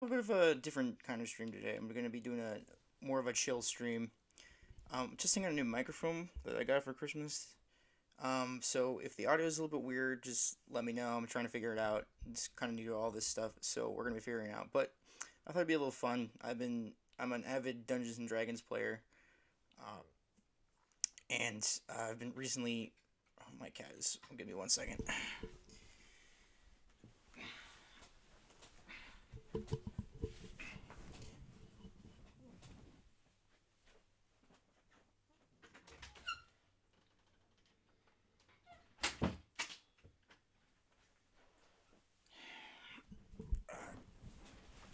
A bit of a different kind of stream today. I'm going to be doing a more of a chill stream. Just thinking a new microphone that I got for Christmas. So if the audio is a little bit weird, just let me know. I'm trying to figure it out. It's kind of new to all this stuff, so we're gonna be figuring it out. But I thought it'd be a little fun. I'm an avid Dungeons and Dragons player, uh, and I've been recently. Oh, my cat is. Give me 1 second.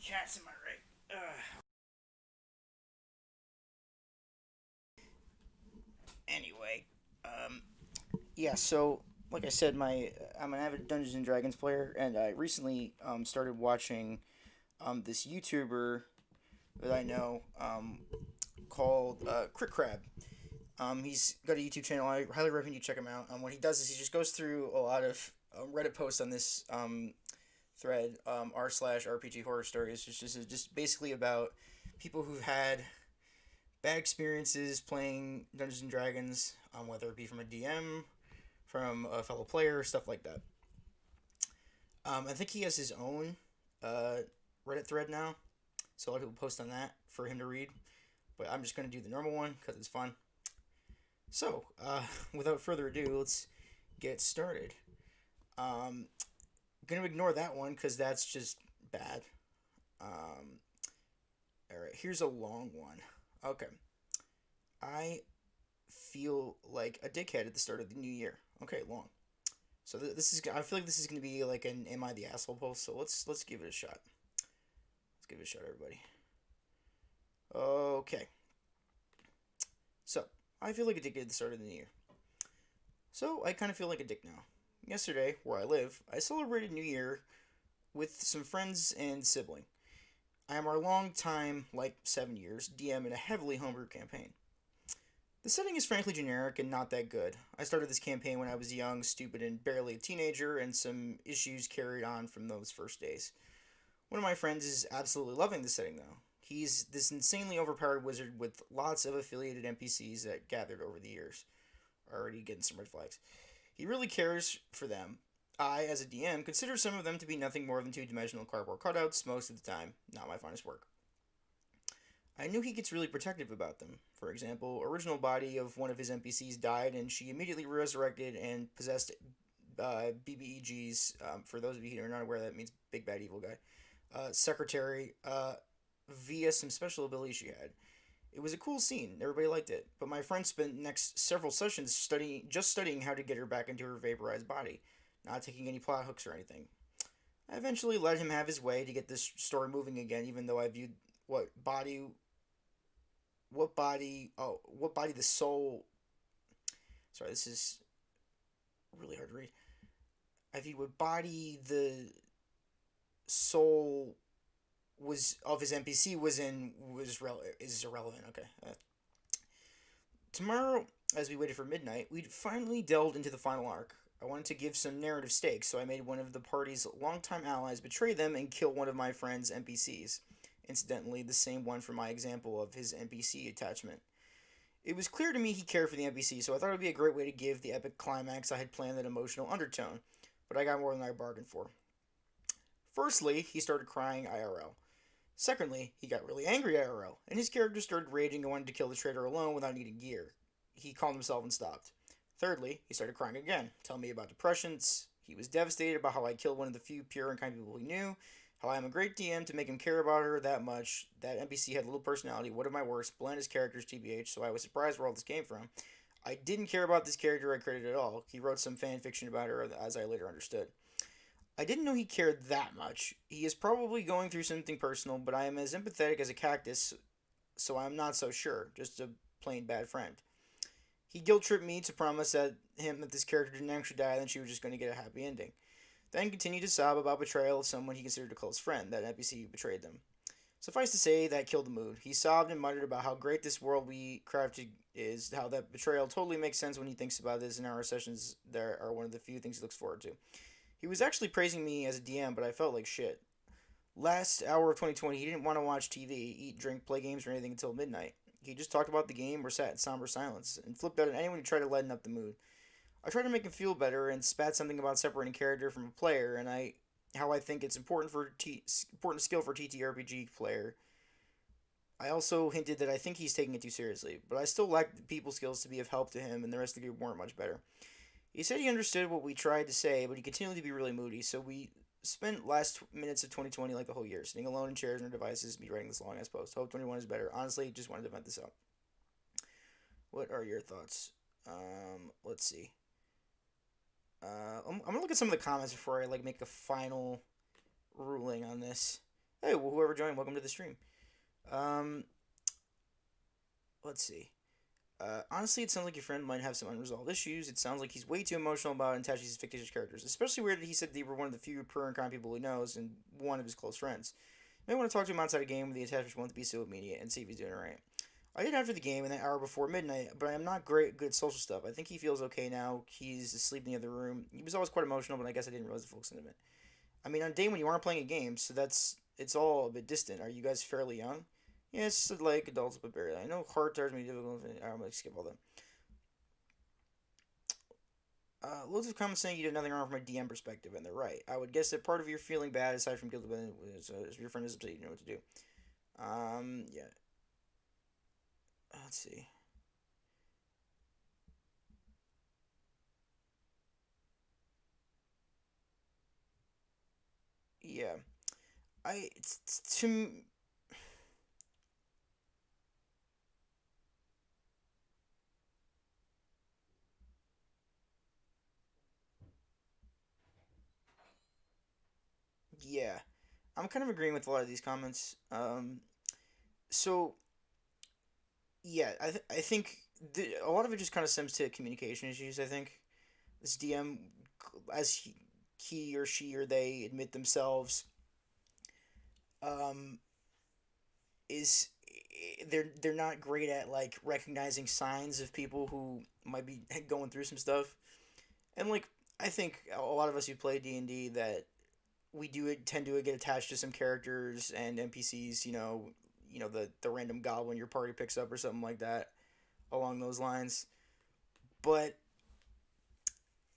Cats, am I right? Anyway, um, yeah. So like I said, my I'm an avid Dungeons and Dragons player, and I recently started watching this YouTuber that I know called Crit Crab. He's got a YouTube channel. I highly recommend you check him out. What he does is he just goes through a lot of Reddit posts on this thread r/RPG horror stories. Just basically about people who've had bad experiences playing Dungeons and Dragons, whether it be from a DM, from a fellow player, stuff like that. I think he has his own uh, Reddit thread now, so a lot of people post on that for him to read. But I'm just gonna do the normal one because it's fun. So, without further ado, let's get started. Um, gonna ignore that one because that's just bad. Um, all right, here's a long one. Okay, I feel like a dickhead at the start of the new year. Okay, long. So this is. I feel like this is gonna be like an "Am I the asshole?" post. So let's give it a shot. Let's give it a shot, everybody. Okay. So I feel like a dickhead at the start of the new year. So I kind of feel like a dick now. Yesterday, where I live, I celebrated New Year with some friends and sibling. I am our long time, like 7 years, DM in a heavily homebrew campaign. The setting is frankly generic and not that good. I started this campaign when I was young, stupid, and barely a teenager, and some issues carried on from those first days. One of my friends is absolutely loving the setting, though. He's this insanely overpowered wizard with lots of affiliated NPCs that gathered over the years. Already getting some red flags. He really cares for them. I, as a DM, consider some of them to be nothing more than two-dimensional cardboard cutouts most of the time, not my finest work. I knew he gets really protective about them. For example, original body of one of his NPCs died, and she immediately resurrected and possessed BBEG's. For those of you who are not aware, that means Big Bad Evil Guy. Secretary, via some special abilities she had. It was a cool scene. Everybody liked it. But my friend spent the next several sessions studying how to get her back into her vaporized body, not taking any plot hooks or anything. I eventually let him have his way to get this story moving again, even though I viewed what body the soul. Sorry, this is really hard to read. I viewed what body the soul was of his NPC was in is irrelevant. Okay. Tomorrow, as we waited for midnight, we finally delved into the final arc. I wanted to give some narrative stakes, so I made one of the party's longtime allies betray them and kill one of my friend's NPCs. Incidentally, the same one from my example of his NPC attachment. It was clear to me he cared for the NPC, so I thought it would be a great way to give the epic climax I had planned that emotional undertone, but I got more than I bargained for. Firstly, he started crying IRL. Secondly, he got really angry IRL, and his character started raging and wanted to kill the traitor alone without needing gear. He calmed himself and stopped. Thirdly, he started crying again, telling me about depressions. He was devastated about how I killed one of the few pure and kind people he knew, how I am a great DM to make him care about her that much. That NPC had little personality, one of my worst, blandest characters, TBH, so I was surprised where all this came from. I didn't care about this character I created at all. He wrote some fan fiction about her, as I later understood. I didn't know he cared that much. He is probably going through something personal, but I am as empathetic as a cactus, so I'm not so sure. Just a plain bad friend. He guilt tripped me to promise that this character didn't actually die, and she was just going to get a happy ending. Then continued to sob about betrayal of someone he considered a close friend, that NPC who betrayed them. Suffice to say, that killed the mood. He sobbed and muttered about how great this world we crafted is, how that betrayal totally makes sense when he thinks about this, and our sessions there are one of the few things he looks forward to. He was actually praising me as a DM, but I felt like shit. Last hour of 2020, he didn't want to watch TV, eat, drink, play games, or anything until midnight. He just talked about the game or sat in somber silence and flipped out at anyone who tried to lighten up the mood. I tried to make him feel better and spat something about separating character from a player and how I think it's important skill for TTRPG player. I also hinted that I think he's taking it too seriously, but I still lack the people skills to be of help to him, and the rest of the group weren't much better. He said he understood what we tried to say, but he continued to be really moody, so we spent last minutes of 2020 like the whole year, sitting alone in chairs and our devices, me writing this long ass post. Hope 21 is better. Honestly, just wanted to vent this out. What are your thoughts? Let's see. I'm gonna look at some of the comments before I like make a final ruling on this. Hey, well, whoever joined, welcome to the stream. Um, let's see. Honestly, it sounds like your friend might have some unresolved issues. It sounds like he's way too emotional about attaching his fictitious characters. Especially weird that he said they were one of the few per and con people he knows and one of his close friends. You may want to talk to him outside a game where the attachments won't be so immediate and see if he's doing alright. I did after the game and that hour before midnight, but I am not great at good social stuff. I think he feels okay now. He's asleep in the other room. He was always quite emotional, but I guess I didn't realize the full extent of it. I mean, on a day when you aren't playing a game, so it's all a bit distant. Are you guys fairly young? Yes, like adults, but barely. I know hard times may be difficult. I'm gonna skip all that. Loads of comments saying you did nothing wrong from a DM perspective, and they're right. I would guess that part of your feeling bad, aside from guilt, is your friend is upset, you know what to do. Yeah. Let's see. Yeah. To yeah, I'm kind of agreeing with a lot of these comments. So yeah, I think a lot of it just kind of stems to communication issues. I think this DM, as he or she or they admit themselves, um, is they're not great at like recognizing signs of people who might be going through some stuff. And like I think a lot of us who play D&D that we do tend to get attached to some characters and NPCs, the random goblin your party picks up or something like that along those lines. But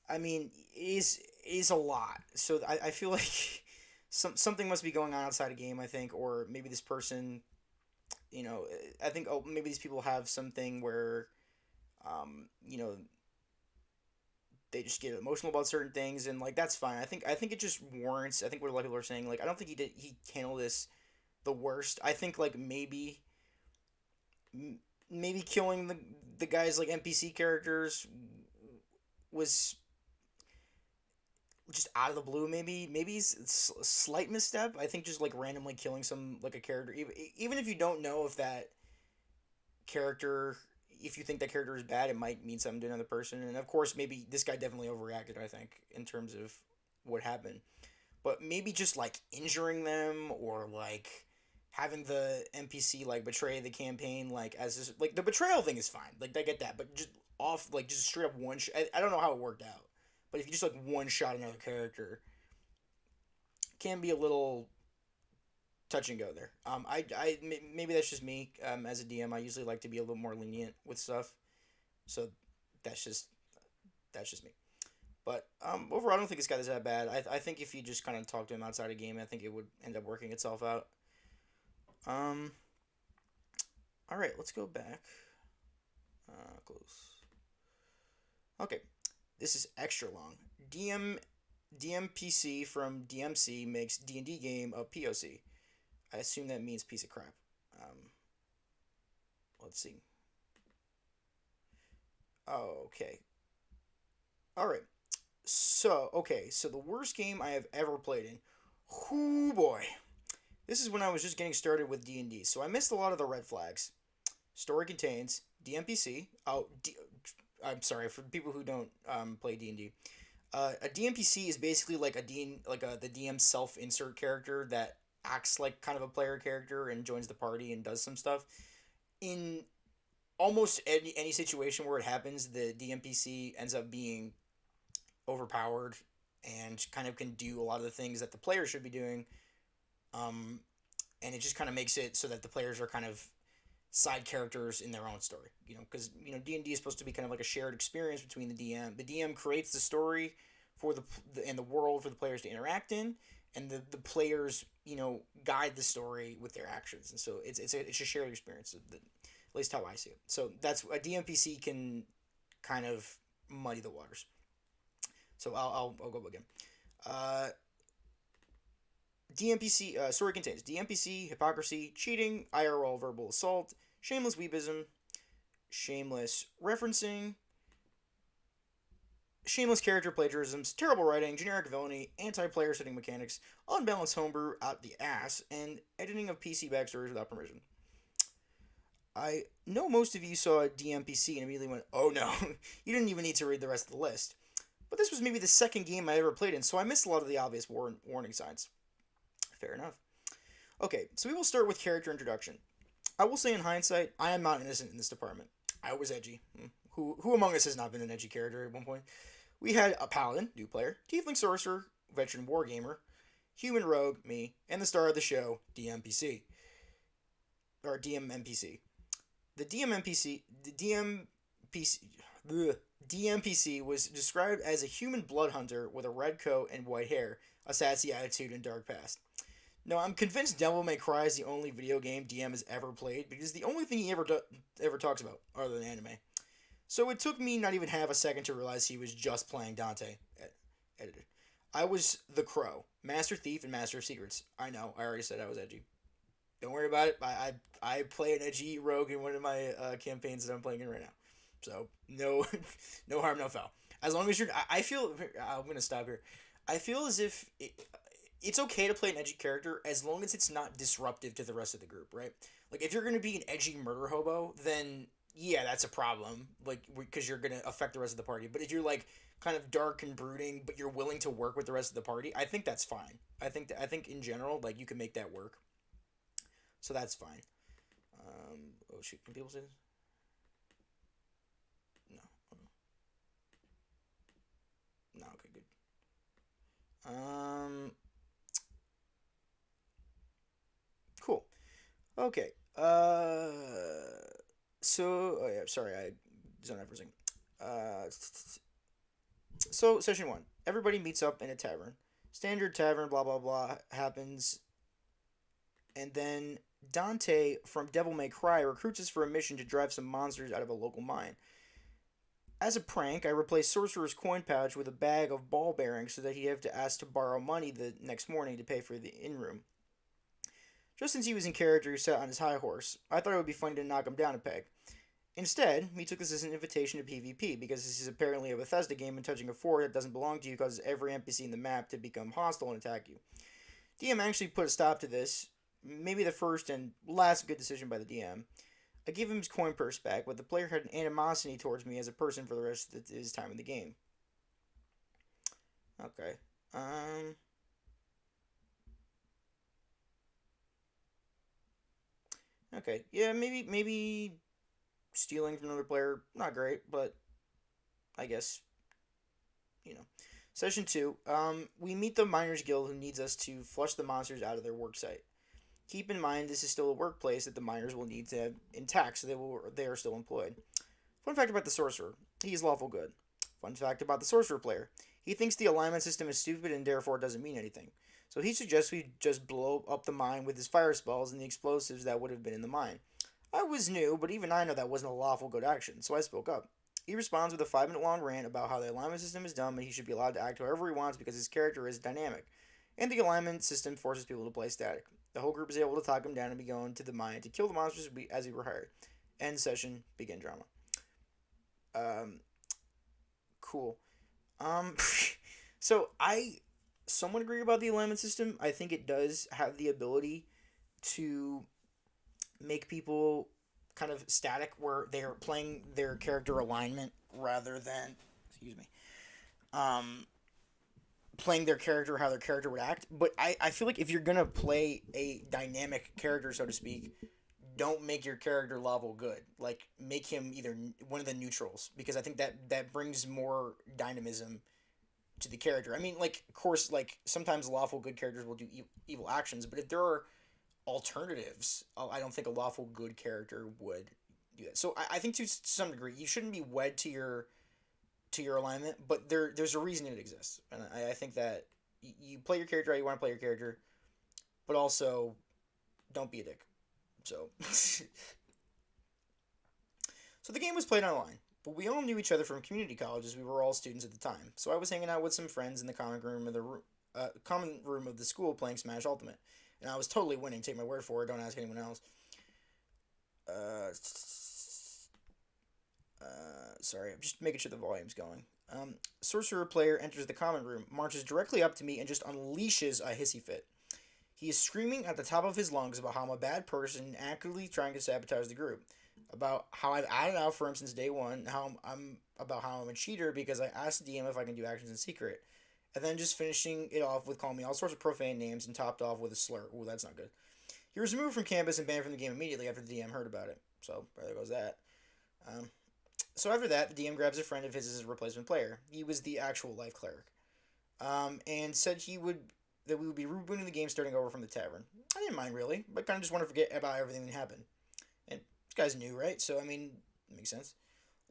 I mean, it is a lot. So I feel like something must be going on outside a game, I think, or maybe this person, I think maybe these people have something where um, you know, they just get emotional about certain things and like that's fine. I think it just warrants. I think what a lot of people are saying, like I don't think he handled this the worst. I think like maybe killing the guys like NPC characters was just out of the blue. Maybe it's a slight misstep. I think just like randomly killing some like a character, even if you don't know if that character, if you think that character is bad, it might mean something to another person. And of course, maybe this guy definitely overreacted. I think in terms of what happened, but maybe just like injuring them or like having the NPC like betray the campaign, like as this, like the betrayal thing is fine, like I get that, but just off like just straight up I don't know how it worked out, but if you just like one shot another character, can be a little touch and go there. Maybe that's just me. As a DM, I usually like to be a little more lenient with stuff, so that's just that's just me. But overall, I don't think this guy is that bad. I think if you just kind of talk to him outside a game, I think it would end up working itself out. Um, all right, let's go back. Close. Okay, this is extra long. DMPC from DMC makes D&D game a POC. I assume that means piece of crap. Um, let's see. Oh, okay. All right. So the worst game I have ever played in. Whoo boy. This is when I was just getting started with D&D, so I missed a lot of the red flags. Story contains DMPC. I'm sorry for people who don't play D&D. A DMPC is basically like the DM self insert character that acts like kind of a player character and joins the party and does some stuff. In almost any situation where it happens, the DMPC ends up being overpowered and kind of can do a lot of the things that the player should be doing um, and it just kind of makes it so that the players are kind of side characters in their own story. Because D&D is supposed to be kind of like a shared experience between the DM. The DM creates the story for and the world for the players to interact in, and the players guide the story with their actions, and so it's a shared experience. At least how I see it. So that's a DMPC can kind of muddy the waters. So I'll go again. Uh, DMPC story contains DMPC, hypocrisy, cheating, IRL verbal assault, shameless weebism, shameless referencing, shameless character plagiarisms, terrible writing, generic villainy, anti-player setting mechanics, unbalanced homebrew out the ass, and editing of PC backstories without permission. I know most of you saw a DMPC and immediately went, oh no, you didn't even need to read the rest of the list. But this was maybe the second game I ever played in, so I missed a lot of the obvious warning signs. Fair enough. Okay, so we will start with character introduction. I will say in hindsight, I am not innocent in this department. I was edgy. Who among us has not been an edgy character at one point? We had a paladin, new player, tiefling sorcerer, veteran wargamer, human rogue, me, and the star of the show, DMPC. Or DMNPC. The DMPC was described as a human blood hunter with a red coat and white hair, a sassy attitude, and dark past. No, I'm convinced Devil May Cry is the only video game DM has ever played because the only thing he ever talks about, other than anime. So it took me not even half a second to realize he was just playing Dante. Edited. I was the Crow, Master Thief and Master of Secrets. I know, I already said I was edgy. Don't worry about it. I play an edgy rogue in one of my campaigns that I'm playing in right now. So no no harm, no foul. As long as you're, I feel. I'm gonna stop here. I feel as if it's okay to play an edgy character as long as it's not disruptive to the rest of the group, right? Like if you're gonna be an edgy murder hobo, then yeah, that's a problem. Like because you're gonna affect the rest of the party. But if you're like kind of dark and brooding, but you're willing to work with the rest of the party, I think that's fine. I think in general, like you can make that work. So that's fine. Oh shoot, can people say this? No. No. Okay, good. Cool. Okay. So, oh yeah, sorry, I zoned out for a second. Uh, so session one. Everybody meets up in a tavern. Standard tavern, blah blah blah happens, and then Dante from Devil May Cry recruits us for a mission to drive some monsters out of a local mine. As a prank, I replaced Sorcerer's coin pouch with a bag of ball bearings so that he'd have to ask to borrow money the next morning to pay for the inn room. Just since he was in character, he sat on his high horse. I thought it would be funny to knock him down a peg. Instead, he took this as an invitation to PvP because this is apparently a Bethesda game and touching a fort that doesn't belong to you causes every NPC in the map to become hostile and attack you. DM actually put a stop to this, maybe the first and last good decision by the DM. I gave him his coin purse back, but the player had an animosity towards me as a person for the rest of his time in the game. Okay. Okay. Yeah, maybe stealing from another player, not great, but I guess Session 2. We meet the Miners Guild who needs us to flush the monsters out of their work site. Keep in mind this is still a workplace that the miners will need to have intact, so they are still employed. Fun fact about the sorcerer: he is lawful good. Fun fact about the sorcerer player: he thinks the alignment system is stupid and therefore doesn't mean anything. So he suggests we just blow up the mine with his fire spells and the explosives that would have been in the mine. I was new, but even I know that wasn't a lawful good action, so I spoke up. He responds with a 5-minute long rant about how the alignment system is dumb and he should be allowed to act however he wants because his character is dynamic, and the alignment system forces people to play static. The whole group is able to talk him down and be going to the mine to kill the monsters as he were hired. End session, begin drama. Cool. Um, so I somewhat agree about the alignment system. I think it does have the ability to make people kind of static where they are playing their character alignment rather than, excuse me, um, playing their character how their character would act. But I feel like if you're going to play a dynamic character, so to speak, don't make your character level good. Like, make him either one of the neutrals, because I think that brings more dynamism to the character. I mean, like, of course, like sometimes lawful good characters will do evil actions, but if there are alternatives, I don't think a lawful good character would do that. So I think to some degree, you shouldn't be wed to your alignment, but there's a reason it exists, and I think that you play your character how you want to play your character, but also don't be a dick. So, so the game was played online, but we all knew each other from community colleges. We were all students at the time, so I was hanging out with some friends in the common room of the school playing Smash Ultimate, and I was totally winning. Take my word for it. Don't ask anyone else. Uh, Sorry, I'm just making sure the volume's going. Sorcerer player enters the common room, marches directly up to me, and just unleashes a hissy fit. He is screaming at the top of his lungs about how I'm a bad person, actively trying to sabotage the group. About how I've added out for him since day one, I'm about how I'm a cheater because I asked the DM if I can do actions in secret, and then just finishing it off with calling me all sorts of profane names and topped off with a slur. Ooh, that's not good. He was removed from campus and banned from the game immediately after the DM heard about it. So there goes that. Um, so after that, the DM grabs a friend of his as a replacement player. He was the actual life cleric, and said he would that we would be rebooting the game starting over from the tavern. I didn't mind really, but kind of just want to forget about everything that happened. And this guy's new, right? So I mean, it makes sense.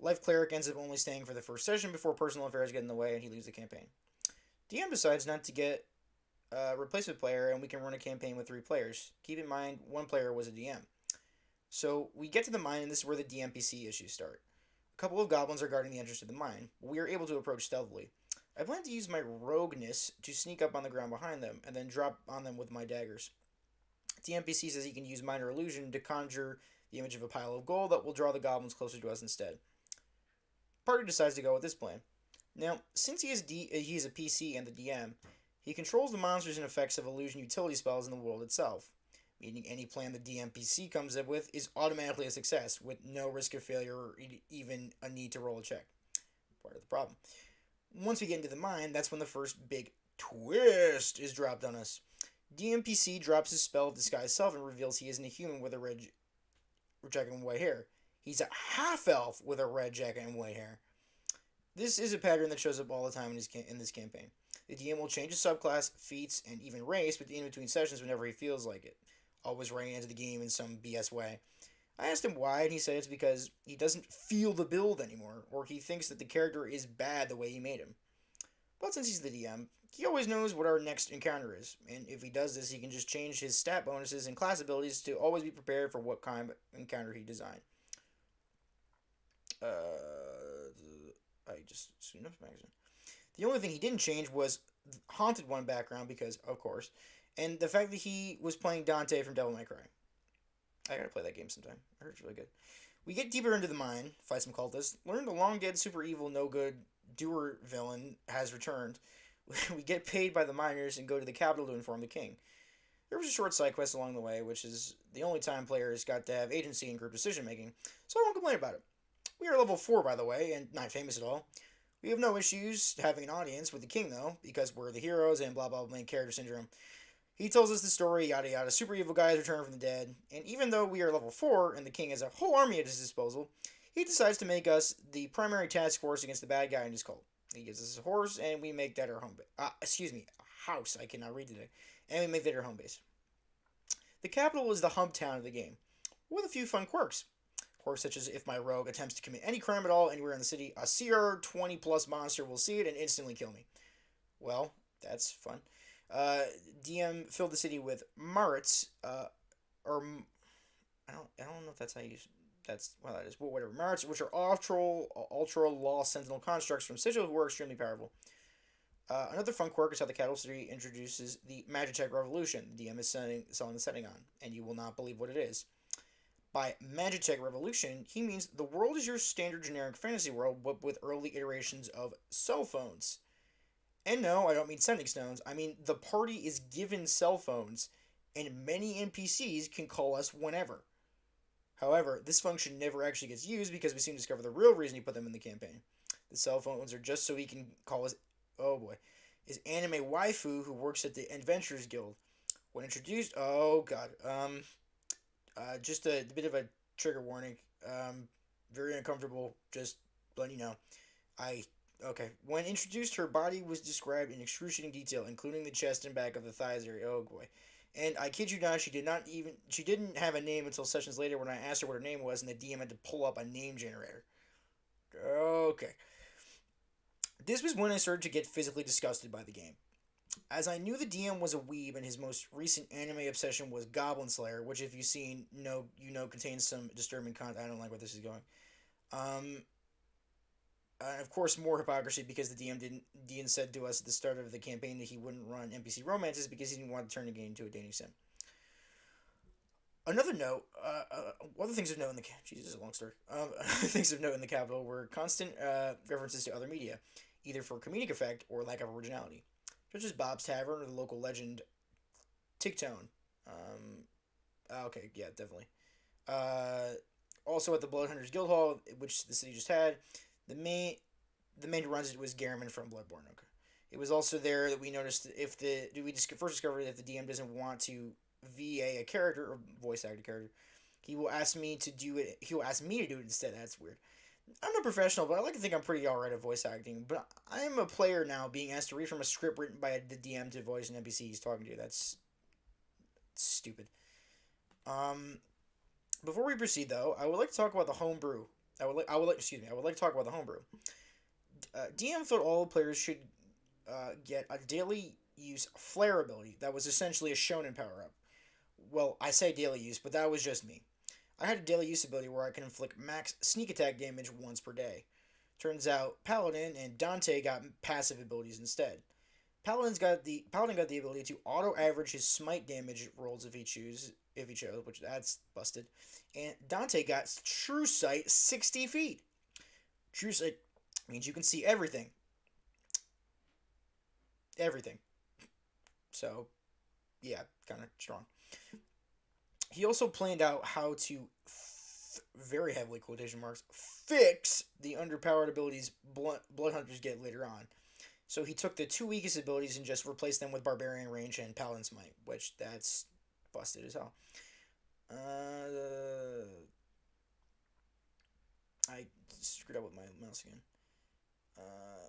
Life cleric ends up only staying for the first session before personal affairs get in the way and he leaves the campaign. DM decides not to get a replacement player and we can run a campaign with 3 players. Keep in mind, one player was a DM. So we get to the mine and this is where the DMPC issues start. A couple of goblins are guarding the entrance to the mine. We are able to approach stealthily. I plan to use my rogueness to sneak up on the ground behind them and then drop on them with my daggers. The NPC says he can use minor illusion to conjure the image of a pile of gold that will draw the goblins closer to us instead. Party decides to go with this plan. Now, since he is a PC and the DM, he controls the monsters and effects of illusion utility spells in the world itself, meaning any plan the DMPC comes up with is automatically a success, with no risk of failure or even a need to roll a check. Part of the problem. Once we get into the mine, that's when the first big twist is dropped on us. DMPC drops his spell of disguise self and reveals he isn't a human with a red jacket and white hair. He's a half elf with a red jacket and white hair. This is a pattern that shows up all the time in this campaign. The DM will change his subclass, feats, and even race in between sessions whenever he feels like it, always running into the game in some BS way. I asked him why, and he said it's because he doesn't feel the build anymore, or he thinks that the character is bad the way he made him. But since he's the DM, he always knows what our next encounter is, and if he does this, he can just change his stat bonuses and class abilities to always be prepared for what kind of encounter he designed. I just soon enough magazine. The only thing he didn't change was Haunted One background because, of course, and the fact that he was playing Dante from Devil May Cry. I gotta play that game sometime. I heard it's really good. We get deeper into the mine, fight some cultists, learn the long dead, super evil, no good doer villain has returned. We get paid by the miners and go to the capital to inform the king. There was a short side quest along the way, which is the only time players got to have agency in group decision making, so I won't complain about it. We are level 4, by the way, and not famous at all. We have no issues having an audience with the king, though, because we're the heroes and blah blah blah main character syndrome. He tells us the story, yada yada, super evil guys return from the dead, and even though we are level 4 and the king has a whole army at his disposal, he decides to make us the primary task force against the bad guy in his cult. He gives us a horse, and we make that our home base. A house, I cannot read today. And we make that our home base. The capital is the hub town of the game, with a few fun quirks. Quirks such as if my rogue attempts to commit any crime at all anywhere in the city, a CR20 plus monster will see it and instantly kill me. Well, that's fun. DM filled the city with Marits, or I don't know if that's how you. That's well, that is. Well, whatever. Marits, which are ultra law sentinel constructs from Sigil who are extremely powerful. Another fun quirk is how the capital city introduces the Magitech Revolution. The DM is selling the setting on, and you will not believe what it is. By Magitech Revolution, he means the world is your standard generic fantasy world, but with early iterations of cell phones. And no, I don't mean sending stones. I mean the party is given cell phones, and many NPCs can call us whenever. However, this function never actually gets used because we soon discover the real reason he put them in the campaign. The cell phones are just so he can call his, oh boy, his anime waifu who works at the Adventurers Guild. When introduced, oh god, just a bit of a trigger warning. Very uncomfortable. Just letting you know. I Okay. When introduced, her body was described in excruciating detail, including the chest and back of the thighs area. Oh boy. And I kid you not, she didn't have a name until sessions later when I asked her what her name was, and the DM had to pull up a name generator. Okay. This was when I started to get physically disgusted by the game. As I knew the DM was a weeb and his most recent anime obsession was Goblin Slayer, which if you've seen, contains some disturbing content. I don't like where this is going. Um, and of course, more hypocrisy because the DM said to us at the start of the campaign that he wouldn't run NPC romances because he didn't want to turn the game into a dating sim. Another note, other things of note in the Jesus, is a long story. Things of note in the capital were constant references to other media, either for comedic effect or lack of originality, such as Bob's Tavern or the local legend Tigtone. Okay, yeah, definitely. Uh, Also at the Bloodhunters Guild Hall, which the city just had, the main the main who runs it was Garriman from Bloodborne. Okay. It was also there that we noticed if the we just first discovered that if the DM doesn't want to VA a character or voice act a character, he will ask me to do it. He will ask me to do it instead. That's weird. I'm no professional, but I like to think I'm pretty alright at voice acting. But I am a player now, being asked to read from a script written by the DM to voice an NPC he's talking to. That's stupid. Um, Before we proceed, though, I would like to talk about the homebrew. I would like to talk about the homebrew. DM thought all players should get a daily use flare ability that was essentially a shonen power up. Well, I say daily use, but that was just me. I had a daily use ability where I can inflict max sneak attack damage once per day. Turns out Paladin and Dante got passive abilities instead. Paladin got the ability to auto average his smite damage rolls if he chose, which that's busted. And Dante got True Sight 60 feet. True Sight means you can see everything. Everything. So, yeah, kind of strong. He also planned out how to very heavily quotation marks fix the underpowered abilities blood hunters get later on. So he took the two weakest abilities and just replaced them with barbarian range and paladin smite, which that's busted as hell. I screwed up with my mouse again. Uh,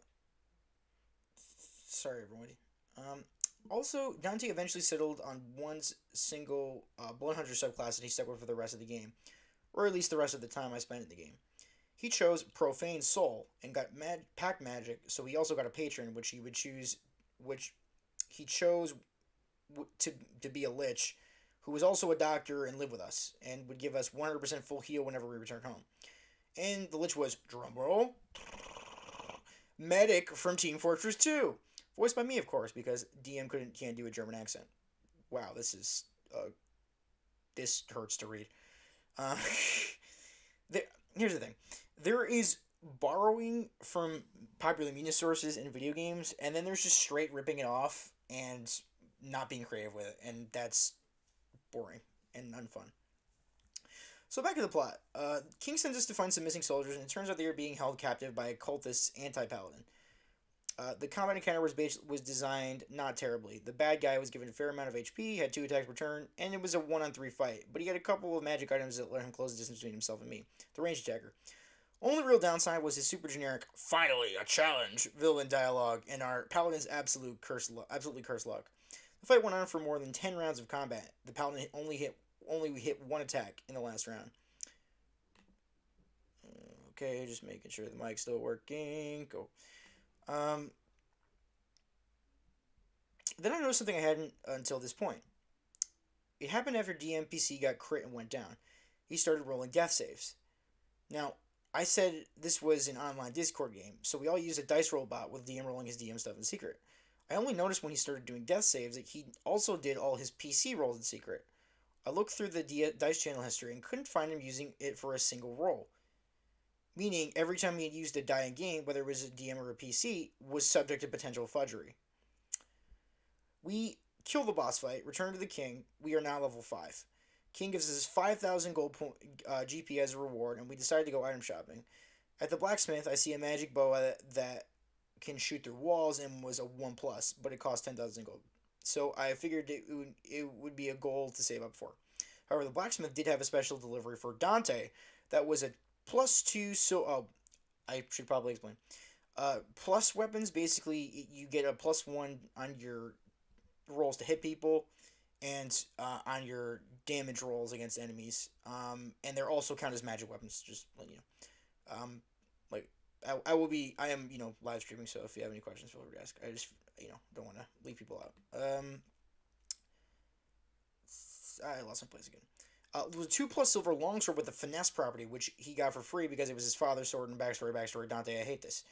Sorry, everybody. Um, Also, Dante eventually settled on one single Blood Hunter subclass that he stuck with for the rest of the game, or at least the rest of the time I spent in the game. He chose Profane Soul and got Pack Magic, so he also got a patron, which he chose to be a lich, who was also a doctor and lived with us, and would give us 100% full heal whenever we returned home. And the lich was, drumroll, Medic from Team Fortress 2. Voiced by me, of course, because DM can't do a German accent. Wow, this hurts to read. Uh, Here's the thing: there is borrowing from popular media sources in video games, and then there's just straight ripping it off and not being creative with it, and that's boring and unfun. So back to the plot. King sends us to find some missing soldiers, and it turns out they are being held captive by a cultist anti-paladin. The combat encounter was designed not terribly. The bad guy was given a fair amount of HP, had two attacks per turn, and it was a 1-on-3 fight. But he had a couple of magic items that let him close the distance between himself and me. The ranged attacker. Only real downside was his super generic "finally a challenge" villain dialogue and our paladin's absolutely cursed luck. The fight went on for more than 10 rounds of combat. The paladin only hit one attack in the last round. Okay, just making sure the mic's still working. Go. Um, then I noticed something I hadn't until this point. It happened after DMPC got crit and went down. He started rolling death saves. Now, I said this was an online Discord game, so we all used a dice roll bot with DM rolling his DM stuff in secret. I only noticed when he started doing death saves that he also did all his PC rolls in secret. I looked through the dice channel history and couldn't find him using it for a single roll. Meaning, every time he had used a die in game, whether it was a DM or a PC, was subject to potential fudgery. We kill the boss fight, return to the king. We are now level 5. King gives us 5,000 gold GP as a reward, and we decide to go item shopping. At the blacksmith, I see a magic bow that can shoot through walls and was a 1 plus, but it cost 10,000 gold. So I figured it would be a goal to save up for. However, the blacksmith did have a special delivery for Dante that was a +2. So, I should probably explain. Plus weapons, basically, you get a +1 on your rolls to hit people and on your damage rolls against enemies. And they're also count as magic weapons. Just let you know. Like I am live streaming, so if you have any questions, feel free to ask. I just don't want to leave people out. I lost my place again. There was a 2+ silver longsword with the finesse property, which he got for free because it was his father's sword. And backstory, Dante, I hate this.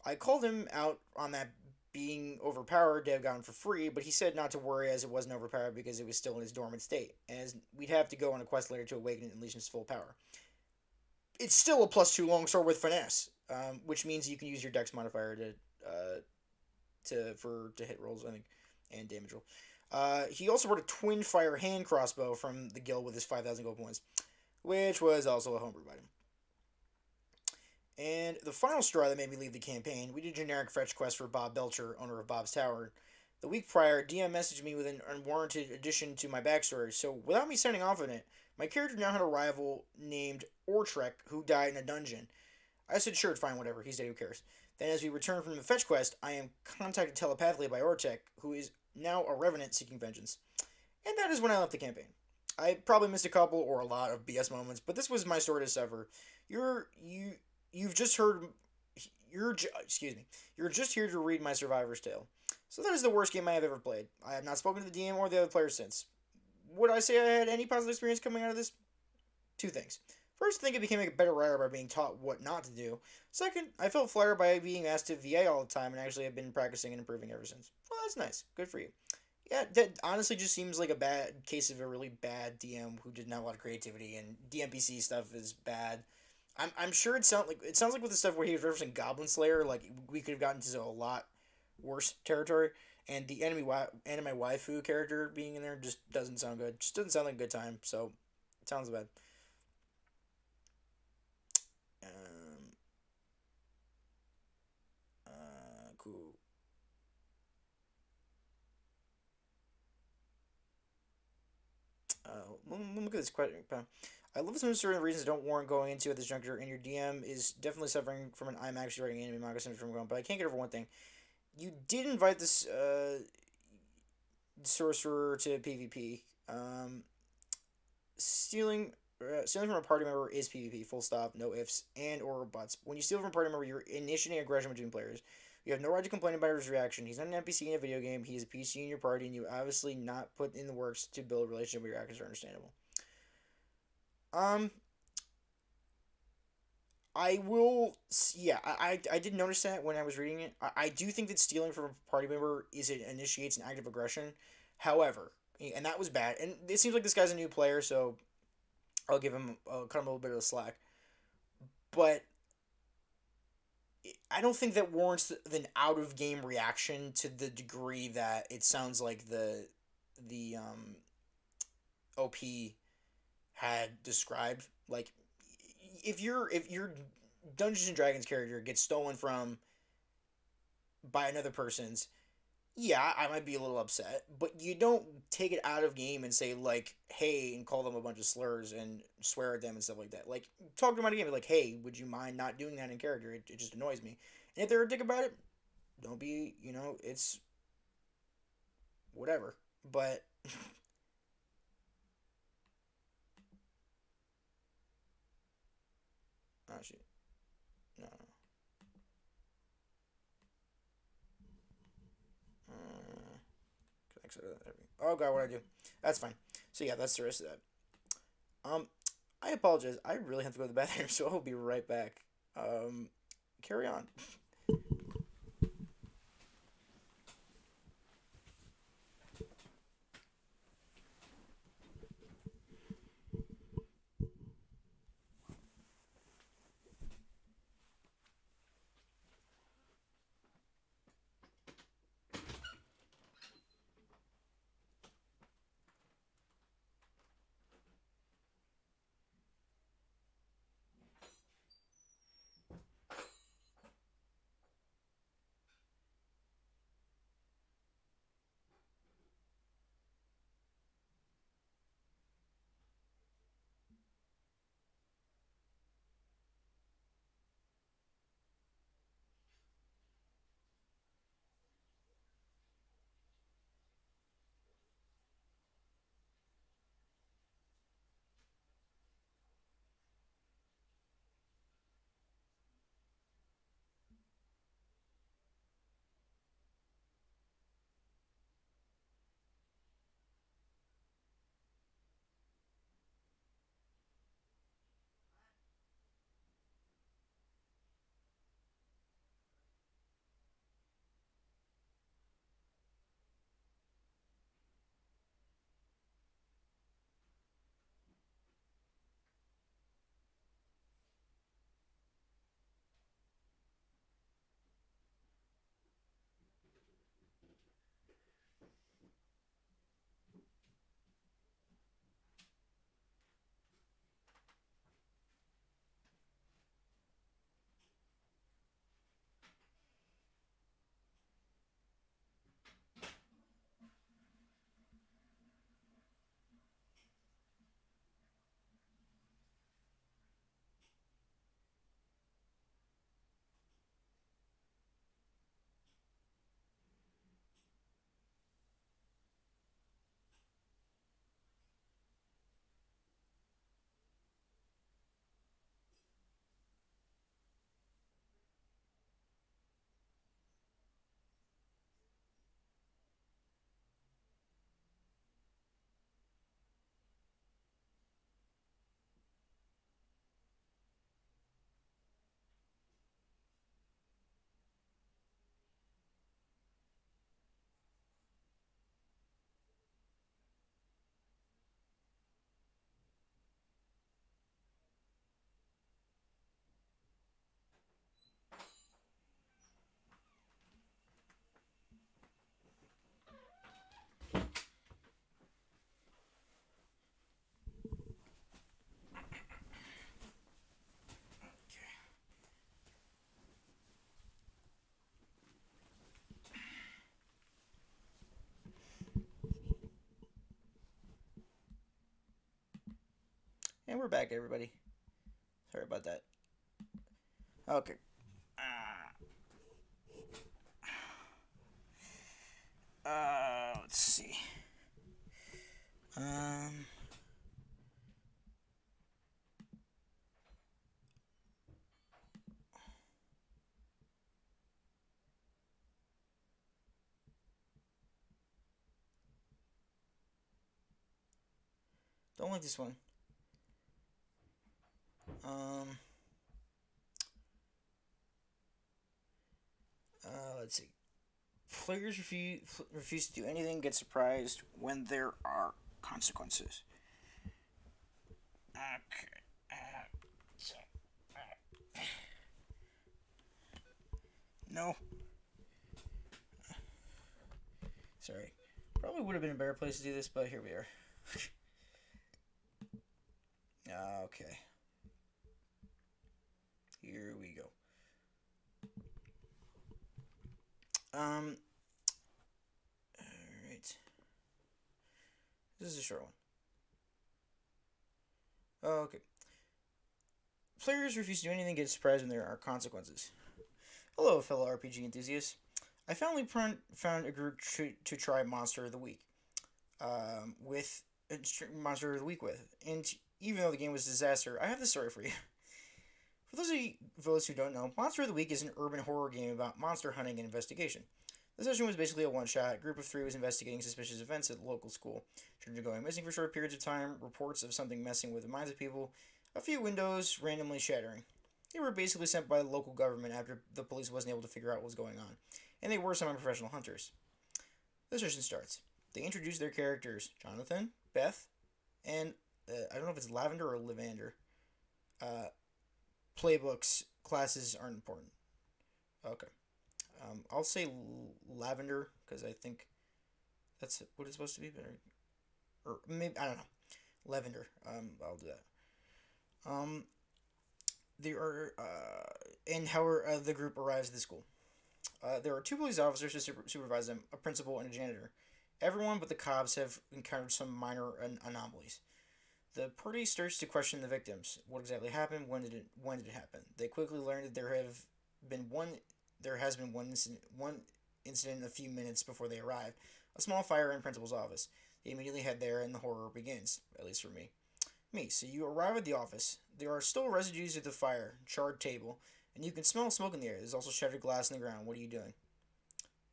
I called him out on that being overpowered to have gotten for free, but he said not to worry as it wasn't overpowered because it was still in his dormant state, as we'd have to go on a quest later to awaken it and unleash its full power. It's still a +2 longsword with finesse, which means you can use your dex modifier to hit rolls, I think, and damage roll. He also brought a twin fire hand crossbow from the guild with his 5,000 gold points, which was also a homebrew item. And the final straw that made me leave the campaign, we did a generic fetch quest for Bob Belcher, owner of Bob's Tower. The week prior, DM messaged me with an unwarranted addition to my backstory, so without me signing off on it, my character now had a rival named Ortrek who died in a dungeon. I said, sure, fine, whatever, he's dead, who cares? Then, as we return from the fetch quest, I am contacted telepathically by Ortrek, who is now a revenant seeking vengeance. And that is when I left the campaign. I probably missed a couple or a lot of BS moments, but this was my story to suffer. You've just heard. Excuse me. You're just here to read my survivor's tale. So that is the worst game I have ever played. I have not spoken to the DM or the other players since. Would I say I had any positive experience coming out of this? Two things. First, I think I became a better writer by being taught what not to do. Second, I felt flattered by being asked to VA all the time and actually have been practicing and improving ever since. Well, that's nice. Good for you. Yeah, that honestly just seems like a bad case of a really bad DM who didn't have a lot of creativity, and DMPC stuff is bad. I'm sure it sounds like with the stuff where he was referencing Goblin Slayer, like we could have gotten to a lot worse territory. And the anime waifu character being in there just doesn't sound good. Just doesn't sound like a good time. So it sounds bad. Um, cool. Let me look at this question. I love some certain reasons don't warrant going into at this juncture, and your DM is definitely suffering from an I'm actually writing anime manga syndrome going. But I can't get over one thing. You did invite this sorcerer to PvP. Stealing from a party member is PvP. Full stop. No ifs and or buts. When you steal from a party member, you're initiating aggression between players. You have no right to complain about his reaction. He's not an NPC in a video game. He is a PC in your party, and you obviously not put in the works to build a relationship with your actions are understandable. Um, I will. Yeah, I did notice that when I was reading it. I do think that stealing from a party member initiates an act of aggression. However, and that was bad. And it seems like this guy's a new player, so I'll give him cut him a little bit of the slack. But I don't think that warrants an out of game reaction to the degree that it sounds like the OP had described. Like if your Dungeons and Dragons character gets stolen from by another person's, yeah, I might be a little upset, but you don't take it out of game and say like, "Hey," and call them a bunch of slurs and swear at them and stuff like that. Like, talk to them out of game, like, "Hey, would you mind not doing that in character? It just annoys me." And if they're a dick about it, don't be, it's whatever. But oh shit, no. Uh, oh god, what I do? That's fine. So yeah, that's the rest of that. I apologize. I really have to go to the bathroom, so I'll be right back. Um, Carry on. And we're back, everybody. Sorry about that. Okay. Let's see. Um, don't like this one. Um, let's see. Players refuse to do anything, get surprised when there are consequences. Okay. So, no. Sorry. Probably would have been a better place to do this, but here we are. Okay. Here we go. Alright. This is a short one. Okay. Players refuse to do anything, get surprised when there are consequences. Hello, fellow RPG enthusiasts. I finally found a group to try Monster of the Week. With Monster of the Week with, and even though the game was a disaster, I have this story for you. For those who don't know, Monster of the Week is an urban horror game about monster hunting and investigation. The session was basically a one-shot. A group of three was investigating suspicious events at the local school. Children going missing for short periods of time, reports of something messing with the minds of people, a few windows randomly shattering. They were basically sent by the local government after the police wasn't able to figure out what was going on, and they were semi-professional hunters. The session starts. They introduce their characters, Jonathan, Beth, and I don't know if it's Lavender or Livander. Playbooks, classes aren't important. Okay. I'll say Lavender because I think that's what it's supposed to be, or maybe I don't know. Lavender. I'll do that. There are and how the group arrives at the school. There are two police officers to supervise them, a principal and a janitor. Everyone but the cops have encountered some minor anomalies. The party starts to question the victims. What exactly happened? When did it happen? They quickly learn that there has been one incident a few minutes before they arrive. A small fire in principal's office. They immediately head there and the horror begins, at least for me. So you arrive at the office. There are still residues of the fire, charred table, and you can smell smoke in the air. There's also shattered glass in the ground. What are you doing?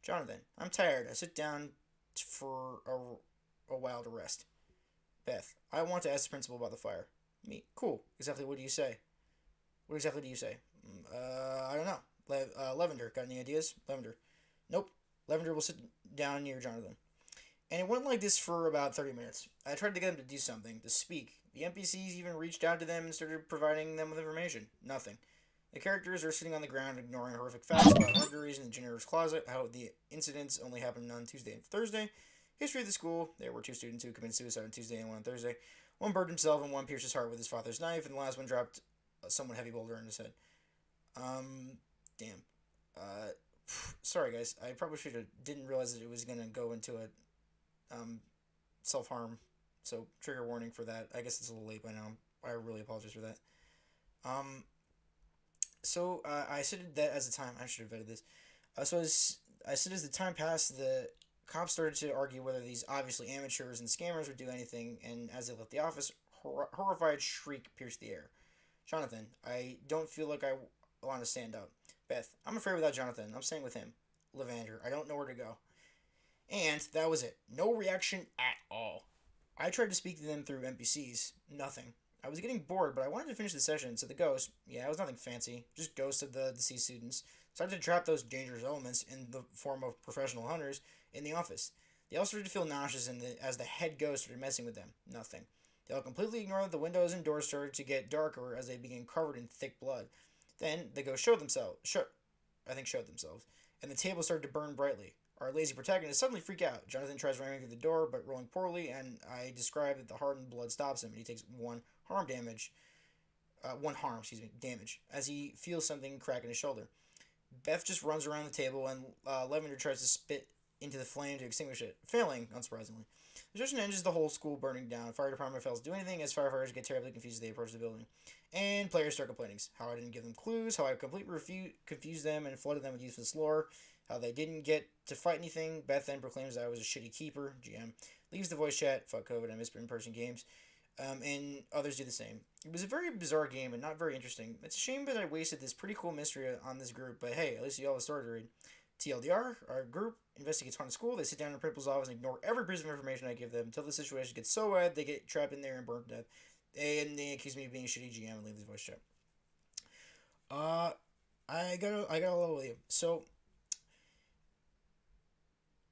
Jonathan, I'm tired. I sit down for a while to rest. Beth, I want to ask the principal about the fire. Cool. Exactly what do you say? What exactly do you say? I don't know. Lavender, got any ideas? Lavender. Nope. Lavender will sit down near Jonathan. And it went like this for about 30 minutes. I tried to get them to do something, to speak. The NPCs even reached out to them and started providing them with information. Nothing. The characters are sitting on the ground ignoring horrific facts about burglaries in the janitor's closet, how the incidents only happened on Tuesday and Thursday. History of the school. There were two students who committed suicide on Tuesday and one on Thursday. One burned himself and one pierced his heart with his father's knife, and the last one dropped a somewhat heavy boulder in his head. Damn. Sorry guys. I probably didn't realize that it was gonna go into a self-harm. So trigger warning for that. I guess it's a little late by now. I really apologize for that. I said that as the time I should have vetted this. I said as the time passed, the cops started to argue whether these obviously amateurs and scammers would do anything, and as they left the office, horrified shriek pierced the air. Jonathan, I don't feel like I want to stand up. Beth, I'm afraid without Jonathan. I'm staying with him. Levander, I don't know where to go. And that was it. No reaction at all. I tried to speak to them through NPCs. Nothing. I was getting bored, but I wanted to finish the session, so the ghost, it was nothing fancy, just ghosts of the deceased students, started to trap those dangerous elements in the form of professional hunters in the office. They all started to feel nauseous as the head ghost started messing with them. Nothing. They all completely ignored that the windows and doors started to get darker as they began covered in thick blood. Then the ghosts showed themselves, and the table started to burn brightly. Our lazy protagonist suddenly freaks out. Jonathan tries ramming through the door, but rolling poorly, and I describe that the hardened blood stops him, and he takes one harm, damage, as he feels something crack in his shoulder. Beth just runs around the table, and Lavender tries to spit into the flame to extinguish it, failing, unsurprisingly. The destruction ends the whole school burning down. Fire department fails to do anything as firefighters get terribly confused as they approach the building. And players start complaining. How I didn't give them clues, how I completely confused them and flooded them with useless lore, how they didn't get to fight anything. Beth then proclaims I was a shitty keeper, GM. Leaves the voice chat, fuck COVID, I miss in-person games. And others do the same. It was a very bizarre game and not very interesting. It's a shame that I wasted this pretty cool mystery on this group, but hey, at least you all started to read. TLDR, our group investigates haunted school. They sit down in the principal's office and ignore every piece of information I give them until the situation gets so bad they get trapped in there and burned to death. And they accuse me of being a shitty GM and leave the voice chat. Uh, I got a level with you. So,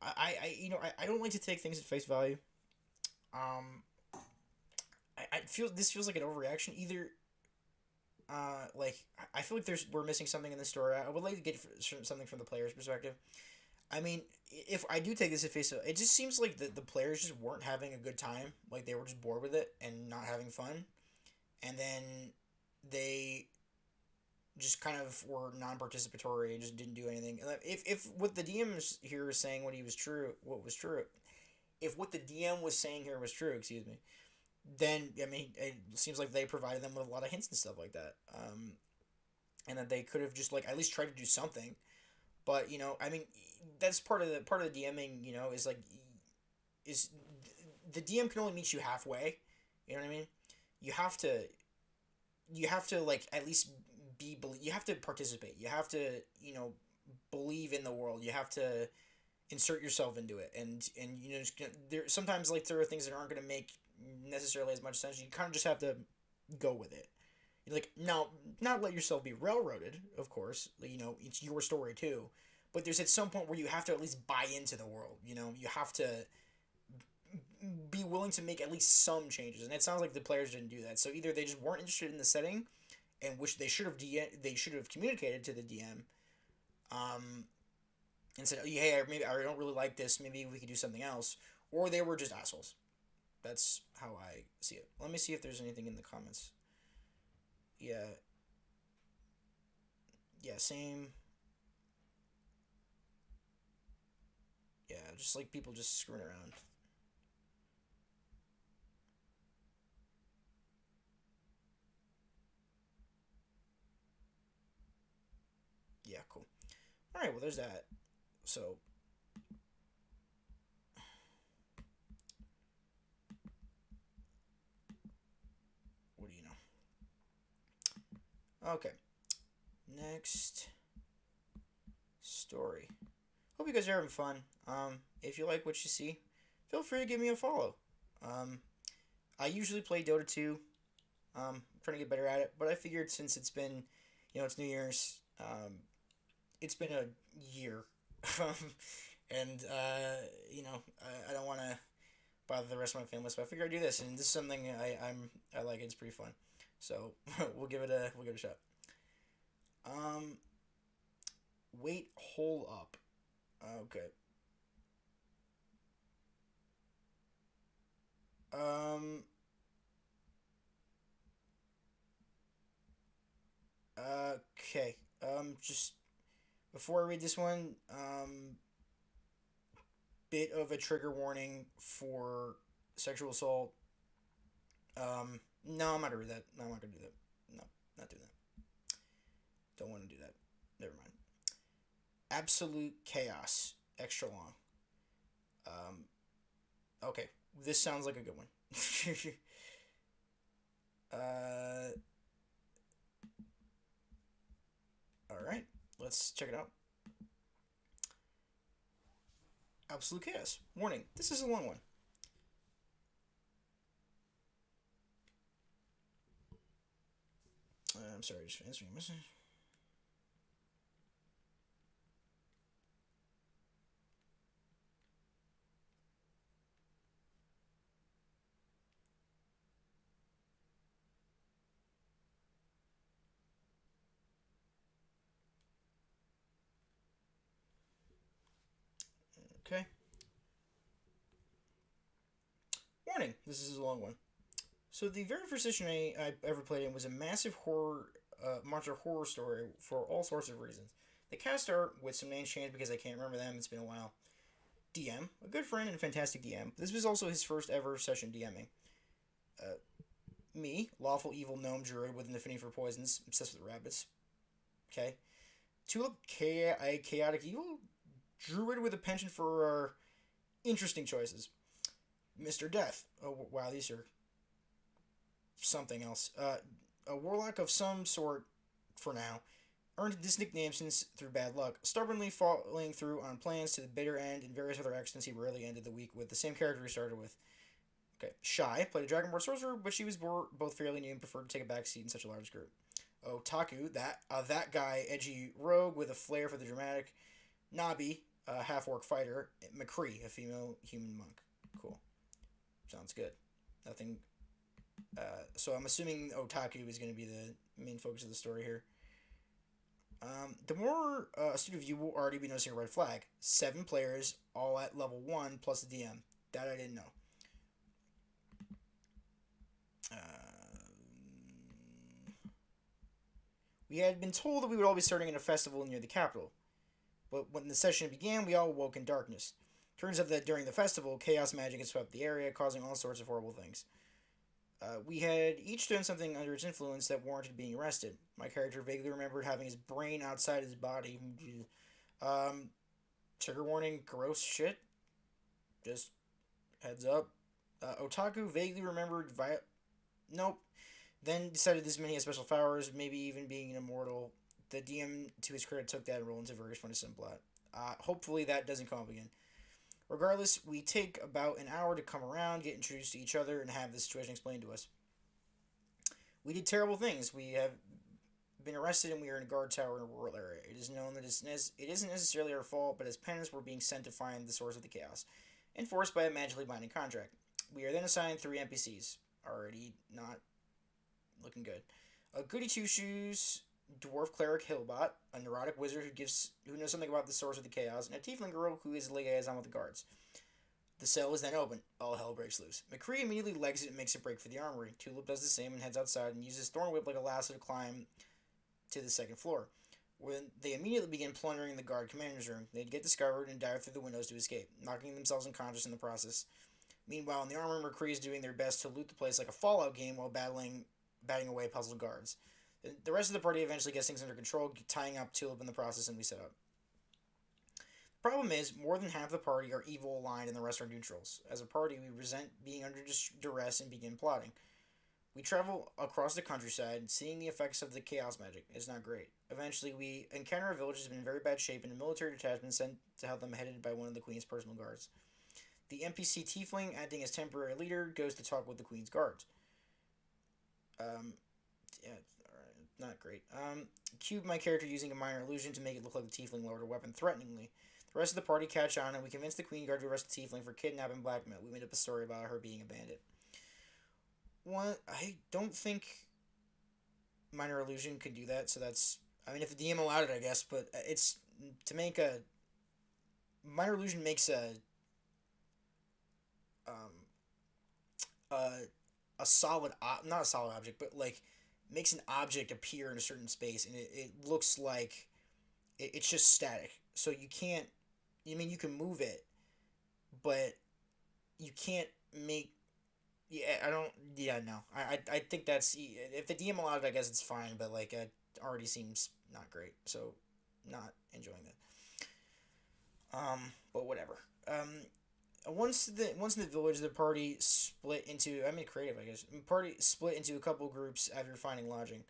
I don't like to take things at face value. Um, I feel this feels like an overreaction. Either like I feel like we're missing something in the story. I would like to get something from the player's perspective. I mean, if I do take this at face value, it just seems like the players just weren't having a good time. Like they were just bored with it and not having fun, and then they just kind of were non-participatory and just didn't do anything. If what the DM here is saying what was true, if what the DM was saying here was true, excuse me, then I mean it seems like they provided them with a lot of hints and stuff like that, and that they could have just like at least tried to do something. But I mean, that's part of the DMing. Is like is the DM can only meet you halfway. You know what I mean? You have to like at least you have to participate. You have to believe in the world. You have to insert yourself into it, and there sometimes like there are things that aren't going to make necessarily as much sense. You kind of just have to go with it. Like now, not let yourself be railroaded. Of course, it's your story too. But there's at some point where you have to at least buy into the world. You have to be willing to make at least some changes, and it sounds like the players didn't do that. So either they just weren't interested in the setting, and which they should have communicated to the DM, um, and said, "Hey, maybe I don't really like this. Maybe we could do something else," or they were just assholes. That's how I see it. Let me see if there's anything in the comments. Yeah, yeah, same. Yeah, just like people just screwing around. Yeah, cool. All right, well, there's that. So, what do you know? Okay, next story. Hope you guys are having fun. If you like what you see, feel free to give me a follow. Um, I usually play Dota 2. I'm trying to get better at it, but I figured since it's been, it's New Year's, it's been a year, and I don't want to bother the rest of my family, so I figured I'd do this, and this is something I like. It's pretty fun, so we'll give it a shot. Um, wait, hold up. Okay. Um. Okay. Just before I read this one, bit of a trigger warning for sexual assault. No, I'm not gonna read that. No, I'm not gonna do that. No, not doing that. Don't want to do that. Never mind. Absolute chaos. Extra long. Um. Okay. This sounds like a good one. uh. All right. Let's check it out. Absolute chaos. Warning. This is a long one. I'm sorry. Just answering a message. Okay. Warning. This is a long one. So the very first session I ever played in was a massive monster horror story for all sorts of reasons. The cast art with some names changed because I can't remember them. It's been a while. DM, a good friend and a fantastic DM. This was also his first ever session DMing. Uh, Me, lawful evil gnome druid with an affinity for poisons, obsessed with rabbits. Okay. Tulip, a chaotic evil druid with a penchant for interesting choices. Mr. Death. Oh, wow, these are something else. A warlock of some sort for now. Earned this nickname since through bad luck, stubbornly following through on plans to the bitter end and various other accidents he rarely ended the week with the same character he started with. Okay, Shy played a Dragonborn sorcerer, but she was both fairly new and preferred to take a backseat in such a large group. Otaku, that guy, edgy rogue with a flair for the dramatic. Nabi, a half-orc fighter. McCree, a female human monk. Cool. Sounds good. Nothing. So I'm assuming Otaku is going to be the main focus of the story here. The more astute of you will already be noticing a red flag. 7 players, all at level 1, plus the DM. That I didn't know. We had been told that we would all be starting at a festival near the capital. But when the session began, we all woke in darkness. Turns out that during the festival, chaos magic had swept the area, causing all sorts of horrible things. We had each done something under its influence that warranted being arrested. My character vaguely remembered having his brain outside his body. Trigger warning, gross shit. Just heads up. Otaku vaguely remembered Nope. Then decided this man had special powers, maybe even being an immortal. The DM, to his credit, took that and rolled into various funny subplot. Hopefully that doesn't come up again. Regardless, we take about an hour to come around, get introduced to each other, and have the situation explained to us. We did terrible things. We have been arrested and we are in a guard tower in a rural area. It is known that it isn't necessarily our fault, but as penance we're being sent to find the source of the chaos, enforced by a magically binding contract. We are then assigned 3 NPCs. Already not looking good. A goody two-shoes dwarf cleric Hillbot, a neurotic wizard who knows something about the source of the chaos, and a tiefling girl who is liaison with the guards. The cell is then open. All hell breaks loose. McCree immediately legs it and makes a break for the armory. Tulip does the same and heads outside and uses Thorn Whip like a lasso to climb to the 2nd floor. When they immediately begin plundering the guard commander's room, they get discovered and dive through the windows to escape, knocking themselves unconscious in the process. Meanwhile, in the armory, McCree is doing their best to loot the place like a Fallout game while batting away puzzled guards. The rest of the party eventually gets things under control, tying up Tulip in the process, and we set up. The problem is, more than half the party are evil aligned and the rest are neutrals. As a party, we resent being under duress and begin plotting. We travel across the countryside, seeing the effects of the chaos magic. It's not great. Eventually, we encounter a village that's been in very bad shape and a military detachment sent to help them, headed by one of the Queen's personal guards. The NPC Tiefling, acting as temporary leader, goes to talk with the Queen's guards. Not great. Cube my character using a minor illusion to make it look like the Tiefling lowered her weapon threateningly. The rest of the party catch on, and we convince the Queen Guard to arrest the Tiefling for kidnapping and blackmail. We made up a story about her being a bandit. I don't think minor illusion could do that, so that's... I mean, if the DM allowed it, I guess, but it's... To make a... Minor illusion makes a solid... not a solid object, but, like, makes an object appear in a certain space, and it looks like... It's just static. So you can't... I mean, you can move it, but you can't make... Yeah, I don't... Yeah, no. I think that's... If the DM allowed it, I guess it's fine, but, like, it already seems not great. So, not enjoying that. But whatever. Once in the village, the party split into... I mean, creative, I guess. Party split into a couple groups after finding lodging.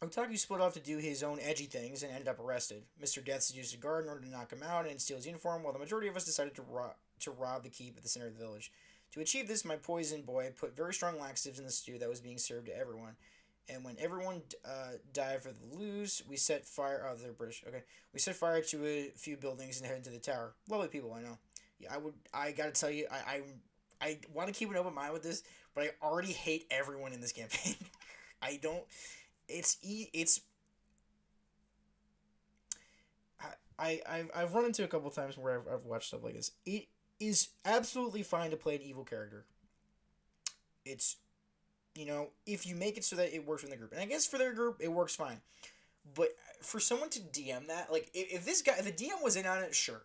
Otaku split off to do his own edgy things and ended up arrested. Mr. Death seduced a guard in order to knock him out and steal his uniform, while the majority of us decided to rob the keep at the center of the village. To achieve this, my poison boy put very strong laxatives in the stew that was being served to everyone. And when everyone dived for the loose, we set fire... Oh, they're British. Okay. We set fire to a few buildings and headed to the tower. Lovely people, I know. Yeah, I gotta tell you, I want to keep an open mind with this, but I already hate everyone in this campaign. I don't... I've run into a couple times where I've watched stuff like this. It is absolutely fine to play an evil character. It's, if you make it so that it works in the group. And I guess for their group, it works fine. But for someone to DM that, like, if the DM was in on it, sure.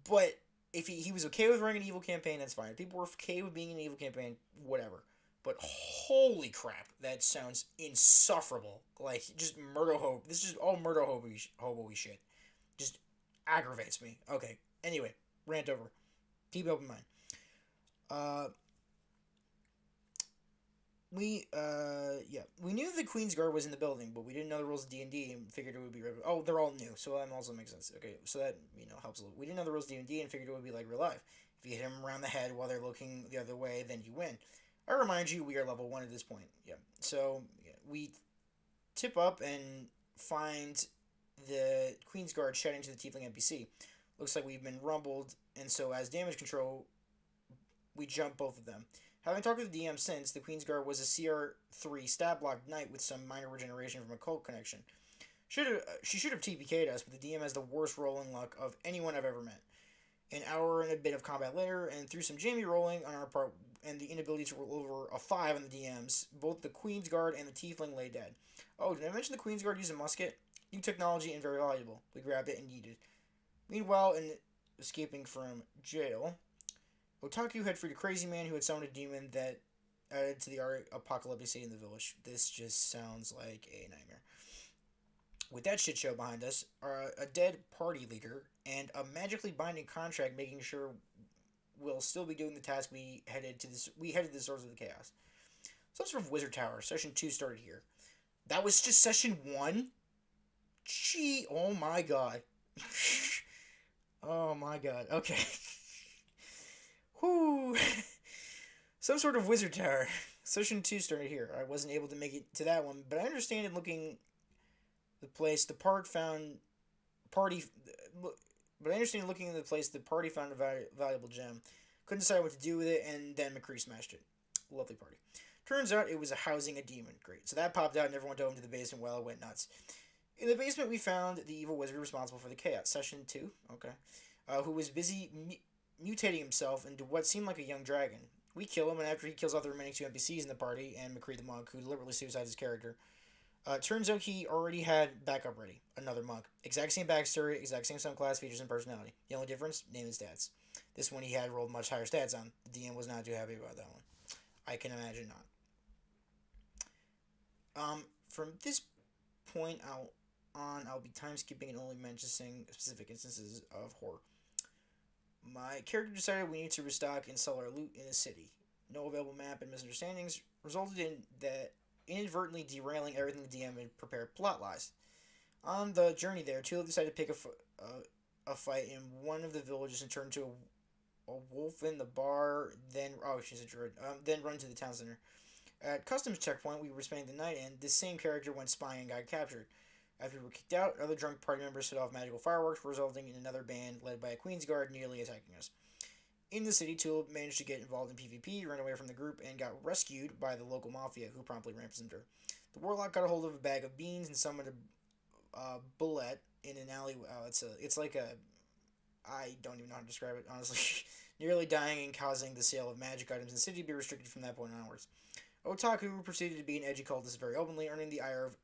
But if he was okay with running an evil campaign, that's fine. If people were okay with being an evil campaign, whatever. But holy crap, that sounds insufferable. Like, just murder hobo. This is just all murder hobo shit. Just aggravates me. Okay. Anyway, rant over. Keep open mind. Uh, we knew the Queen's Guard was in the building, but we didn't know the rules of D&D and figured it would be oh, they're all new, so that also makes sense. Okay, so that helps a little. We didn't know the rules of D&D and figured it would be like real life. If you hit them around the head while they're looking the other way, then you win. I remind you, we are level 1 at this point. Yeah, so we tip up and find the Queen's Guard shouting to the Tiefling NPC. Looks like we've been rumbled, and so as damage control, we jump both of them. Having talked to the DM since, the Queen's Guard was a CR3 stab block knight with some minor regeneration from a cult connection. She should have TPK'd us, but the DM has the worst rolling luck of anyone I've ever met. An hour and a bit of combat later, and through some jammy rolling on our part, and the inability to roll over a 5 on the DMs, both the Queen's Guard and the Tiefling lay dead. Oh, did I mention the Queen's Guard used a musket? New technology and very valuable. We grabbed it and yeeted. Meanwhile, in escaping from jail, Otaku had freed a crazy man who had summoned a demon that added to the apocalypse in the village. This just sounds like a nightmare. With that shit show behind us, a dead party leader and a magically binding contract making sure we'll still be doing the task we headed to the source of the chaos. Some sort of wizard tower. Session 2 started here. That was just session 1? Gee, oh my god. Oh my god. Okay. Whoo. Some sort of wizard tower. Session 2 started here. I wasn't able to make it to that one, but I understand in looking the place the party found a valuable gem. Couldn't decide what to do with it, and then McCree smashed it. Lovely party. Turns out it was housing a demon. Great. So that popped out and everyone dove into the basement while it went nuts. In the basement, we found the evil wizard responsible for the chaos. Session 2, okay. Who was busy mutating himself into what seemed like a young dragon. We kill him, and after he kills off the remaining 2 NPCs in the party, and McCree the monk, who deliberately suicides his character, turns out he already had backup ready. Another monk. Exact same backstory, exact same subclass, features, and personality. The only difference? Name and stats. This one he had rolled much higher stats on. The DM was not too happy about that one. I can imagine not. From this point I'll be time skipping and only mentioning specific instances of horror. My character decided we need to restock and sell our loot in the city. No available map and misunderstandings resulted in that inadvertently derailing everything the DM had prepared plot lies. On the journey there, Tulip decided to pick a fight in one of the villages and turn into a wolf in the bar, then she's a druid, then run to the town center. At customs checkpoint we were spending the night in, this same character went spying and got captured. After we were kicked out, other drunk party members set off magical fireworks, resulting in another band led by a Queen's Guard nearly attacking us. In the city, Tulip managed to get involved in PvP, ran away from the group, and got rescued by the local mafia, who promptly ransomed her. The warlock got a hold of a bag of beans and summoned a bullet in an alley. It's like a... I don't even know how to describe it, honestly. Nearly dying and causing the sale of magic items in the city to be restricted from that point onwards. Otaku proceeded to be an edgy cultist very openly, earning the ire of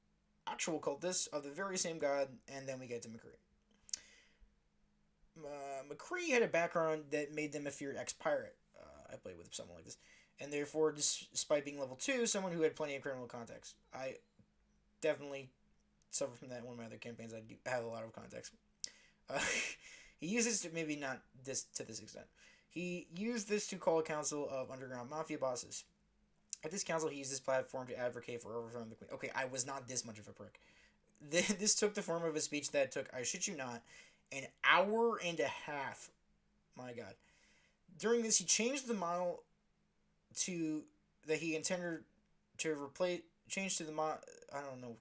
actual cultists of the very same god, and then we get to McCree. McCree had a background that made them a feared ex-pirate. I played with someone like this. And therefore, despite being level 2, someone who had plenty of criminal context. I definitely suffer from that in one of my other campaigns. I do have a lot of context. He uses to, maybe not this to this extent. He used this to call a council of underground mafia bosses. At this council, he used this platform to advocate for overthrowing the queen. Okay, I was not this much of a prick. This took the form of a speech that took, I shit you not, an hour and a half. My God. During this, he changed the model to that he intended to replace. Changed to the model. I don't know.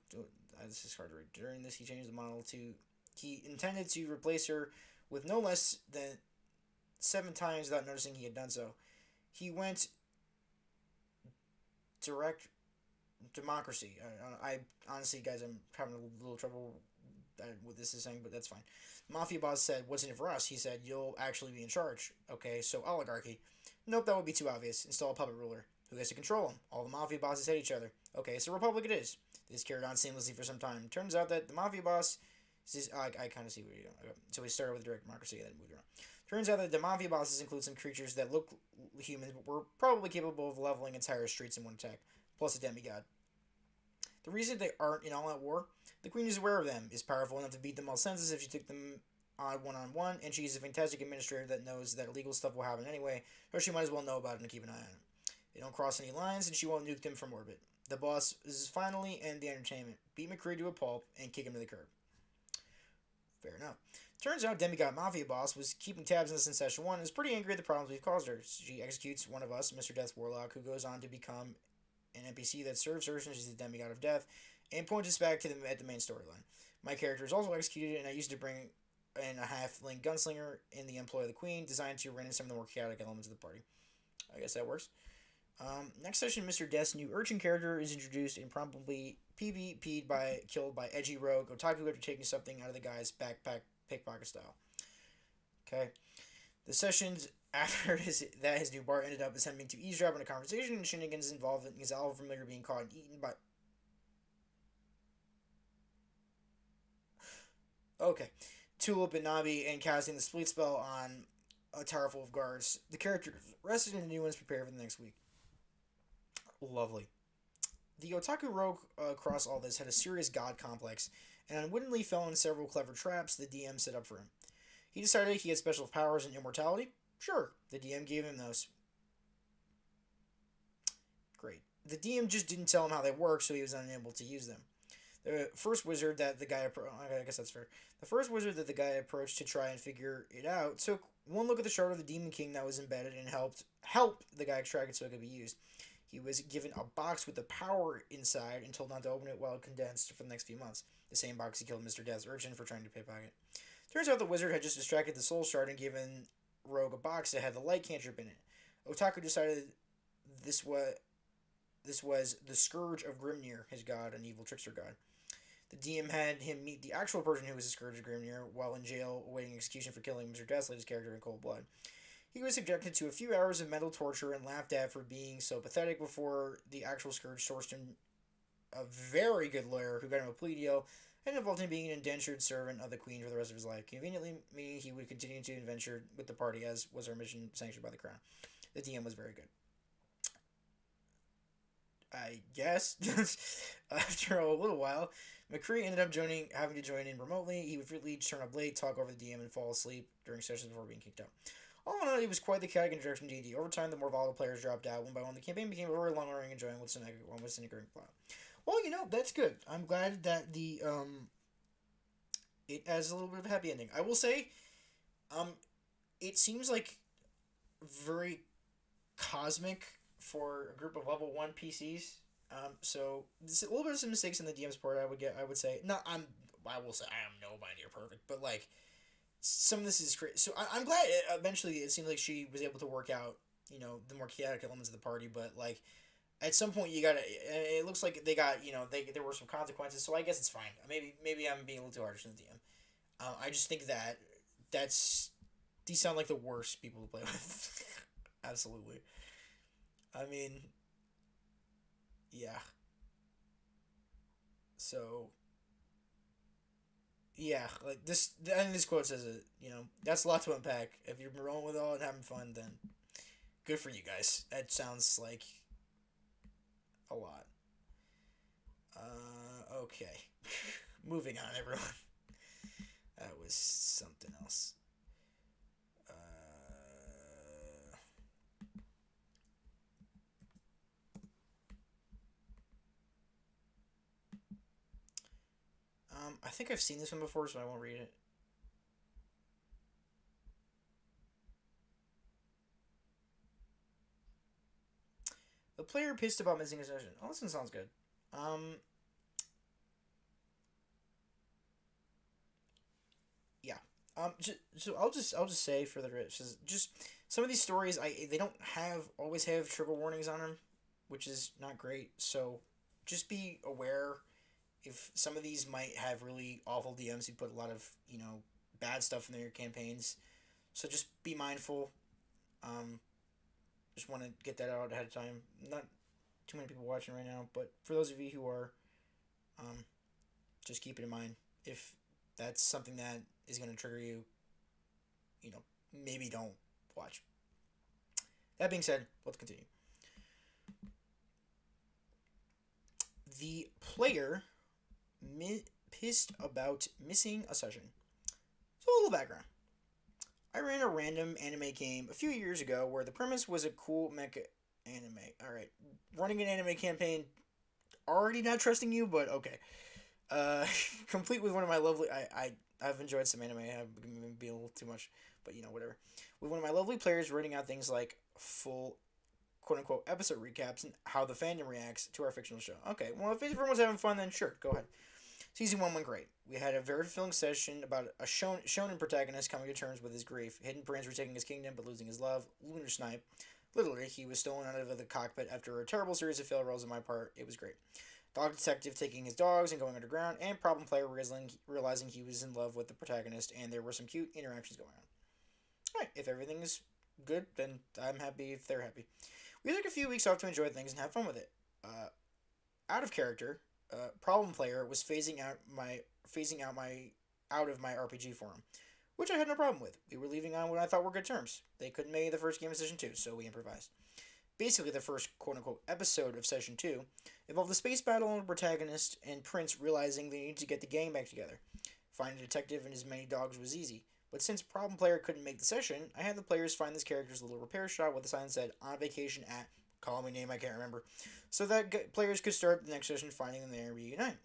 This is hard to read. During this, he changed the model to. He intended to replace her with no less than 7 times without noticing he had done so. He went direct democracy. I honestly, guys, I'm having a little trouble with this is saying, but that's fine. Mafia boss said, "What's in it for us?" He said, "You'll actually be in charge." Okay, so oligarchy. Nope, that would be too obvious. Install a puppet ruler. Who gets to control them? All the mafia bosses hate each other. Okay, so republic it is. This carried on seamlessly for some time. Turns out that the mafia boss... I kind of see where you're going. Okay. So we started with direct democracy and then moved around. Turns out that the mafia bosses include some creatures that look human but were probably capable of leveling entire streets in one attack, plus a demigod. The reason they aren't in all out war, the queen is aware of them, is powerful enough to beat them all senseless if she took them on one, and she's a fantastic administrator that knows that illegal stuff will happen anyway, so she might as well know about it and keep an eye on it. They don't cross any lines, and she won't nuke them from orbit. The boss is finally end the entertainment. Beat McCree to a pulp and kick him to the curb. Fair enough. Turns out Demigod Mafia boss was keeping tabs on us in session 1 and is pretty angry at the problems we've caused her. She executes one of us, Mr. Death Warlock, who goes on to become an NPC that serves her since she's the Demigod of Death, and points us back to at the main storyline. My character is also executed, and I used to bring in a half-link gunslinger in the employ of the Queen, designed to rein in some of the more chaotic elements of the party. I guess that works. Next session, Mr. Death's new urchin character is introduced and promptly PvP'd killed by edgy rogue Otaku after taking something out of the guy's backpack, pickpocket style. Okay. The sessions after his new bar ended up attempting to eavesdrop on a conversation, and shenanigans involved in Gonzalo familiar being caught and eaten by... Okay. Tulip and Nabi and casting the split spell on a tower full of guards. The characters rested and the new ones prepared for the next week. Lovely. The Otaku Rogue across all this had a serious god complex, and unwittingly fell into several clever traps the DM set up for him. He decided he had special powers and immortality. Sure, the DM gave him those. Great. The DM just didn't tell him how they work, so he was unable to use them. The first wizard that the guy I guess that's fair. The first wizard that the guy approached to try and figure it out took one look at the shard of the Demon King that was embedded and helped the guy extract it so it could be used. He was given a box with the power inside and told not to open it while it condensed for the next few months. The same box he killed Mr. Death's urchin for trying to pickpocket. Turns out the wizard had just extracted the soul shard and given Rogue a box that had the light cantrip in it. Otaku decided this was the Scourge of Grimnir, his god, an evil trickster god. The DM had him meet the actual person who was the Scourge of Grimnir while in jail awaiting execution for killing Mr. Death's latest character in cold blood. He was subjected to a few hours of mental torture and laughed at for being so pathetic before the actual Scourge sourced him a very good lawyer who got him a plea deal and involved in being an indentured servant of the Queen for the rest of his life, conveniently meaning he would continue to adventure with the party as was our mission sanctioned by the Crown. The DM was very good. I guess. After a little while, McCree ended up having to join in remotely. He would frequently turn up late, talk over the DM, and fall asleep during sessions before being kicked out. All in all, it was quite the chaotic introduction to D&D. Over time, the more volatile players dropped out. One by one, the campaign became a very long-running enjoying with synchronizing plot. Well, that's good. I'm glad that it has a little bit of a happy ending. I will say, it seems like very cosmic for a group of level 1 PCs. So there's a little bit of some mistakes in the DM's part. I would say, I will say I am nobody near perfect, but like some of this is crazy. So I'm glad eventually it seemed like she was able to work out, the more chaotic elements of the party. But like at some point you gotta. It looks like they got, there were some consequences. So I guess it's fine. Maybe I'm being a little too harsh on the DM. I just think these sound like the worst people to play with. Absolutely. I mean, yeah. So, yeah, like this. The end of this quote says it. That's a lot to unpack. If you're rolling with all and having fun, then good for you guys. That sounds like a lot. Okay. Moving on, everyone. That was something else. I think I've seen this one before, so I won't read it. The player pissed about missing a session. Oh, this one sounds good. Yeah. So I'll just say for the rich, just some of these stories, they don't always have trigger warnings on them, which is not great. So just be aware if some of these might have really awful DMs who put a lot of bad stuff in their campaigns. So just be mindful. Um, just want to get that out ahead of time. Not too many people watching right now, but for those of you who are, um, just keep it in mind. If that's something that is going to trigger you, you know, maybe don't watch. That being said, let's continue. The player pissed about missing a session. So, a little background. I ran a random anime game a few years ago where the premise was a cool mecha anime. Alright, running an anime campaign, already not trusting you, but okay. Complete with one of my lovely. I've enjoyed some anime. I've been a little too much, but whatever. With one of my lovely players writing out things like full quote unquote episode recaps and how the fandom reacts to our fictional show. Okay, well, if everyone's having fun, then sure, go ahead. Season 1 went great. We had a very fulfilling session about a shonen protagonist coming to terms with his grief. Hidden Prince retaking his kingdom but losing his love. Lunar Snipe. Literally, he was stolen out of the cockpit after a terrible series of failed rolls on my part. It was great. Dog detective taking his dogs and going underground, and problem player realizing he was in love with the protagonist, and there were some cute interactions going on. Alright, if everything is good, then I'm happy if they're happy. We took a few weeks off to enjoy things and have fun with it. Out of character, problem player was phasing out of my RPG forum, which I had no problem with. We were leaving on what I thought were good terms. They couldn't make the first game of session 2, so we improvised. Basically, the first quote unquote episode of session 2 involved a space battle and a protagonist and Prince realizing they needed to get the gang back together. Finding a detective and his many dogs was easy, but since problem player couldn't make the session, I had the players find this character's little repair shop with a sign that said on vacation at, call me name I can't remember, so that players could start the next session finding them there and reunite.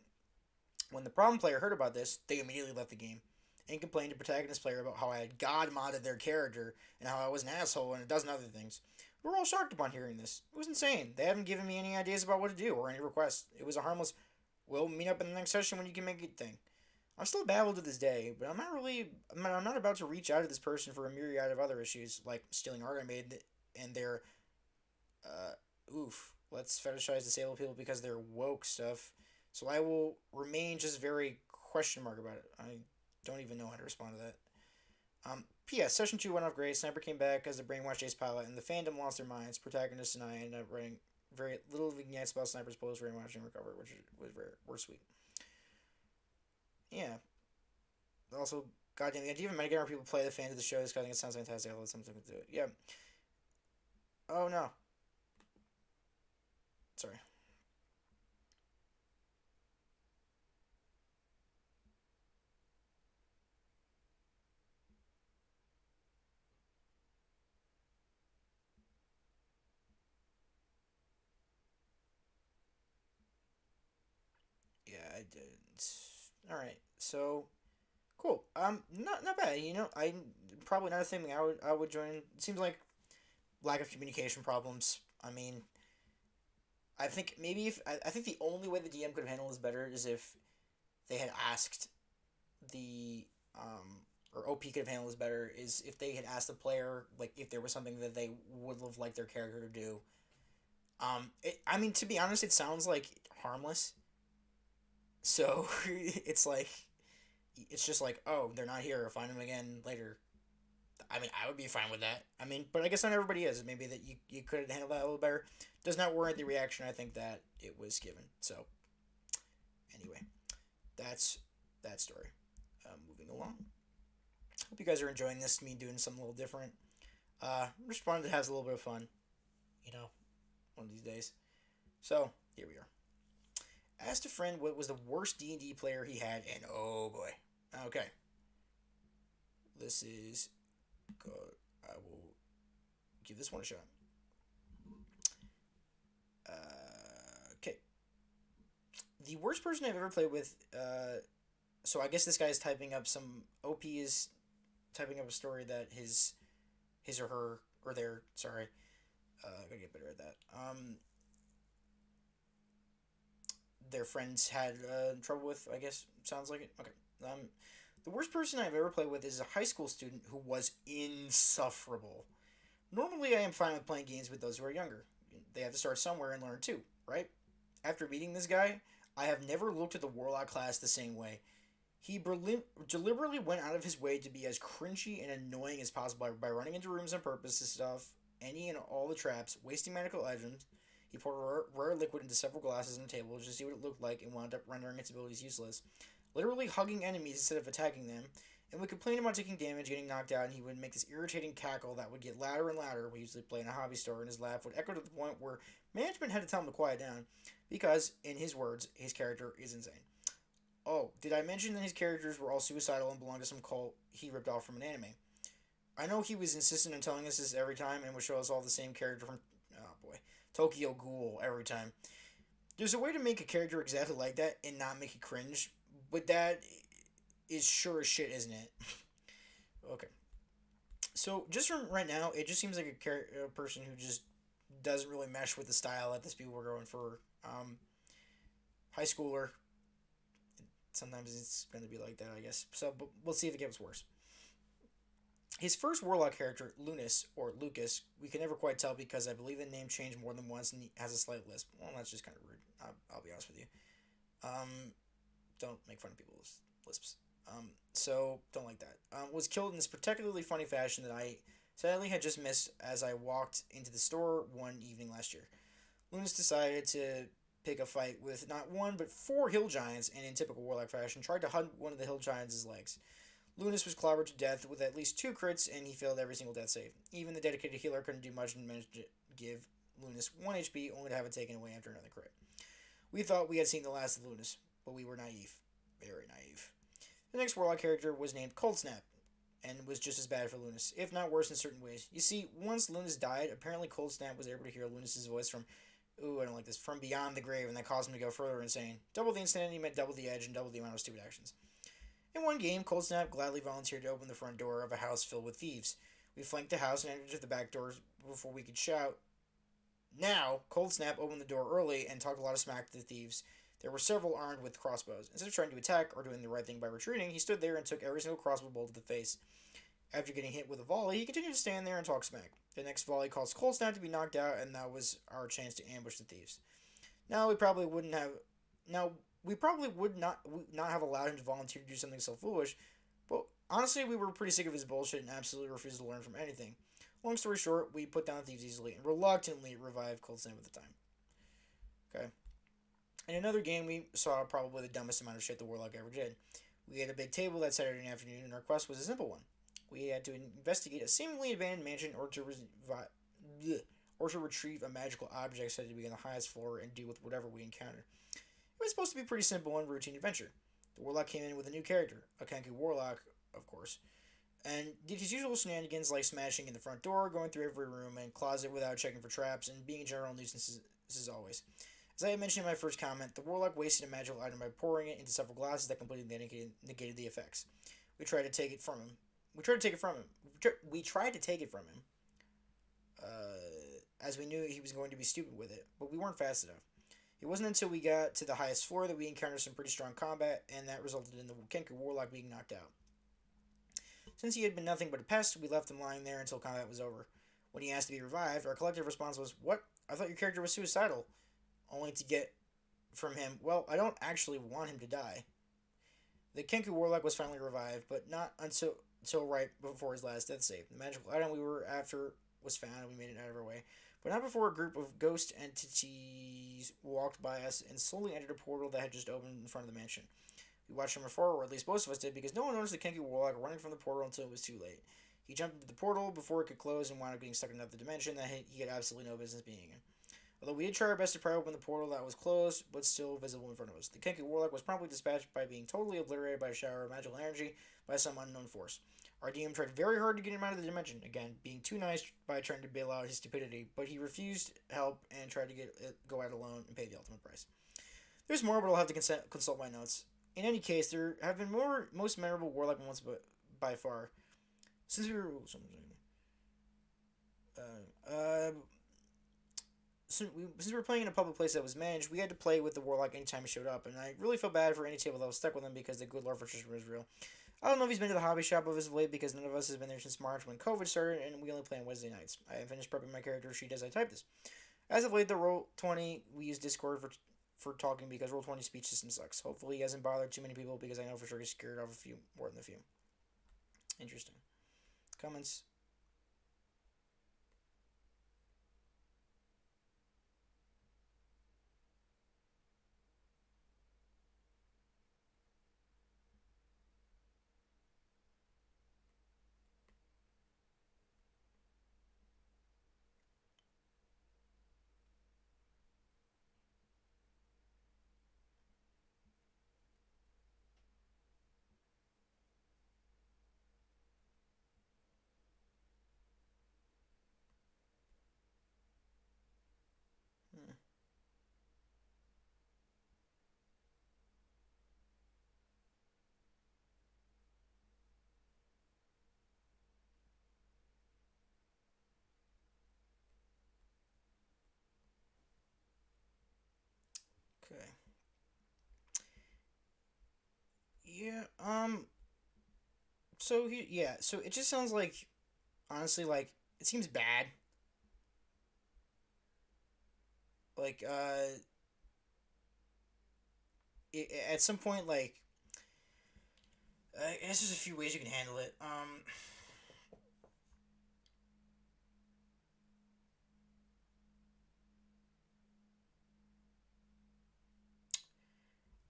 When the problem player heard about this, they immediately left the game and complained to protagonist player about how I had god modded their character and how I was an asshole and a dozen other things. We were all shocked upon hearing this. It was insane. They haven't given me any ideas about what to do or any requests. It was a harmless, we'll meet up in the next session when you can make it thing. I'm still baffled to this day, but I'm not about to reach out to this person for a myriad of other issues, like stealing art I made and their, let's fetishize disabled people because they're woke stuff. So I will remain just very question mark about it. I don't even know how to respond to that. P.S. Session 2 went off great. Sniper came back as a brainwashed ace pilot, and the fandom lost their minds. Protagonist and I ended up writing very little vignettes about Sniper's post brainwashing and recover, which were sweet. Yeah. Also, goddamn, the idea of getting people play the fans of the show, this guy think it sounds fantastic. I'll let something to do it. Yeah. Oh, no. Sorry. Yeah, I did. Alright, so cool. Not bad. I probably another thing I would join. It seems like lack of communication problems. I mean, I think maybe if I think the only way the DM could have handled this better is if they had asked the or OP could have handled this better is if they had asked the player like if there was something that they would have liked their character to do. I mean, to be honest, it sounds like harmless. So it's like it's just like, oh, they're not here. Find them again later. I mean, I would be fine with that. I mean, but I guess not everybody is. Maybe that you could handle that a little better. Does not warrant the reaction I think that it was given. So, anyway, that's that story. Moving along. Hope you guys are enjoying this. Me doing something a little different. Just wanted to have a little bit of fun. You know, one of these days. So here we are. Asked a friend what was the worst D&D player he had, and oh boy. Okay. This is good. I will give this one a shot. Okay. The worst person I've ever played with, so I guess this guy is typing up some, OP is typing up a story that his or her, or their, sorry, gotta get better at that. Their friends had trouble with, I guess, sounds like it. Okay. The worst person I've ever played with is a high school student who was insufferable. Normally, I am fine with playing games with those who are younger. They have to start somewhere and learn too, right? After meeting this guy, I have never looked at the Warlock class the same way. He deliberately went out of his way to be as cringy and annoying as possible by running into rooms on purpose to stuff any and all the traps, wasting medical items. He poured rare liquid into several glasses on the table just to see what it looked like and wound up rendering its abilities useless. Literally hugging enemies instead of attacking them, and would complain about taking damage, getting knocked out, and he would make this irritating cackle that would get louder and louder. We usually play in a hobby store, and his laugh would echo to the point where management had to tell him to quiet down, because, in his words, his character is insane. Oh, did I mention that his characters were all suicidal and belonged to some cult he ripped off from an anime? I know he was insistent on telling us this every time and would show us all the same character from, oh boy, Tokyo Ghoul every time. There's a way to make a character exactly like that and not make it cringe, but that is sure as shit, isn't it? Okay. So, just from right now, it just seems like a person who just doesn't really mesh with the style that these people were going for. High schooler. Sometimes it's going to be like that, I guess. So, but we'll see if it gets worse. His first warlock character, Lunas, or Lucas, we can never quite tell because I believe the name changed more than once and he has a slight lisp. Well, that's just kind of rude. I'll be honest with you. Don't make fun of people's lisps. So, don't like that. Was killed in this particularly funny fashion that I sadly had just missed as I walked into the store one evening last year. Lunas decided to pick a fight with not one but four hill giants and in typical warlock fashion tried to hunt one of the hill giants' legs. Lunas was clobbered to death with at least two crits and he failed every single death save. Even the dedicated healer couldn't do much and managed to give Lunas 1 HP only to have it taken away after another crit. We thought we had seen the last of Lunas, but we were naive. Very naive. The next warlock character was named Cold Snap and was just as bad for Lunas, if not worse in certain ways. You see, once Lunas died, apparently Cold Snap was able to hear Lunas' voice from I don't like this. From beyond the grave, and that caused him to go further insane. Double the insanity meant double the edge and double the amount of stupid actions. In one game, Cold Snap gladly volunteered to open the front door of a house filled with thieves. We flanked the house and entered the back doors before we could shout. Now, Cold Snap opened the door early and talked a lot of smack to the thieves. There were several armed with crossbows. Instead of trying to attack or doing the right thing by retreating, he stood there and took every single crossbow bolt to the face. After getting hit with a volley, he continued to stand there and talk smack. The next volley caused Cold Snap to be knocked out, and that was our chance to ambush the thieves. Now we probably wouldn't have. Now we probably would not have allowed him to volunteer to do something so foolish, but honestly, we were pretty sick of his bullshit and absolutely refused to learn from anything. Long story short, we put down the thieves easily and reluctantly revived Cold Snap at the time. Okay. In another game, we saw probably the dumbest amount of shit the Warlock ever did. We had a big table that Saturday afternoon, and our quest was a simple one. We had to investigate a seemingly abandoned mansion or to retrieve a magical object said to be on the highest floor and deal with whatever we encountered. It was supposed to be a pretty simple and routine adventure. The Warlock came in with a new character, a Kenku Warlock, of course, and did his usual shenanigans like smashing in the front door, going through every room and closet without checking for traps, and being a general nuisance as always. As I had mentioned in my first comment, the Warlock wasted a magical item by pouring it into several glasses that completely negated the effects. We tried to take it from him. We tried to take it from him. As we knew he was going to be stupid with it, but we weren't fast enough. It wasn't until we got to the highest floor that we encountered some pretty strong combat, and that resulted in the Kenku Warlock being knocked out. Since he had been nothing but a pest, we left him lying there until combat was over. When he asked to be revived, our collective response was, "What? I thought your character was suicidal." Only to get from him, "Well, I don't actually want him to die." The Kenku Warlock was finally revived, but not until right before his last death save. The magical item we were after was found, and we made it out of our way. But not before a group of ghost entities walked by us and slowly entered a portal that had just opened in front of the mansion. We watched from afar, or at least most of us did, because no one noticed the Kenku Warlock running from the portal until it was too late. He jumped into the portal before it could close and wound up getting stuck in another dimension that he had absolutely no business being in. Although we did try our best to pry open the portal that was closed, but still visible in front of us. The Kenku Warlock was promptly dispatched by being totally obliterated by a shower of magical energy by some unknown force. Our DM tried very hard to get him out of the dimension, again, being too nice by trying to bail out his stupidity, but he refused help and tried to go out alone and pay the ultimate price. There's more, but I'll have to consult my notes. In any case, there have been most memorable Warlock moments by far. Since we were... since we were playing in a public place that was managed, we had to play with the Warlock anytime he showed up, and I really felt bad for any table that was stuck with him because the good Lord for was real. I don't know if he's been to the hobby shop of his late because none of us has been there since March when COVID started, and we only play on Wednesday nights. I have finished prepping my character sheet as I type this. As of late, the Roll20, we use Discord for talking because Roll20 speech system sucks. Hopefully he hasn't bothered too many people because I know for sure he's scared off a few, more than a few. Interesting. Comments? Um. Yeah. So it just sounds like, honestly, like it seems bad. Like at some point, like I guess there's a few ways you can handle it.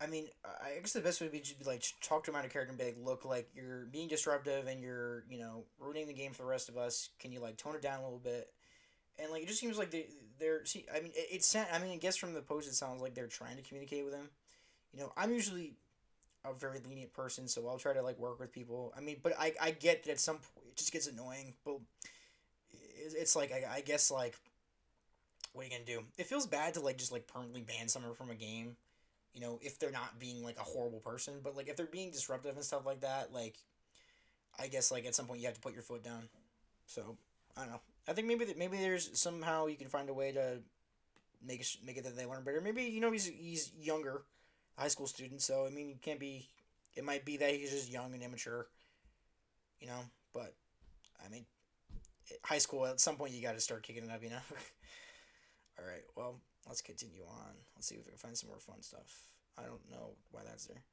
I mean, I guess the best way would be just be like talk to him out of character and be like, look, like you're being disruptive and you're ruining the game for the rest of us. Can you like tone it down a little bit? And like it just seems like they're see. I mean, I mean, I guess from the post it sounds like they're trying to communicate with him. I'm usually a very lenient person, so I'll try to like work with people. I mean, but I get that at some point it just gets annoying. But it's like I guess like what are you gonna do? It feels bad to like just like permanently ban someone from a game. If they're not being like a horrible person, but like if they're being disruptive and stuff like that, like I guess like at some point you have to put your foot down. So I don't know. I think maybe there's somehow you can find a way to make it that they learn better. Maybe he's younger, high school student. So I mean, it can't be. It might be that he's just young and immature. You know, but I mean, high school at some point you got to start kicking it up. All right. Well, let's continue on. Let's see if we can find some more fun stuff. I don't know why that's there.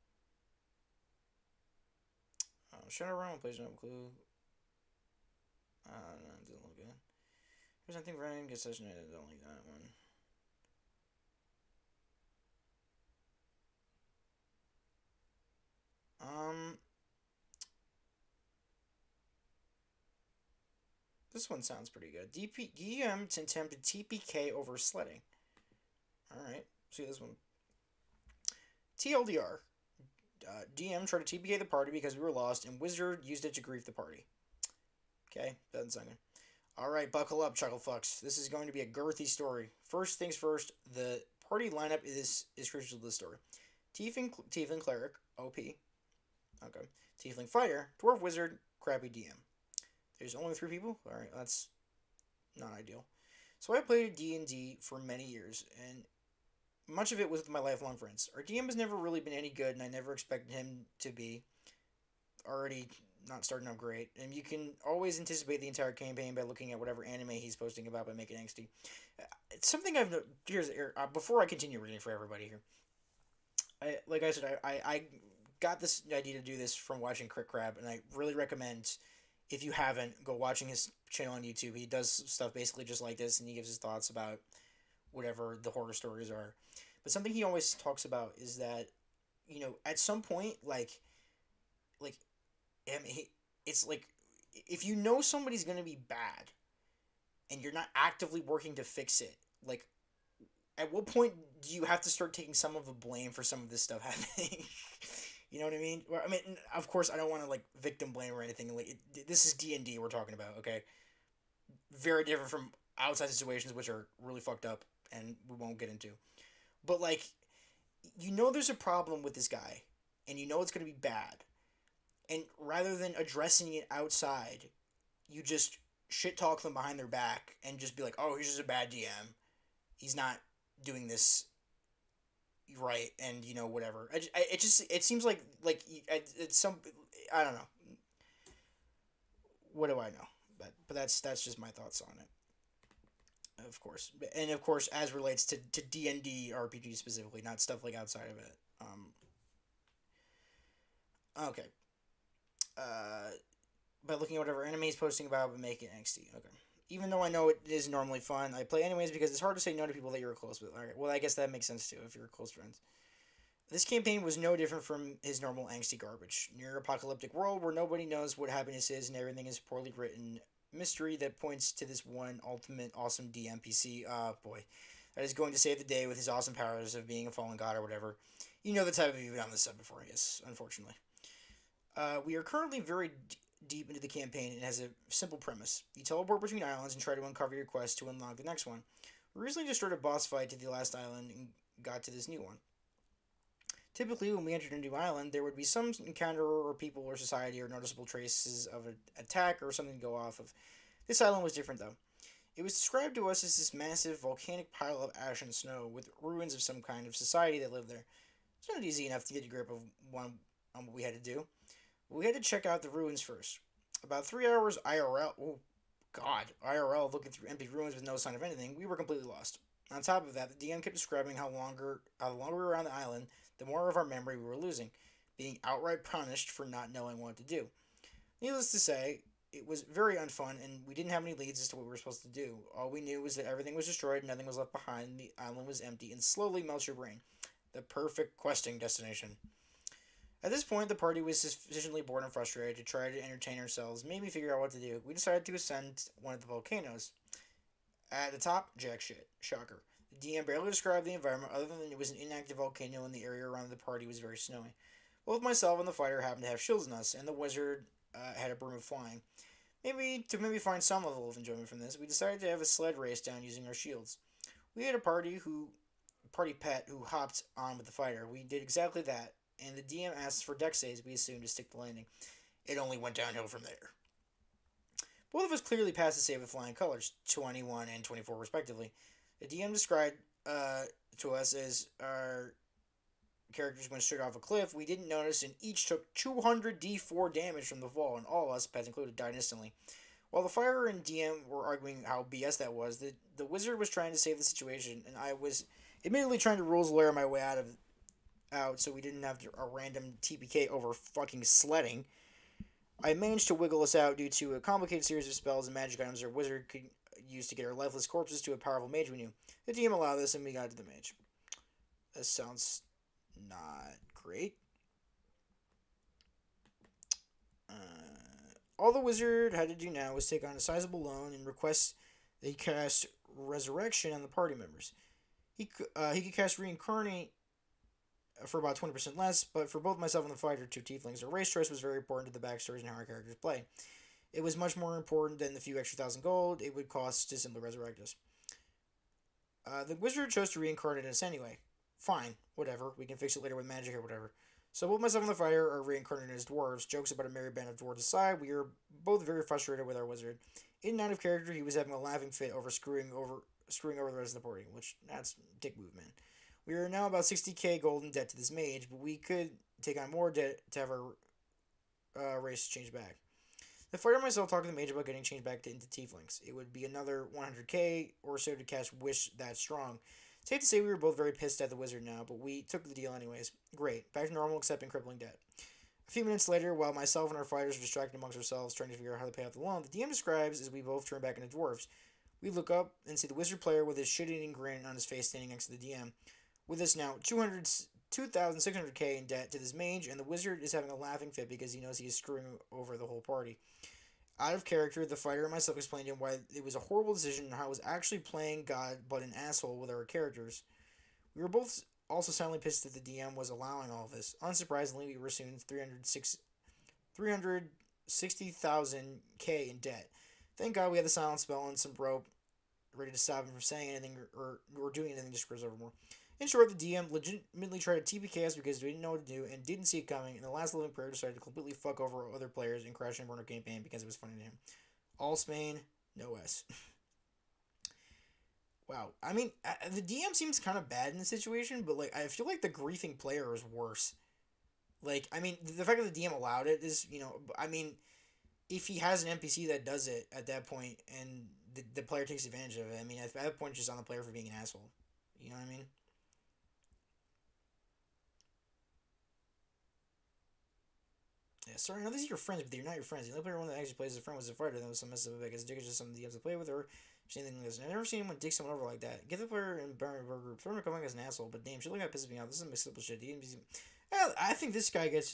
Shadow Realm plays no clue. No, it doesn't look good. There's nothing for him. Get session. I don't like that one. Um, this one sounds pretty good. DM attempted TPK over sledding. All right, see this one. TLDR. DM tried to TPK the party because we were lost, and Wizard used it to grief the party. Okay, doesn't sound good. All right, buckle up, chuckle fucks. This is going to be a girthy story. First things first, the party lineup is crucial to the story. Tiefling cleric, OP. Okay. Tiefling fighter, dwarf wizard, crappy DM. There's only 3 people. All right, that's not ideal. So I played D&D for many years, and much of it was with my lifelong friends. Our DM has never really been any good, and I never expected him to be. Already not starting out great, and you can always anticipate the entire campaign by looking at whatever anime he's posting about by making angsty. It's something I've here's before I continue reading for everybody here. Like I said, I got this idea to do this from watching Crit Crab, and I really recommend if you haven't go watching his channel on YouTube. He does stuff basically just like this, and he gives his thoughts about whatever the horror stories are. But something he always talks about is that at some point like I mean, it's like if you know somebody's gonna be bad and you're not actively working to fix it, like at what point do you have to start taking some of the blame for some of this stuff happening? You know what I mean? Well, I mean, of course, I don't want to like victim blame or anything. Like this is D&D we're talking about, okay? Very different from outside situations which are really fucked up and we won't get into. But like, there's a problem with this guy, and it's gonna be bad, and rather than addressing it outside, you just shit talk them behind their back and just be like, "Oh, he's just a bad DM. He's not doing this right," and whatever. It seems like it's some I don't know. What do I know? But that's just my thoughts on it. Of course, and of course, as relates to D&D RPG specifically, not stuff like outside of it. Okay. Uh, by looking at whatever anime he's posting about but make it angsty. Okay. Even though I know it is normally fun, I play anyways because it's hard to say no to people that you're close with. Alright, well, I guess that makes sense too if you're close friends. This campaign was no different from his normal angsty garbage. Near apocalyptic world where nobody knows what happiness is and everything is poorly written mystery that points to this one ultimate awesome DMPC. Boy. That is going to save the day with his awesome powers of being a fallen god or whatever. You know the type of you've been on this sub before, yes, unfortunately. We are currently very deep into the campaign and has a simple premise. You teleport between islands and try to uncover your quest to unlock the next one. We recently destroyed a boss fight to the last island and got to this new one. Typically, when we entered a new island, there would be some encounter or people or society or noticeable traces of an attack or something to go off of. This island was different, though. It was described to us as this massive volcanic pile of ash and snow with ruins of some kind of society that lived there. It's not easy enough to get a grip of one on what we had to do. We had to check out the ruins first. About 3 hours IRL. Oh, God. IRL looking through empty ruins with no sign of anything. We were completely lost. On top of that, the DM kept describing how longer we were on the island, the more of our memory we were losing, being outright punished for not knowing what to do. Needless to say, it was very unfun, and we didn't have any leads as to what we were supposed to do. All we knew was that everything was destroyed, nothing was left behind, the island was empty, and slowly melts your brain. The perfect questing destination. At this point, the party was sufficiently bored and frustrated to try to entertain ourselves, maybe figure out what to do. We decided to ascend one of the volcanoes. At the top, jack shit. Shocker. The DM barely described the environment other than it was an inactive volcano and the area around the party was very snowy. Both myself and the fighter happened to have shields on us, and the wizard had a broom of flying. Maybe find some level of enjoyment from this, we decided to have a sled race down using our shields. We had a party pet who hopped on with the fighter. We did exactly that, and the DM asked for deck saves. We assumed to stick the landing. It only went downhill from there. Both of us clearly passed the save with flying colors, 21 and 24 respectively. The DM described to us as our characters went straight off a cliff. We didn't notice and each took 200 d4 damage from the fall, and all of us, pets included, died instantly. While the fire and DM were arguing how BS that was, the wizard was trying to save the situation, and I was admittedly trying to rules lawyer my way out so we didn't have a random TPK over fucking sledding. I managed to wiggle us out due to a complicated series of spells and magic items our wizard could use to get our lifeless corpses to a powerful mage we knew. The DM allowed this, and we got to the mage. This sounds not great. All the wizard had to do now was take on a sizable loan and request that he cast Resurrection on the party members. He could cast Reincarnate for about 20% less, but for both myself and the fighter, two tieflings, our race choice was very important to the backstories and how our characters play. It was much more important than the few extra thousand gold it would cost to simply resurrect us. The wizard chose to reincarnate us anyway. Fine, whatever, we can fix it later with magic or whatever. So both myself and the fighter are reincarnated as dwarves. Jokes about a merry band of dwarves aside, we are both very frustrated with our wizard. In and out of character, he was having a laughing fit over screwing over the rest of the party, which that's dick move, man. We are now about 60k gold in debt to this mage, but we could take on more debt to have our race change back. The fighter and myself talked to the mage about getting changed back into tieflings. It would be another 100k or so to cast Wish that strong. Safe to say we were both very pissed at the wizard now, but we took the deal anyways. Great, back to normal except in crippling debt. A few minutes later, while myself and our fighters are distracted amongst ourselves trying to figure out how to pay off the loan, the DM describes as we both turn back into dwarves. We look up and see the wizard player with his shit-eating grin on his face standing next to the DM. With us now 2,600k in debt to this mage, and the wizard is having a laughing fit because he knows he is screwing over the whole party. Out of character, the fighter and myself explained to him why it was a horrible decision and how I was actually playing God but an asshole with our characters. We were both also silently pissed that the DM was allowing all of this. Unsurprisingly, we were soon 360,000k in debt. Thank God we had the silent spell and some rope ready to stop him from saying anything or doing anything to screw us over more. In short, the DM legitimately tried to TPK us because we didn't know what to do and didn't see it coming, and the last living player decided to completely fuck over other players and crash and burn our campaign because it was funny to him. All Spain, no S. Wow. I mean, the DM seems kind of bad in the situation, but like I feel like the griefing player is worse. Like, I mean, the fact that the DM allowed it is, I mean, if he has an NPC that does it at that point and the player takes advantage of it, I mean, at that point, it's just on the player for being an asshole. You know what I mean? Yeah, sorry, I know these are your friends, but they're not your friends. The only player one that actually plays as a friend was a fighter. That was some mess up because Dick is just something you have to play with or anything like this. I've never seen anyone dick someone over like that. Get the player in Burger Group. Throw him coming as an asshole, but damn, she look how pisses me off. This is some mixed up shit. I think this guy gets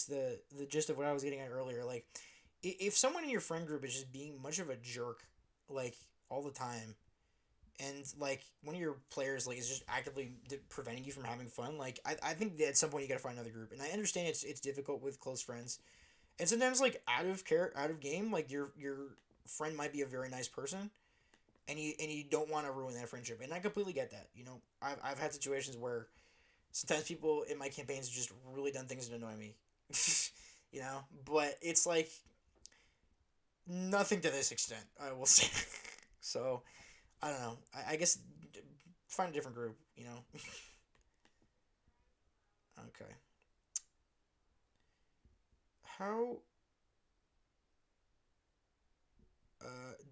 the gist of what I was getting at earlier. Like, if someone in your friend group is just being much of a jerk, like all the time, and like one of your players like is just actively preventing you from having fun, like I think that at some point you gotta find another group. And I understand it's difficult with close friends, and sometimes like out of game, like your friend might be a very nice person, and you don't want to ruin that friendship, and I completely get that. I've had situations where sometimes people in my campaigns have just really done things that annoy me, but it's like nothing to this extent, I will say. So I don't know. I guess find a different group. Okay. How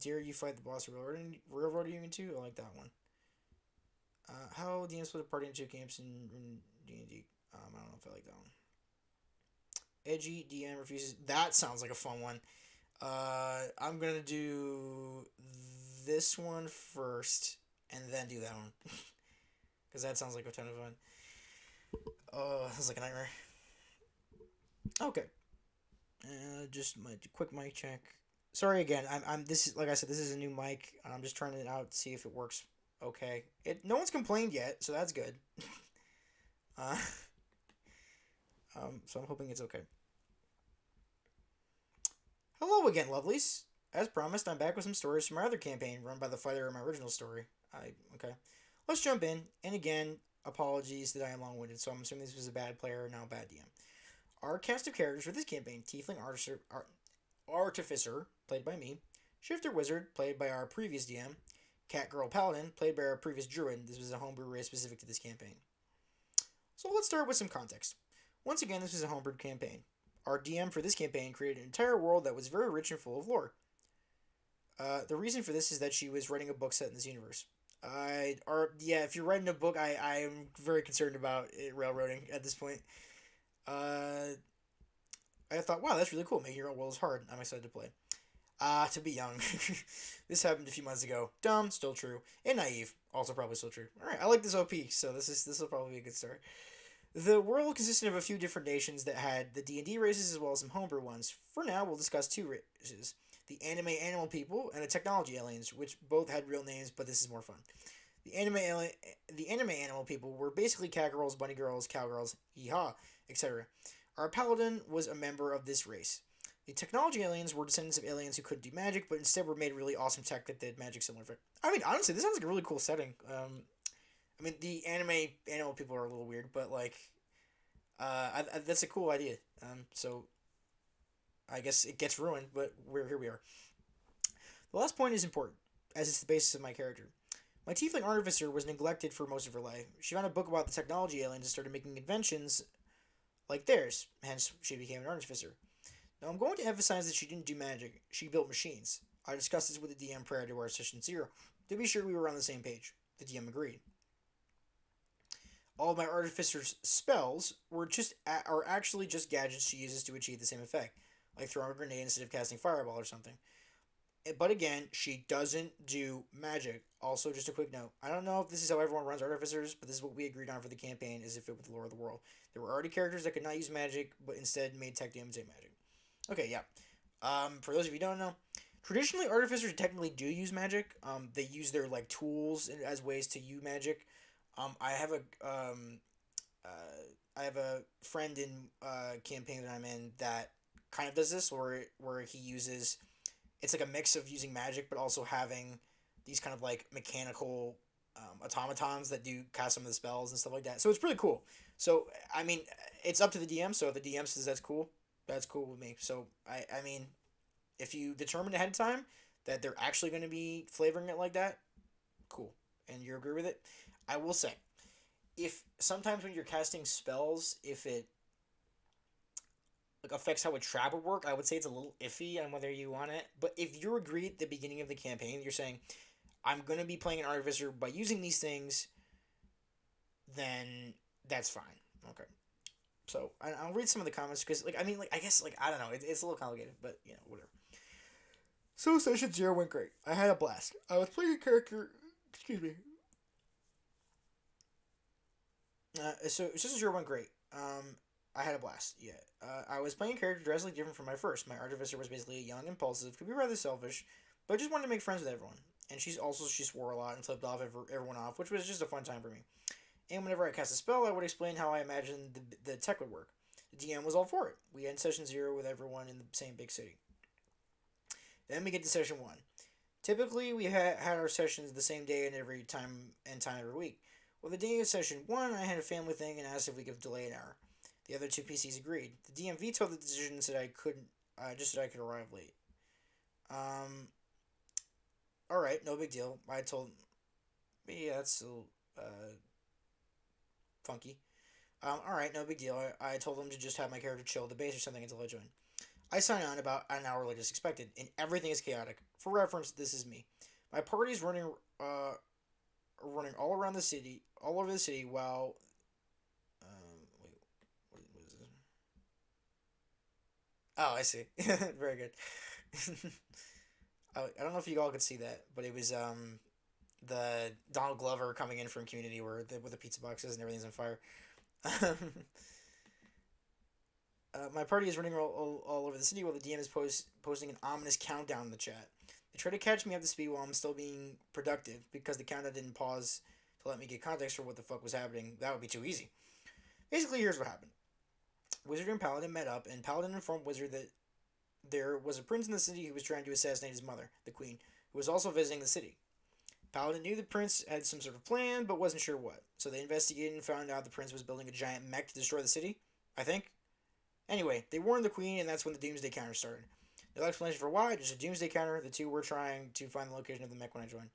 dare you fight the boss railroading you into? I like that one. How DM split the party into camps in D&D. I don't know if I like that one. Edgy DM refuses. That sounds like a fun one. I'm gonna do this one first, and then do that one, because that sounds like a ton of fun. Oh, this is like a nightmare. Okay. Just my quick mic check. Sorry again. I'm this is like I said. This is a new mic. I'm just trying it out to see if it works. Okay. No one's complained yet, so that's good. uh, so I'm hoping it's okay. Hello again, lovelies. As promised, I'm back with some stories from my other campaign run by the fighter in my original story. Okay. Let's jump in. And again, apologies that I am long-winded. So I'm assuming this was a bad player, now a bad DM. Our cast of characters for this campaign: Tiefling Artificer, played by me; Shifter Wizard, played by our previous DM; Catgirl Paladin, played by our previous Druid. This was a homebrew race specific to this campaign. So let's start with some context. Once again, this was a homebrew campaign. Our DM for this campaign created an entire world that was very rich and full of lore. The reason for this is that she was writing a book set in this universe. If you're writing a book, I am very concerned about it railroading at this point. I thought, wow, that's really cool. Making your own world is hard. I'm excited to play. To be young. This happened a few months ago. Dumb, still true. And naive, also probably still true. Alright, I like this OP, so this will probably be a good start. The world consisted of a few different nations that had the D&D races as well as some homebrew ones. For now, we'll discuss two races: the anime animal people and the technology aliens, which both had real names, but this is more fun. The anime animal people were basically cat girls, bunny girls, cowgirls, hee-haw, etc. Our paladin was a member of this race. The technology aliens were descendants of aliens who couldn't do magic, but instead were made really awesome tech that did magic similar. I mean, honestly, this sounds like a really cool setting. I mean, the anime animal people are a little weird, but like, that's a cool idea. So I guess it gets ruined, but here we are. The last point is important, as it's the basis of my character. My tiefling artificer was neglected for most of her life. She found a book about the technology aliens and started making inventions like theirs. Hence, she became an artificer. Now, I'm going to emphasize that she didn't do magic. She built machines. I discussed this with the DM prior to our session 0 to be sure we were on the same page. The DM agreed. All of my artificer's spells are actually just gadgets she uses to achieve the same effect, like throwing a grenade instead of casting fireball or something. But again, she doesn't do magic. Also, just a quick note: I don't know if this is how everyone runs artificers, but this is what we agreed on for the campaign as if it with the lore of the world. There were already characters that could not use magic, but instead made tech to imitate magic. Okay, yeah. For those of you who don't know, traditionally artificers technically do use magic. They use their like tools as ways to use magic. I have I have a friend in campaign that I'm in that kind of does this, where he uses, it's like a mix of using magic but also having these kind of like mechanical automatons that do cast some of the spells and stuff like that. So it's pretty cool. So I mean, it's up to the DM. So if the DM says that's cool with me. So I mean, if you determine ahead of time that they're actually going to be flavoring it like that, cool, and you agree with it. I will say, if sometimes when you're casting spells, if it like affects how a trap would work, I would say it's a little iffy on whether you want it. But if you agree at the beginning of the campaign, you're saying, I'm going to be playing an artificer by using these things, then that's fine. Okay. So I'll read some of the comments because, like, I mean, like, I guess, like, I don't know, it's a little complicated, but you know, whatever. So session 0 went great. I had a blast. I was playing a character. Excuse me. So session 0 went great. I had a blast. Yeah. I was playing a character drastically different from my first. My artificer was basically young, impulsive, could be rather selfish, but just wanted to make friends with everyone. And she swore a lot and flipped off everyone off, which was just a fun time for me. And whenever I cast a spell, I would explain how I imagined the tech would work. The DM was all for it. We end session 0 with everyone in the same big city. Then we get to session 1. Typically, we had our sessions the same day and time every week. Well, the day of session 1, I had a family thing and asked if we could delay an hour. The other two PCs agreed. The DM vetoed the decision and said I couldn't, just said I could arrive late. Alright, no big deal. I told, yeah, that's still, funky. Alright, no big deal. I told them to just have my character chill at the base or something until I joined. I sign on about an hour later as expected, and everything is chaotic. For reference, this is me. My party's running all over the city, while wait, what is this? Oh, I see. Very good. I don't know if you all could see that, but it was the Donald Glover coming in from Community where with the pizza boxes and everything's on fire. My party is running all over the city while the DM is posting an ominous countdown in the chat. They try to catch me up to speed while I'm still being productive because the countdown didn't pause to let me get context for what the fuck was happening. That would be too easy. Basically, here's what happened. Wizard and Paladin met up, and Paladin informed Wizard that there was a prince in the city who was trying to assassinate his mother, the queen, who was also visiting the city. Paladin knew the prince had some sort of plan, but wasn't sure what. So they investigated and found out the prince was building a giant mech to destroy the city, I think. Anyway, they warned the queen, and that's when the doomsday counter started. No explanation for why, just a doomsday counter. The two were trying to find the location of the mech when I joined.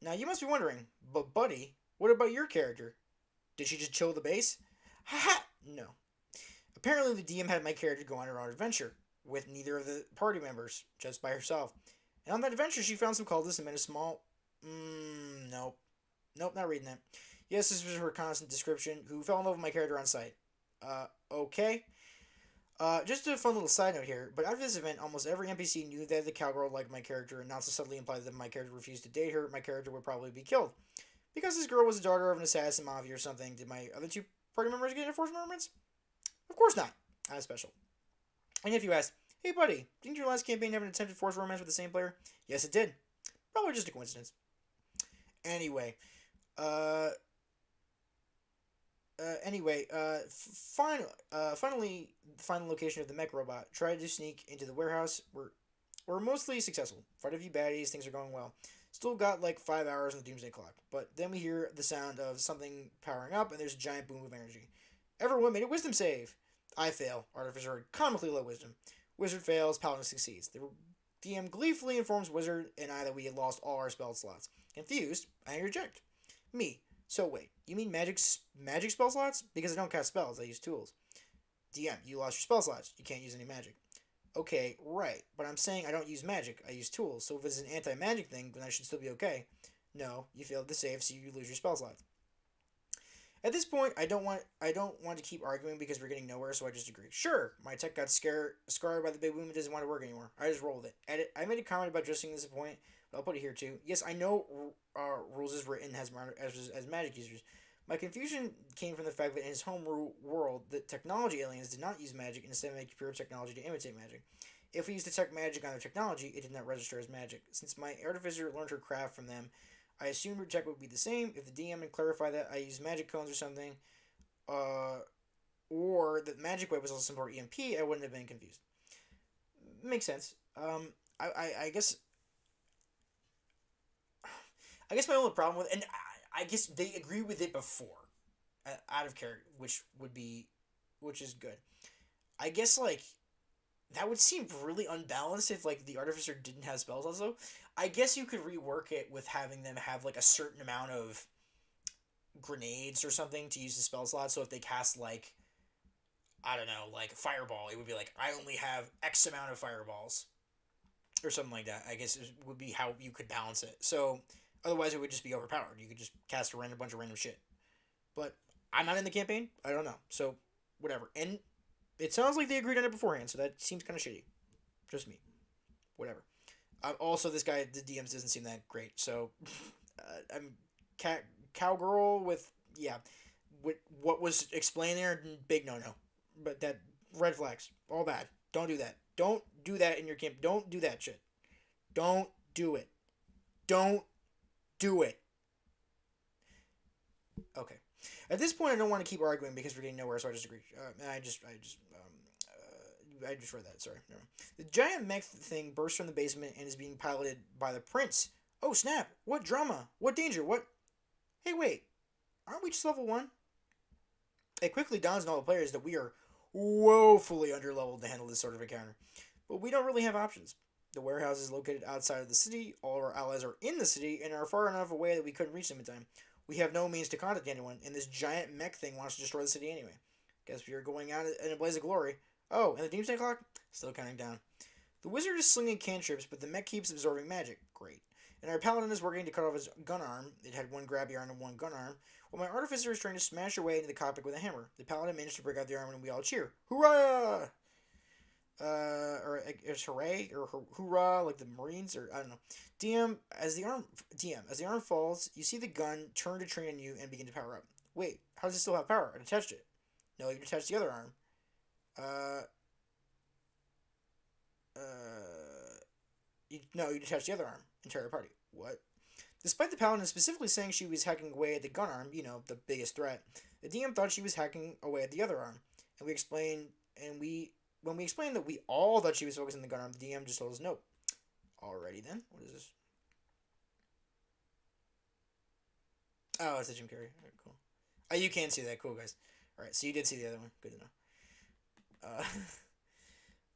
Now, you must be wondering, but buddy, what about your character? Did she just chill the base? Haha! No. Apparently, the DM had my character go on her own adventure, with neither of the party members, just by herself. And on that adventure, she found some cultists and met a small... nope. Nope, not reading that. Yes, this was her constant description, who fell in love with my character on sight. Okay. Just a fun little side note here, but after this event, almost every NPC knew that the cowgirl liked my character, and not so subtly implied that if my character refused to date her, my character would probably be killed. Because this girl was the daughter of an assassin mafia or something, did my other two party members get enforcement romance? Of course not. I'm special. And if you ask, hey buddy, didn't your last campaign have an attempted forced romance with the same player? Yes, it did. Probably just a coincidence. Anyway, finally, the final location of the mech robot. Tried to sneak into the warehouse. We're mostly successful. Fight a few baddies. Things are going well. Still got like 5 hours on the doomsday clock. But then we hear the sound of something powering up, and there's a giant boom of energy. Everyone made a wisdom save. I fail. Artificer had comically low wisdom. Wizard fails. Paladin succeeds. The DM gleefully informs Wizard and I that we had lost all our spell slots. Confused, I interject. Me. So wait, you mean magic spell slots? Because I don't cast spells, I use tools. DM, you lost your spell slots. You can't use any magic. Okay, right, but I'm saying I don't use magic. I use tools. So if it's an anti-magic thing, then I should still be okay. No, you failed the save, so you lose your spell slots. At this point, I don't want to keep arguing because we're getting nowhere, so I just agree. Sure, my tech got scarred by the big boom and doesn't want to work anymore. I just rolled it. I made a comment about addressing this point, but I'll put it here too. Yes, I know rules is written as magic users. My confusion came from the fact that in his home world, the technology aliens did not use magic and instead make pure technology to imitate magic. If we used detect magic on their technology, it did not register as magic. Since my artificer learned her craft from them, I assumed her check would be the same. If the DM had clarified that I use magic cones or something, or that magic wave was also some sort of EMP, I wouldn't have been confused. Makes sense. I guess my only problem with, and I guess they agree with it before, out of character, which is good. I guess like that would seem really unbalanced if like the artificer didn't have spells also. I guess you could rework it with having them have like a certain amount of grenades or something to use the spell slot. So if they cast like, I don't know, like fireball, it would be like I only have X amount of fireballs or something like that. I guess it would be how you could balance it. So otherwise it would just be overpowered. You could just cast a bunch of random shit. But I'm not in the campaign. I don't know. So whatever. And it sounds like they agreed on it beforehand, so that seems kind of shitty. Just me. Whatever. Also, this guy, the DMs doesn't seem that great. So, I'm cowgirl with what was explained there. Big no. But that red flags, all bad. Don't do that. Don't do that in your camp. Don't do that shit. Don't do it. Don't do it. Okay. At this point, I don't want to keep arguing because we're getting nowhere, so I just agree. I just read that. Sorry. No. The giant mech thing bursts from the basement and is being piloted by the prince. Oh snap! What drama? What danger? What? Hey, wait! Aren't we just level 1? It quickly dawns on all the players that we are woefully underleveled to handle this sort of encounter. But we don't really have options. The warehouse is located outside of the city. All of our allies are in the city and are far enough away that we couldn't reach them in time. We have no means to contact anyone, and this giant mech thing wants to destroy the city anyway. Guess we are going out in a blaze of glory. Oh, and the doomsday clock? Still counting down. The wizard is slinging cantrips, but the mech keeps absorbing magic. Great. And our paladin is working to cut off his gun arm. It had one grabby arm and one gun arm. While my artificer is trying to smash her way into the cockpit with a hammer. The paladin managed to break out the arm and we all cheer. Hurrah! Or it's hooray or hoorah, like the Marines, or I don't know. DM as the arm falls, you see the gun turn to train on you and begin to power up. Wait, how does it still have power? I detached it. No, you detached the other arm. Uh, no, you detached the other arm. Entire party. What? Despite the paladin specifically saying she was hacking away at the gun arm, the biggest threat, the DM thought she was hacking away at the other arm, and when we explained that we all thought she was focusing on the gun arm, the DM just told us nope. Alrighty then. What is this? Oh, it's a Jim Carrey. Alright, cool. Oh, you can see that. Cool, guys. Alright, so you did see the other one. Good to know.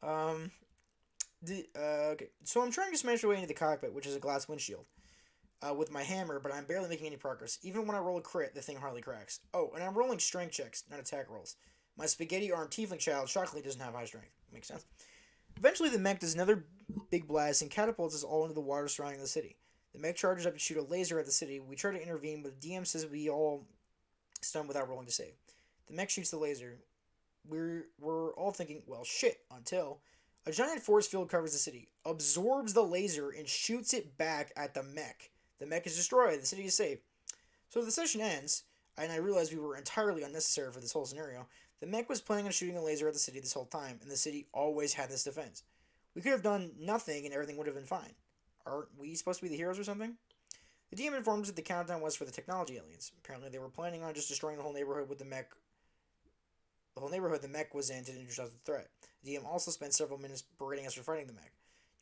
Um, okay. So I'm trying to smash my way into the cockpit, which is a glass windshield, with my hammer, but I'm barely making any progress. Even when I roll a crit, the thing hardly cracks. Oh, and I'm rolling strength checks, not attack rolls. My spaghetti-armed tiefling child shockingly doesn't have high strength. Makes sense. Eventually, the mech does another big blast and catapults us all into the water surrounding the city. The mech charges up to shoot a laser at the city. We try to intervene, but the DM says we all stun without rolling to save. The mech shoots the laser. We're all thinking, well, shit, until a giant force field covers the city, absorbs the laser, and shoots it back at the mech. The mech is destroyed. The city is safe. So the session ends, and I realized we were entirely unnecessary for this whole scenario. The mech was planning on shooting a laser at the city this whole time, and the city always had this defense. We could have done nothing, and everything would have been fine. Aren't we supposed to be the heroes or something? The DM informed us that the countdown was for the technology aliens. Apparently, they were planning on just destroying the whole neighborhood with the mech. The whole neighborhood the mech was in to intercept the threat. The DM also spent several minutes berating us for fighting the mech.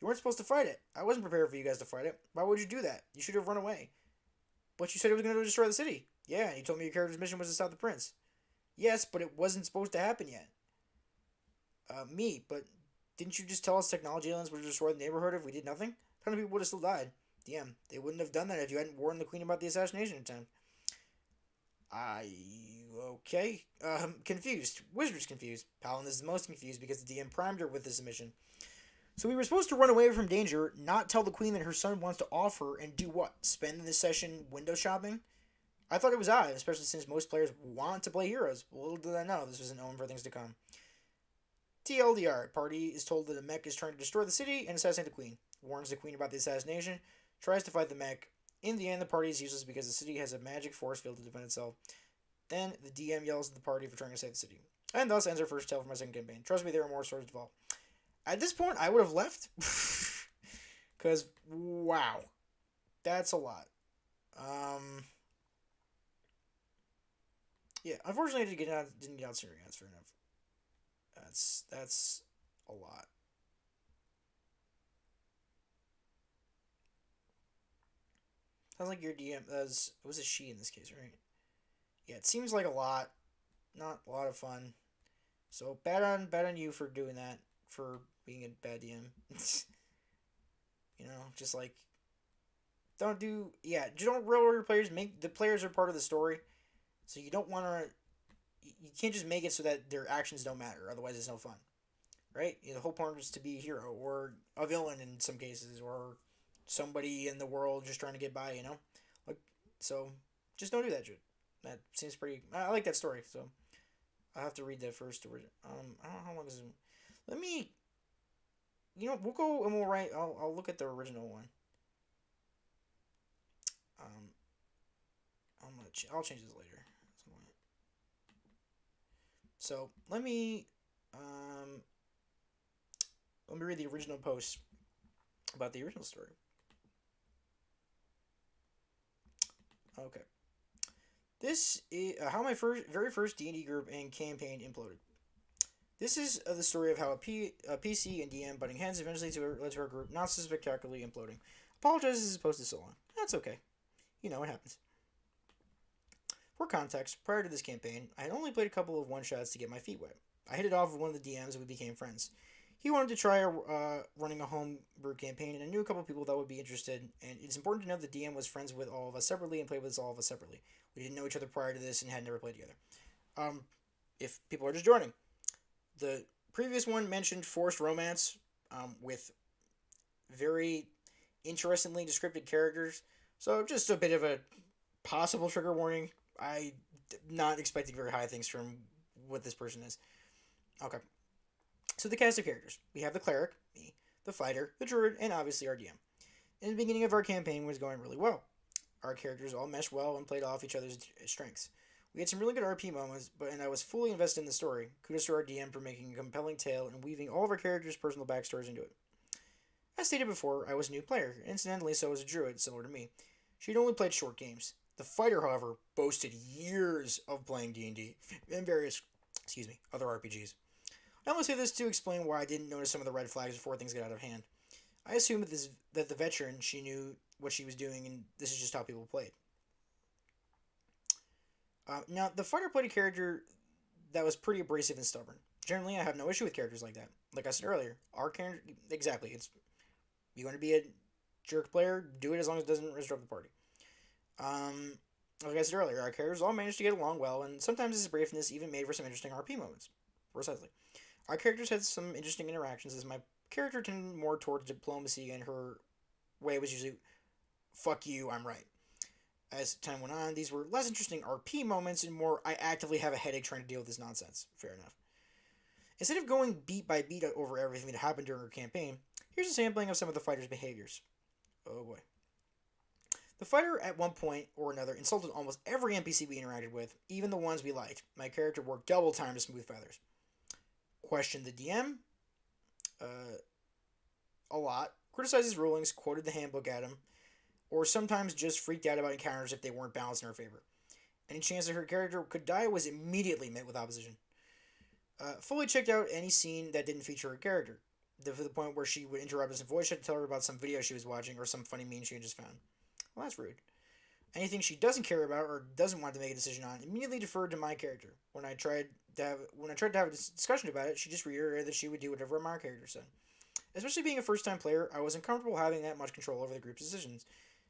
You weren't supposed to fight it. I wasn't prepared for you guys to fight it. Why would you do that? You should have run away. But you said it was going to destroy the city. Yeah, and you told me your character's mission was to stop the prince. Yes, but it wasn't supposed to happen yet. But didn't you just tell us technology aliens would destroy the neighborhood if we did nothing? A ton of people would have still died. DM, they wouldn't have done that if you hadn't warned the queen about the assassination attempt. Okay. Confused. Wizard's confused. Paladin is the most confused because the DM primed her with this mission. So we were supposed to run away from danger, not tell the queen that her son wants to offer, and do what? Spend this session window shopping? I thought it was odd, especially since most players want to play heroes. Little did I know this was an omen for things to come. TLDR, party is told that the mech is trying to destroy the city and assassinate the queen. Warns the queen about the assassination, tries to fight the mech. In the end, the party is useless because the city has a magic force field to defend itself. Then, the DM yells at the party for trying to save the city. And thus ends our first tale for my second campaign. Trust me, there are more stories to follow. At this point, I would have left. Because, wow. That's a lot. Yeah, unfortunately, I didn't get out sooner. That's fair enough. That's a lot. Sounds like your DM it was a she in this case, right? Yeah, it seems like a lot. Not a lot of fun. So bad on you for doing that, for being a bad DM. Just like don't railroad your players. Make the players are part of the story, so you don't want to. You can't just make it so that their actions don't matter. Otherwise, it's no fun, right? The whole point is to be a hero or a villain in some cases, or somebody in the world just trying to get by. Like so, just don't do that shit. That seems pretty. I like that story, so I have to read that first. I don't know how long is it. Let me. We'll go and we'll write. I'll look at the original one. Um, I'll change this later. So let me read the original post about the original story. Okay. This is how my very first D&D group and campaign imploded. This is the story of how a PC and DM butting heads eventually led to our group not so spectacularly imploding. Apologize as posted so long. That's okay. It happens. For context, prior to this campaign, I had only played a couple of one-shots to get my feet wet. I hit it off with one of the DMs and we became friends. He wanted to try running a homebrew campaign, and I knew a couple of people that would be interested, and it's important to know the DM was friends with all of us separately and played with all of us separately. We didn't know each other prior to this and had never played together. If people are just joining, the previous one mentioned forced romance with very interestingly descripted characters. So just a bit of a possible trigger warning. I not expecting very high things from what this person is. Okay. So the cast of characters. We have the cleric, me, the fighter, the druid, and obviously our DM. In the beginning of our campaign was going really well. Our characters all meshed well and played off each other's strengths. We had some really good RP moments, and I was fully invested in the story. Kudos to our DM for making a compelling tale and weaving all of our characters' personal backstories into it. As stated before, I was a new player. Incidentally, so was a druid, similar to me. She'd only played short games. The fighter, however, boasted years of playing D&D and various, other RPGs. I only say this to explain why I didn't notice some of the red flags before things got out of hand. I assumed that the veteran, she knew what she was doing, and this is just how people played. Now, the fighter played a character that was pretty abrasive and stubborn. Generally, I have no issue with characters like that. Like I said earlier, our character, exactly, it's, you want to be a jerk player, do it as long as it doesn't disrupt the party. Like I said earlier, our characters all managed to get along well, and sometimes this braveness even made for some interesting RP moments. Precisely. Our characters had some interesting interactions, as my character tended more towards diplomacy, and her way was usually, fuck you, I'm right. As time went on, these were less interesting RP moments and more, I actively have a headache trying to deal with this nonsense. Fair enough. Instead of going beat by beat over everything that happened during her campaign, here's a sampling of some of the fighter's behaviors. Oh boy. The fighter, at one point or another, insulted almost every NPC we interacted with, even the ones we liked. My character worked double time to smooth feathers. Questioned the DM a lot, criticized his rulings, quoted the handbook at him, or sometimes just freaked out about encounters if they weren't balanced in her favor. Any chance that her character could die was immediately met with opposition. Fully checked out any scene that didn't feature her character, to the point where she would interrupt us and voice chat to tell her about some video she was watching or some funny meme she had just found. Well, that's rude. Anything she doesn't care about or doesn't want to make a decision on immediately deferred to my character. When I tried to have a discussion about it, she just reiterated that she would do whatever my character said. Especially being a first-time player, I wasn't comfortable having that much control over the group's decisions.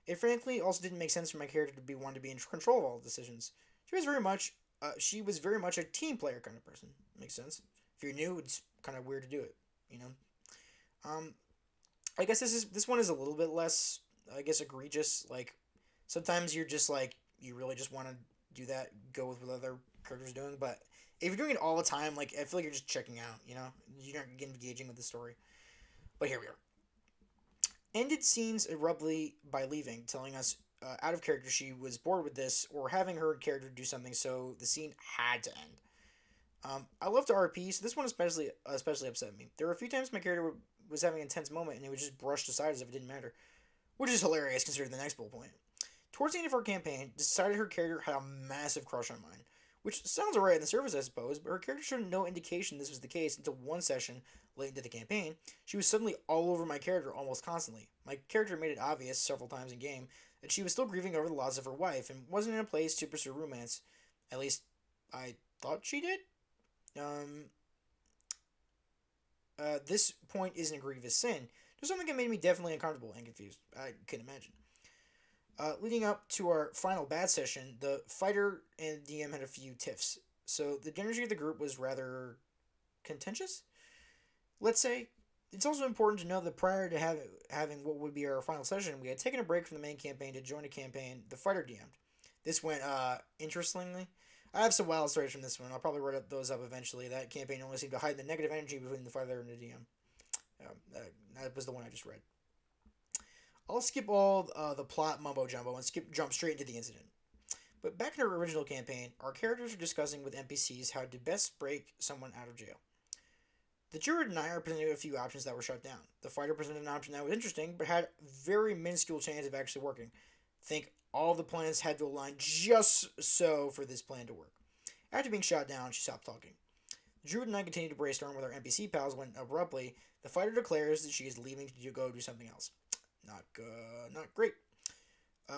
It frankly also didn't make sense for my character to be one to be in control of all the decisions. She was very much a team player kind of person. Makes sense. If you're new, it's kind of weird to do it, you know. I guess this one is a little bit less, I guess, egregious. Like, sometimes you're just like, you really just want to do that, go with what other characters are doing. But if you're doing it all the time, like, I feel like you're just checking out, you know? You're not engaging with the story. But here we are. Ended scenes abruptly by leaving, telling us out of character she was bored with this, or having her character do something, so the scene had to end. I love to RP, so this one especially upset me. There were a few times my character was having an intense moment, and it was just brushed aside as if it didn't matter, which is hilarious considering the next bullet point. Towards the end of her campaign, decided her character had a massive crush on mine, which sounds alright on the surface, I suppose, but her character showed no indication this was the case until one session late into the campaign. She was suddenly all over my character almost constantly. My character made it obvious several times in game that she was still grieving over the loss of her wife and wasn't in a place to pursue romance. At least, I thought she did. This point isn't a grievous sin. Just something that made me definitely uncomfortable and confused. I couldn't imagine. Leading up to our final bad session, the fighter and DM had a few tiffs, so the energy of the group was rather contentious, let's say. It's also important to know that prior to having what would be our final session, we had taken a break from the main campaign to join a campaign the fighter DM'd. This went, interestingly. I have some wild stories from this one. I'll probably write those up eventually. That campaign only seemed to hide the negative energy between the fighter and the DM. That was the one I just read. I'll skip all the plot mumbo-jumbo and jump straight into the incident. But back in our original campaign, our characters were discussing with NPCs how to best break someone out of jail. The druid and I are presented a few options that were shut down. The fighter presented an option that was interesting, but had very minuscule chance of actually working. Think all the planets had to align just so for this plan to work. After being shot down, she stopped talking. The druid and I continued to brainstorm with our NPC pals when, abruptly, the fighter declares that she is leaving to go do something else. Not great.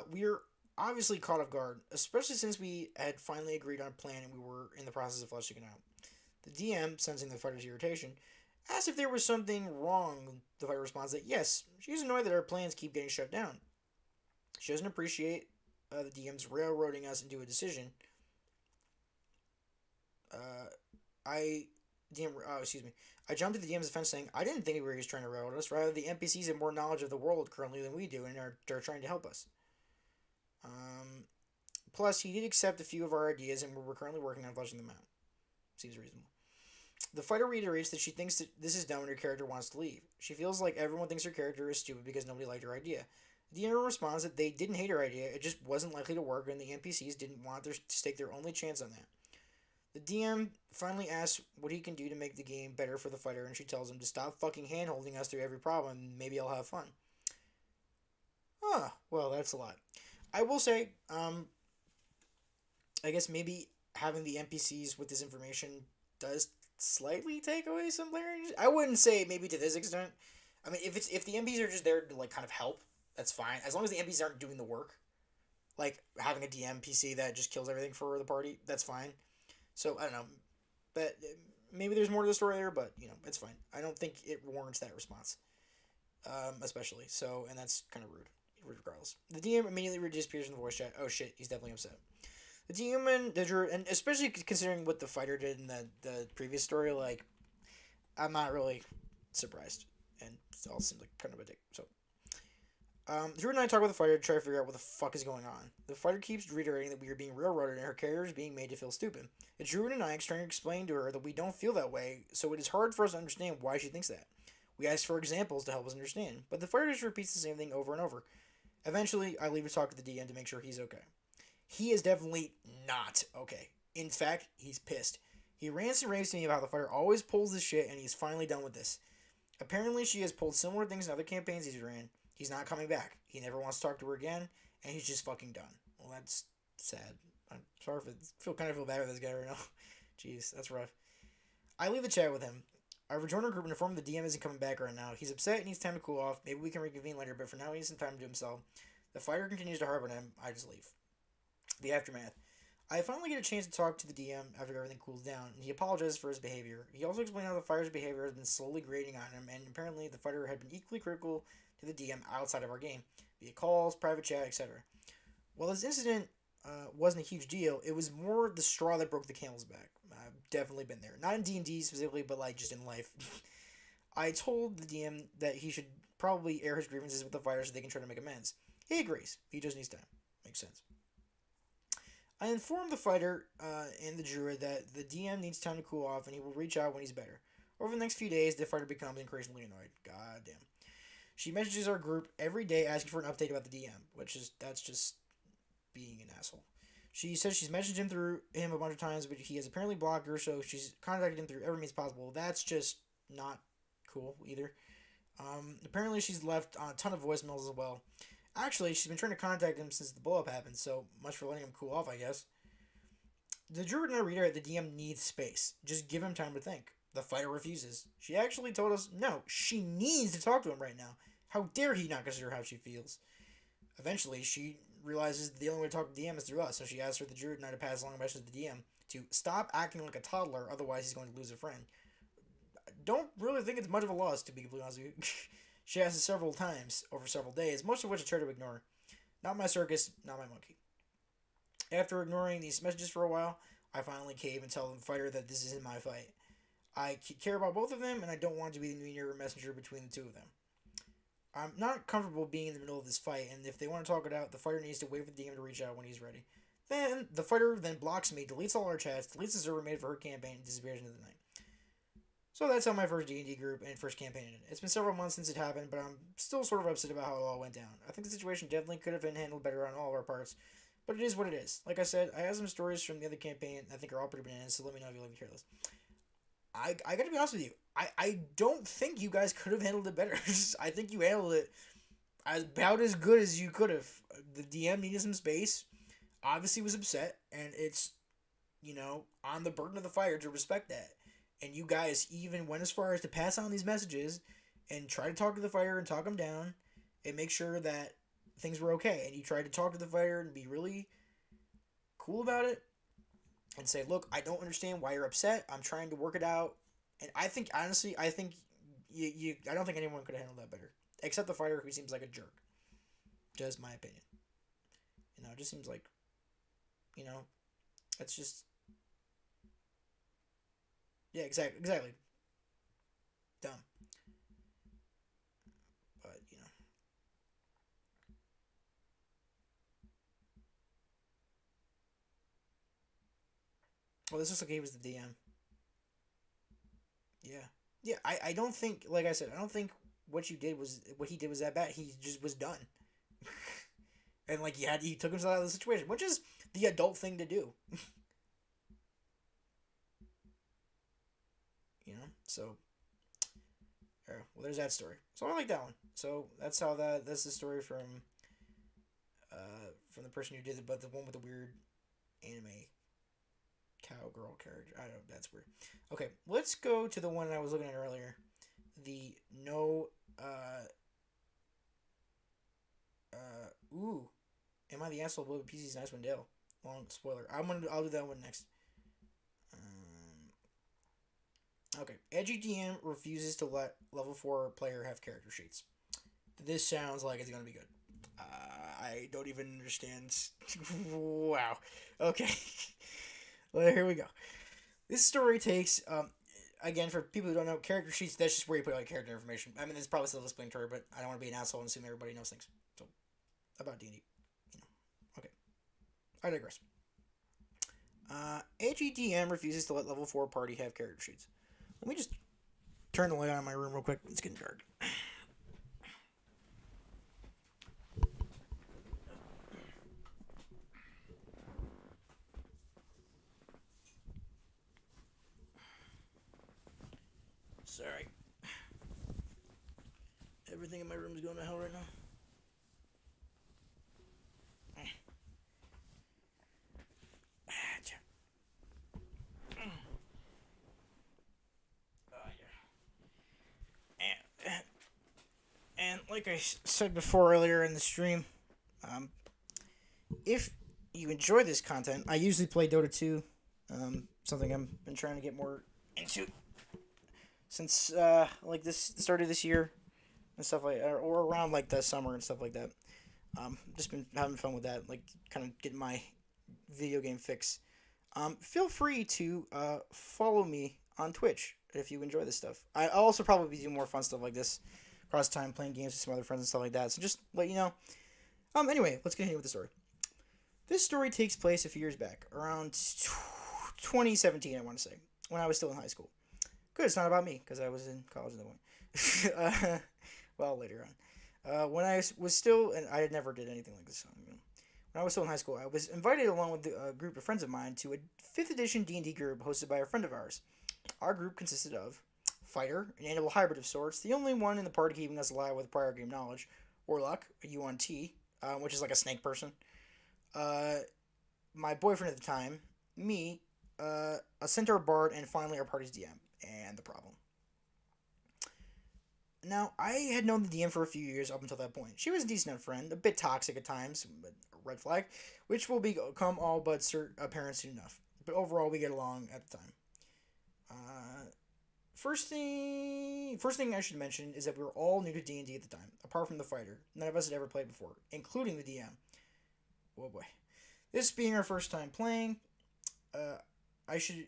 We're obviously caught off guard, especially since we had finally agreed on a plan and we were in the process of fleshing it out. The DM, sensing the fighter's irritation, asked if there was something wrong. The fighter responds that yes, she's annoyed that our plans keep getting shut down. She doesn't appreciate the DM's railroading us into a decision. I DM, excuse me. I jumped to the DM's defense saying, I didn't think he was trying to railroad us. Rather, the NPCs have more knowledge of the world currently than we do, and they're trying to help us. Um, Plus, he did accept a few of our ideas, and we're currently working on fleshing them out. Seems reasonable. The fighter reiterates that she thinks that this is dumb and her character wants to leave. She feels like everyone thinks her character is stupid because nobody liked her idea. The DM responds that they didn't hate her idea, it just wasn't likely to work, and the NPCs didn't want to stake their only chance on that. The DM finally asks what he can do to make the game better for the fighter, and she tells him to stop fucking hand-holding us through every problem, and maybe I'll have fun. Well, that's a lot. I will say, I guess maybe having the NPCs with this information does slightly take away some layers. I wouldn't say maybe to this extent. I mean, if the NPCs are just there to like kind of help, that's fine. As long as the NPCs aren't doing the work, like having a DM PC that just kills everything for the party, that's fine. So I don't know, but maybe there's more to the story there. But it's fine. I don't think it warrants that response, especially so, and that's kind of rude. Regardless, the DM immediately disappears from the voice chat. Oh shit, he's definitely upset. The DM and the Druid, and especially considering what the fighter did in the previous story, like I'm not really surprised, and it all seems like kind of a dick. So, Druid and I talk with the fighter to try to figure out what the fuck is going on. The fighter keeps reiterating that we are being railroaded and her character is being made to feel stupid. The Druid and I are trying to explain to her that we don't feel that way, so it is hard for us to understand why she thinks that. We ask for examples to help us understand, but the fighter just repeats the same thing over and over. Eventually, I leave to talk to the DM to make sure he's okay. He is definitely not okay. In fact, he's pissed. He rants and raves to me about how the fighter always pulls this shit, and he's finally done with this. Apparently, she has pulled similar things in other campaigns he's ran. He's not coming back. He never wants to talk to her again, and he's just fucking done. Well, that's sad. I'm sorry if kind of feel bad with this guy right now. Jeez, that's rough. I leave the chat with him. I rejoin our group and inform the DM isn't coming back right now. He's upset and needs time to cool off. Maybe we can reconvene later, but for now he needs some time to do himself. The fighter continues to harp on him. I just leave. The aftermath. I finally get a chance to talk to the DM after everything cools down, and he apologizes for his behavior. He also explained how the fighter's behavior has been slowly grating on him, and apparently the fighter had been equally critical to the DM outside of our game, via calls, private chat, etc. While this incident wasn't a huge deal, it was more the straw that broke the camel's back. I've definitely been there. Not in D&D specifically, but like just in life. I told the DM that he should probably air his grievances with the fighter so they can try to make amends. He agrees. He just needs time. Makes sense. I informed the fighter and the druid that the DM needs time to cool off and he will reach out when he's better. Over the next few days, the fighter becomes increasingly annoyed. God damn. She messages our group every day asking for an update about the DM, that's just being an asshole. She says she's messaged him through him a bunch of times, but he has apparently blocked her, so she's contacted him through every means possible. That's just not cool either. Apparently she's left a ton of voicemails as well. Actually, she's been trying to contact him since the blow-up happened, so much for letting him cool off, I guess. The druid and I reiterate the DM needs space. Just give him time to think. The fighter refuses. She actually told us, no, she needs to talk to him right now. How dare he not consider how she feels? Eventually, she realizes the only way to talk to the DM is through us, so she asks for the druid and I to pass along a message to the DM to stop acting like a toddler, otherwise he's going to lose a friend. I don't really think it's much of a loss, to be completely honest with you. She asks it several times over several days, most of which I try to ignore. Not my circus, not my monkey. After ignoring these messages for a while, I finally cave and tell the fighter that this isn't my fight. I care about both of them, and I don't want to be the mediator or messenger between the two of them. I'm not comfortable being in the middle of this fight, and if they want to talk it out, the fighter needs to wait for the DM to reach out when he's ready. Then, the fighter then blocks me, deletes all our chats, deletes the server made for her campaign, and disappears into the night. So that's how my first D&D group and first campaign ended. It's been several months since it happened, but I'm still sort of upset about how it all went down. I think the situation definitely could have been handled better on all of our parts, but it is what it is. Like I said, I have some stories from the other campaign I think are all pretty bananas, so let me know if you like to hear this. I gotta be honest with you. I don't think you guys could have handled it better. I think you handled it about as good as you could have. The DM needed some space, obviously was upset, and it's, on the burden of the fighter to respect that. And you guys even went as far as to pass on these messages and try to talk to the fighter and talk him down and make sure that things were okay. And you tried to talk to the fighter and be really cool about it and say, look, I don't understand why you're upset. I'm trying to work it out. And I think, honestly, I don't think anyone could have handled that better. Except the fighter, who seems like a jerk. Just my opinion. It just seems like, it's just... Yeah, exactly. Dumb, but well, this looks like he was the DM. Yeah, yeah. I don't think, like I said, I don't think what he did was that bad. He just was done, and like he took himself out of the situation, which is the adult thing to do. So well, there's that story. So I like that one. So that's the story from the person who did it, but the one with the weird anime cowgirl character. I don't know. That's weird. Okay, let's go to the one I was looking at earlier. The no. Ooh. Am I the asshole? Blue PC's nice one, Dale. Long spoiler. I'll do that one next. Okay. Edgy DM refuses to let level 4 player have character sheets. This sounds like it's gonna be good. I don't even understand. Wow. Okay. Well, here we go. This story takes again, for people who don't know, character sheets, that's just where you put all character information. I mean, it's probably still explanatory, but I don't want to be an asshole and assume everybody knows things. So, about D&D. Okay. I digress. AGDM refuses to let level 4 party have character sheets. Let me just turn the light on in my room real quick. It's getting dark. Sorry. Everything in my room is going to hell right now. And like I said before earlier in the stream, um, if you enjoy this content, I usually play Dota 2, something I've been trying to get more into since like this started this year and stuff like or around like the summer and stuff like that. Just been having fun with that, like kind of getting my video game fix. Feel free to follow me on Twitch if you enjoy this stuff. I'll also probably do more fun stuff like this across time, playing games with some other friends and stuff like that. So just let you know. Anyway, let's continue with the story. This story takes place a few years back, around 2017, I want to say, when I was still in high school. Good, it's not about me, because I was in college at that point. Well, later on. When I was still, and I never did anything like this. When I was still in high school, I was invited along with a group of friends of mine to a 5th edition D&D group hosted by a friend of ours. Our group consisted of Fighter, an animal hybrid of sorts, the only one in the party keeping us alive with prior game knowledge, Warlock, a UNT, which is like a snake person, uh, my boyfriend at the time, me, a centaur bard, and finally our party's DM. And the problem. Now, I had known the DM for a few years up until that point. She was a decent enough friend, a bit toxic at times, but a red flag, which will become all but apparent soon enough. But overall, we get along at the time. Uh, first thing I should mention is that we were all new to D&D at the time, apart from the fighter. None of us had ever played before, including the DM. Oh boy. This being our first time playing, uh, I should.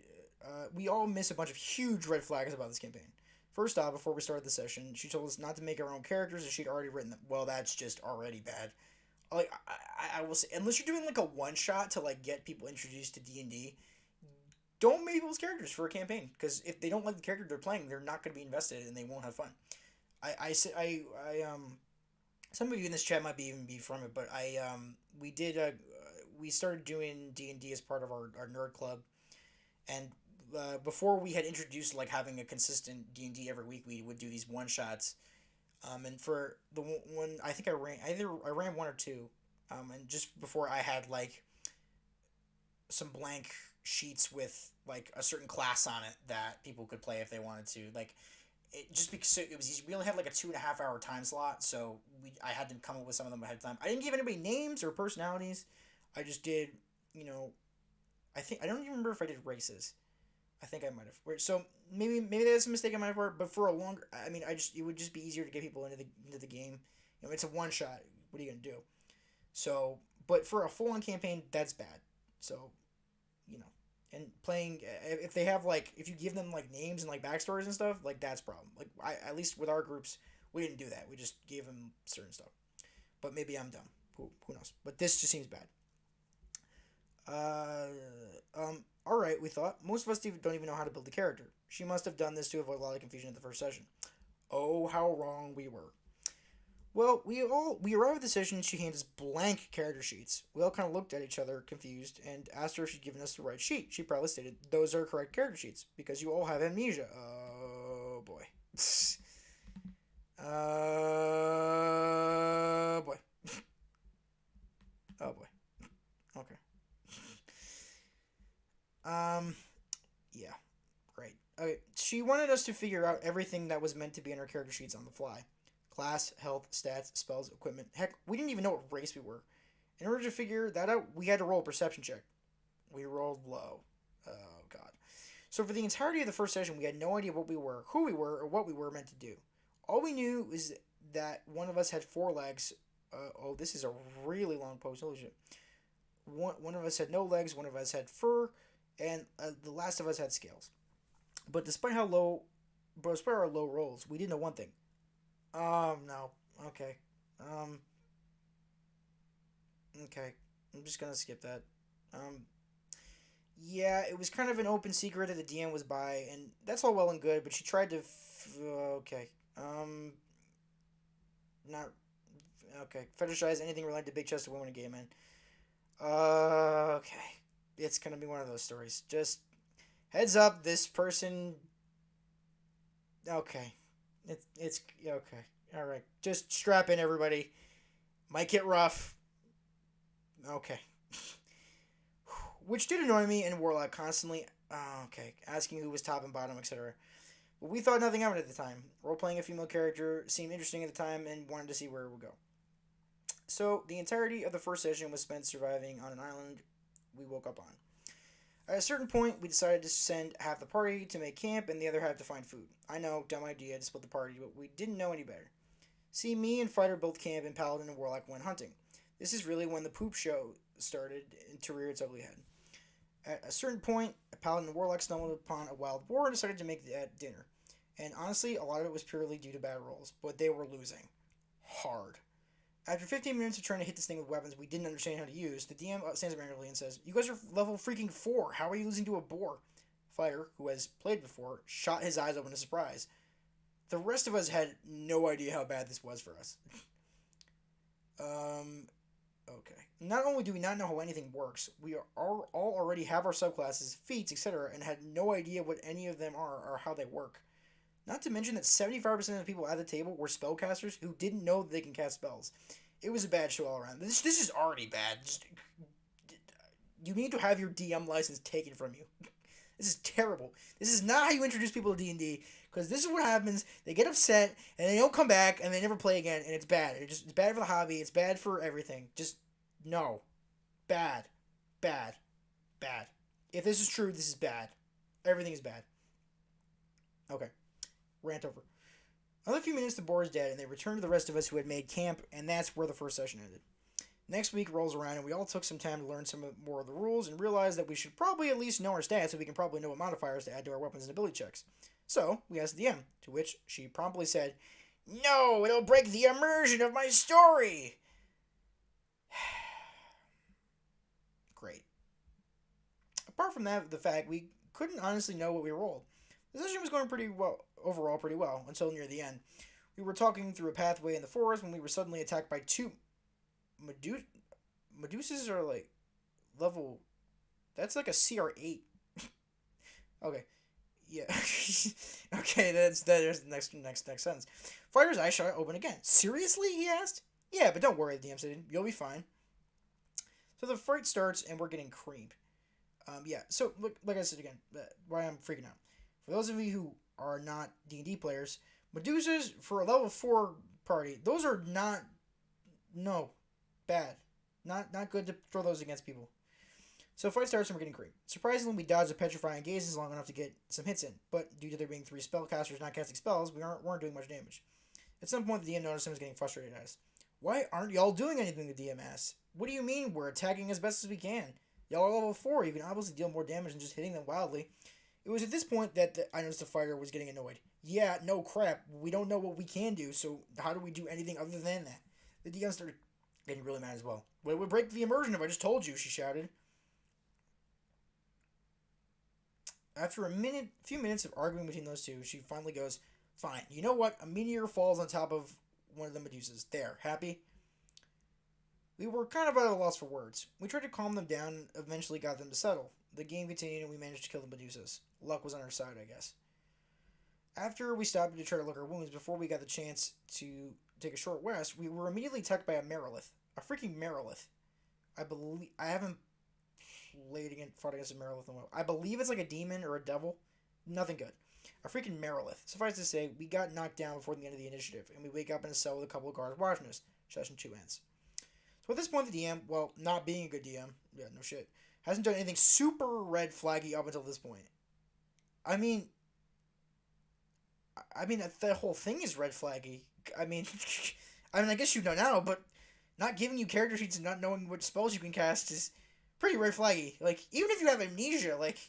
We all miss a bunch of huge red flags about this campaign. First off, before we started the session, she told us not to make our own characters, and she'd already written them. Well, that's just already bad. Like I will say, unless you're doing like a one shot to like get people introduced to D&D, don't make those characters for a campaign because if they don't like the character they're playing, they're not going to be invested and they won't have fun. I some of you in this chat might even be from it, but we started doing D&D as part of our nerd club, and before we had introduced like having a consistent D&D every week, we would do these one shots. And for the one, I think I ran one or two, and just before I had like some blank sheets with like a certain class on it that people could play if they wanted to. Like it just because it was easy. We only had like a 2.5 hour time slot, so I had to come up with some of them ahead of time. I didn't give anybody names or personalities. I just did, you know, I don't even remember if I did races. I think I might have. So maybe that's a mistake on my part. But for a longer, I mean, it would just be easier to get people into the game. You know, it's a one shot. What are you gonna do? So, but for a full on campaign, that's bad. So, you know, And playing, if they have like, if you give them like names and like backstories and stuff, like that's a problem. Like at least with our groups, we didn't do that. We just gave them certain stuff. But maybe I'm dumb. Who knows? But this just seems bad. All right, we thought. Most of us don't even know how to build a character. She must have done this to avoid a lot of confusion at the first session. Oh, how wrong we were. Well, we arrived at the session and she handed us blank character sheets. We all kind of looked at each other, confused, and asked her if she'd given us the right sheet. She proudly stated, "Those are correct character sheets, because you all have amnesia." Oh, boy. Boy. Oh, boy. Okay. Yeah. Right. Okay. She wanted us to figure out everything that was meant to be in our character sheets on the fly. Class, health, stats, spells, equipment. Heck, we didn't even know what race we were. In order to figure that out, we had to roll a perception check. We rolled low. Oh, God. So for the entirety of the first session, we had no idea what we were, who we were, or what we were meant to do. All we knew is that one of us had 4 legs. This is a really long post. Holy shit. One of us had no legs, one of us had fur, and the last of us had scales. But despite our low rolls, we did know one thing. No. Okay. Okay. I'm just gonna skip that. Um, yeah, it was kind of an open secret that the DM was by, and that's all well and good, but she tried to. Okay. Not. Okay. Fetishize anything related to big chested women and gay men. Okay. It's gonna be one of those stories. Just heads up, this person. Okay. It's okay. All right. Just strap in, everybody. Might get rough. Okay. Which did annoy me and Warlock constantly. Okay, asking who was top and bottom, etc. But we thought nothing of it at the time. Role playing a female character seemed interesting at the time and wanted to see where it would go. So the entirety of the first session was spent surviving on an island we woke up on. At a certain point, we decided to send half the party to make camp and the other half to find food. I know, dumb idea to split the party, but we didn't know any better. See, me and Fighter built camp and Paladin and Warlock went hunting. This is really when the poop show started to rear its ugly head. At a certain point, a Paladin and Warlock stumbled upon a wild boar and decided to make that dinner. And honestly, a lot of it was purely due to bad rolls, but they were losing. Hard. After 15 minutes of trying to hit this thing with weapons we didn't understand how to use, the DM stands up angrily and says, "You guys are level freaking 4. How are you losing to a boar?" Fighter, who has played before, shot his eyes open in surprise. The rest of us had no idea how bad this was for us. Okay. Not only do we not know how anything works, we all already have our subclasses, feats, etc., and had no idea what any of them are or how they work. Not to mention that 75% of the people at the table were spellcasters who didn't know that they can cast spells. It was a bad show all around. This is already bad. You need to have your DM license taken from you. This is terrible. This is not how you introduce people to D&D, because this is what happens. They get upset, and they don't come back, and they never play again, and it's bad. It's bad for the hobby. It's bad for everything. Just, no. Bad. Bad. Bad. If this is true, this is bad. Everything is bad. Okay. Rant over. Another few minutes, the boar is dead, and they return to the rest of us who had made camp, and that's where the first session ended. Next week rolls around, and we all took some time to learn some more of the rules and realized that we should probably at least know our stats so we can probably know what modifiers to add to our weapons and ability checks. So, we asked the DM, to which she promptly said, "No, it'll break the immersion of my story!" Great. Apart from that, the fact we couldn't honestly know what we rolled. The session was going pretty well, until near the end. We were talking through a pathway in the forest when we were suddenly attacked by 2 Medusas are like level. That's like a CR8. Okay. Yeah. Okay, there's the next sentence. Fighter's eye shot open again. "Seriously?" he asked. "Yeah, but don't worry," the DM said. "You'll be fine." So the fight starts and we're getting creamed. Yeah. So like I said again, why I'm freaking out. For those of you who are not D&D players, Medusas for a level 4 party, those are not bad. Not good to throw those against people. So fight starts and we're getting creamed. Surprisingly, we dodged the petrifying gazes long enough to get some hits in, but due to there being 3 spellcasters not casting spells, we weren't doing much damage. At some point, the DM noticed him was getting frustrated at us. "Why aren't y'all doing anything?" the DM asked. "What do you mean? We're attacking as best as we can. Y'all are level 4. You can obviously deal more damage than just hitting them wildly. It was at this point that I noticed the fighter was getting annoyed. Yeah, no crap. We don't know what we can do, so how do we do anything other than that? The DM started getting really mad as well. Well, it would break the immersion if I just told you, she shouted. After few minutes of arguing between those two, she finally goes, fine, you know what? A meteor falls on top of one of the Medusas. There, happy? We were kind of at a loss for words. We tried to calm them down and eventually got them to settle. The game continued and we managed to kill the Medusas. Luck was on our side, I guess. After we stopped to try to lick our wounds before we got the chance to take a short rest, we were immediately attacked by a Merilith. A freaking Merilith. I haven't fought against a Merilith in a while. I believe it's like a demon or a devil. Nothing good. A freaking Merilith. Suffice to say, we got knocked down before the end of the initiative, and we wake up in a cell with a couple of guards watching us. Session 2 ends. So at this point, the DM, well, not being a good DM, yeah, no shit, hasn't done anything super red flaggy up until this point. I mean, that whole thing is red flaggy. I mean, I guess you know now, but not giving you character sheets and not knowing what spells you can cast is pretty red flaggy. Like, even if you have amnesia, like,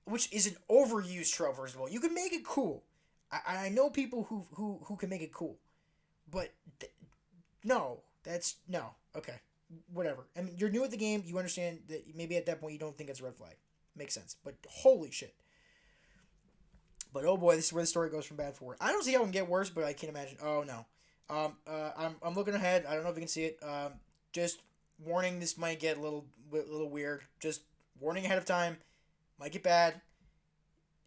which is an overused trope, first of all, you can make it cool. I know people who can make it cool, but no, okay, whatever. I mean, you're new at the game, you understand that maybe at that point you don't think it's a red flag. Makes sense, but holy shit. But oh boy, this is where the story goes from bad forward. I don't see how it can get worse, but I can't imagine. Oh no. I'm looking ahead. I don't know if you can see it. Just warning, this might get a little weird. Just warning ahead of time. Might get bad.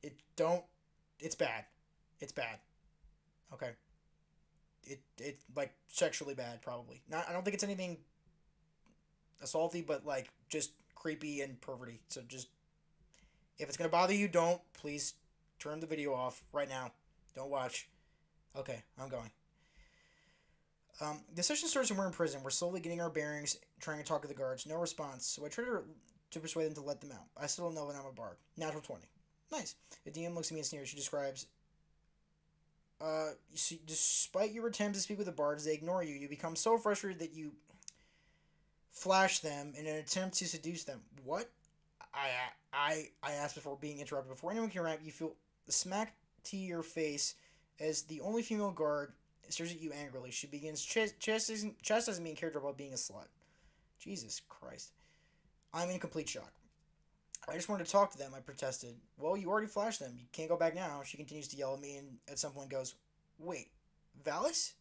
It's bad. It's bad. Okay. It like sexually bad probably. Not I don't think it's anything assaulty, but like just creepy and perverty. So just if it's gonna bother you, don't please turn the video off right now. Don't watch. Okay, I'm going. The session starts when we're in prison. We're slowly getting our bearings, trying to talk to the guards. No response, so I try to persuade them to let them out. I still don't know that I'm a bard. Natural 20. Nice. The DM looks at me and sneers. She describes, despite your attempts to speak with the bards, they ignore you. You become so frustrated that you flash them in an attempt to seduce them. What? I asked before being interrupted. Before anyone can react, you feel the smack to your face as the only female guard stares at you angrily. She begins chastising me in character about being a slut. Jesus Christ. I'm in complete shock. I just wanted to talk to them, I protested. Well, you already flashed them. You can't go back now. She continues to yell at me and at some point goes, wait, Valis?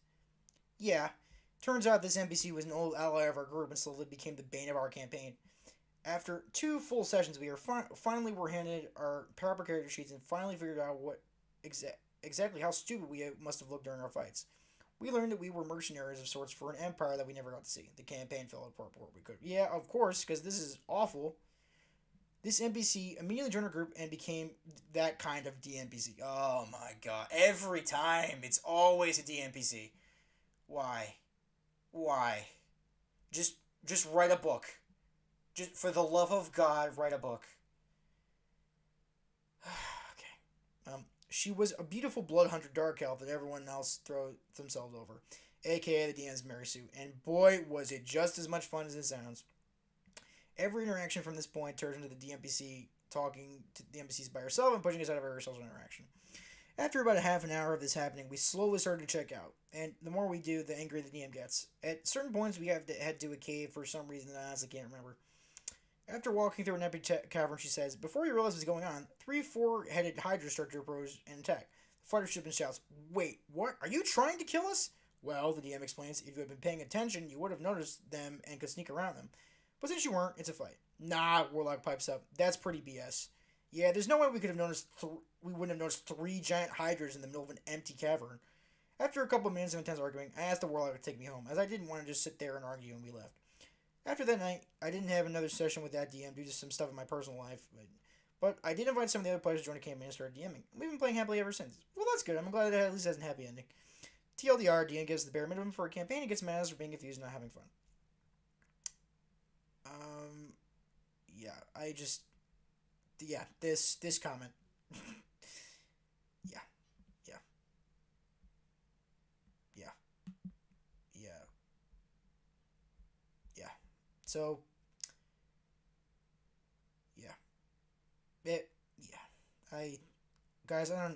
Yeah. Turns out this NPC was an old ally of our group and slowly became the bane of our campaign. After 2 full sessions, we are finally were handed our proper character sheets and finally figured out what exactly how stupid we must have looked during our fights. We learned that we were mercenaries of sorts for an empire that we never got to see. The campaign fell apart before we could. Yeah, of course, because this is awful. This NPC immediately joined our group and became that kind of DNPC. Oh my god. Every time, it's always a DNPC. Why? Why? Just write a book. Just for the love of God, write a book. Okay. She was a beautiful blood hunter dark elf that everyone else throw themselves over, aka the DM's Mary Sue, and boy was it just as much fun as it sounds. Every interaction from this point turns into the DMPC talking to the NPCs by herself and pushing us out of every social interaction. After about a half an hour of this happening, we slowly started to check out, and the more we do, the angrier the DM gets. At certain points, we have to head to a cave for some reason that I honestly can't remember. After walking through an empty cavern, she says, before you realize what's going on, 3 4-headed Hydra start to approach and attack. The fighter ship and shouts, wait, what? Are you trying to kill us? Well, the DM explains, if you had been paying attention, you would have noticed them and could sneak around them. But since you weren't, it's a fight. Nah, Warlock pipes up. That's pretty BS. Yeah, there's no way we could have noticed. We wouldn't have noticed 3 giant hydras in the middle of an empty cavern. After a couple of minutes of intense arguing, I asked the Warlock to take me home, as I didn't want to just sit there and argue, and we left. After that night, I didn't have another session with that DM due to some stuff in my personal life, but I did invite some of the other players to join a campaign and start DMing. We've been playing happily ever since. Well, that's good. I'm glad it at least has a happy ending. TLDR, DM gives the bare minimum for a campaign and gets mad for being confused and not having fun. This comment. yeah. So, guys, I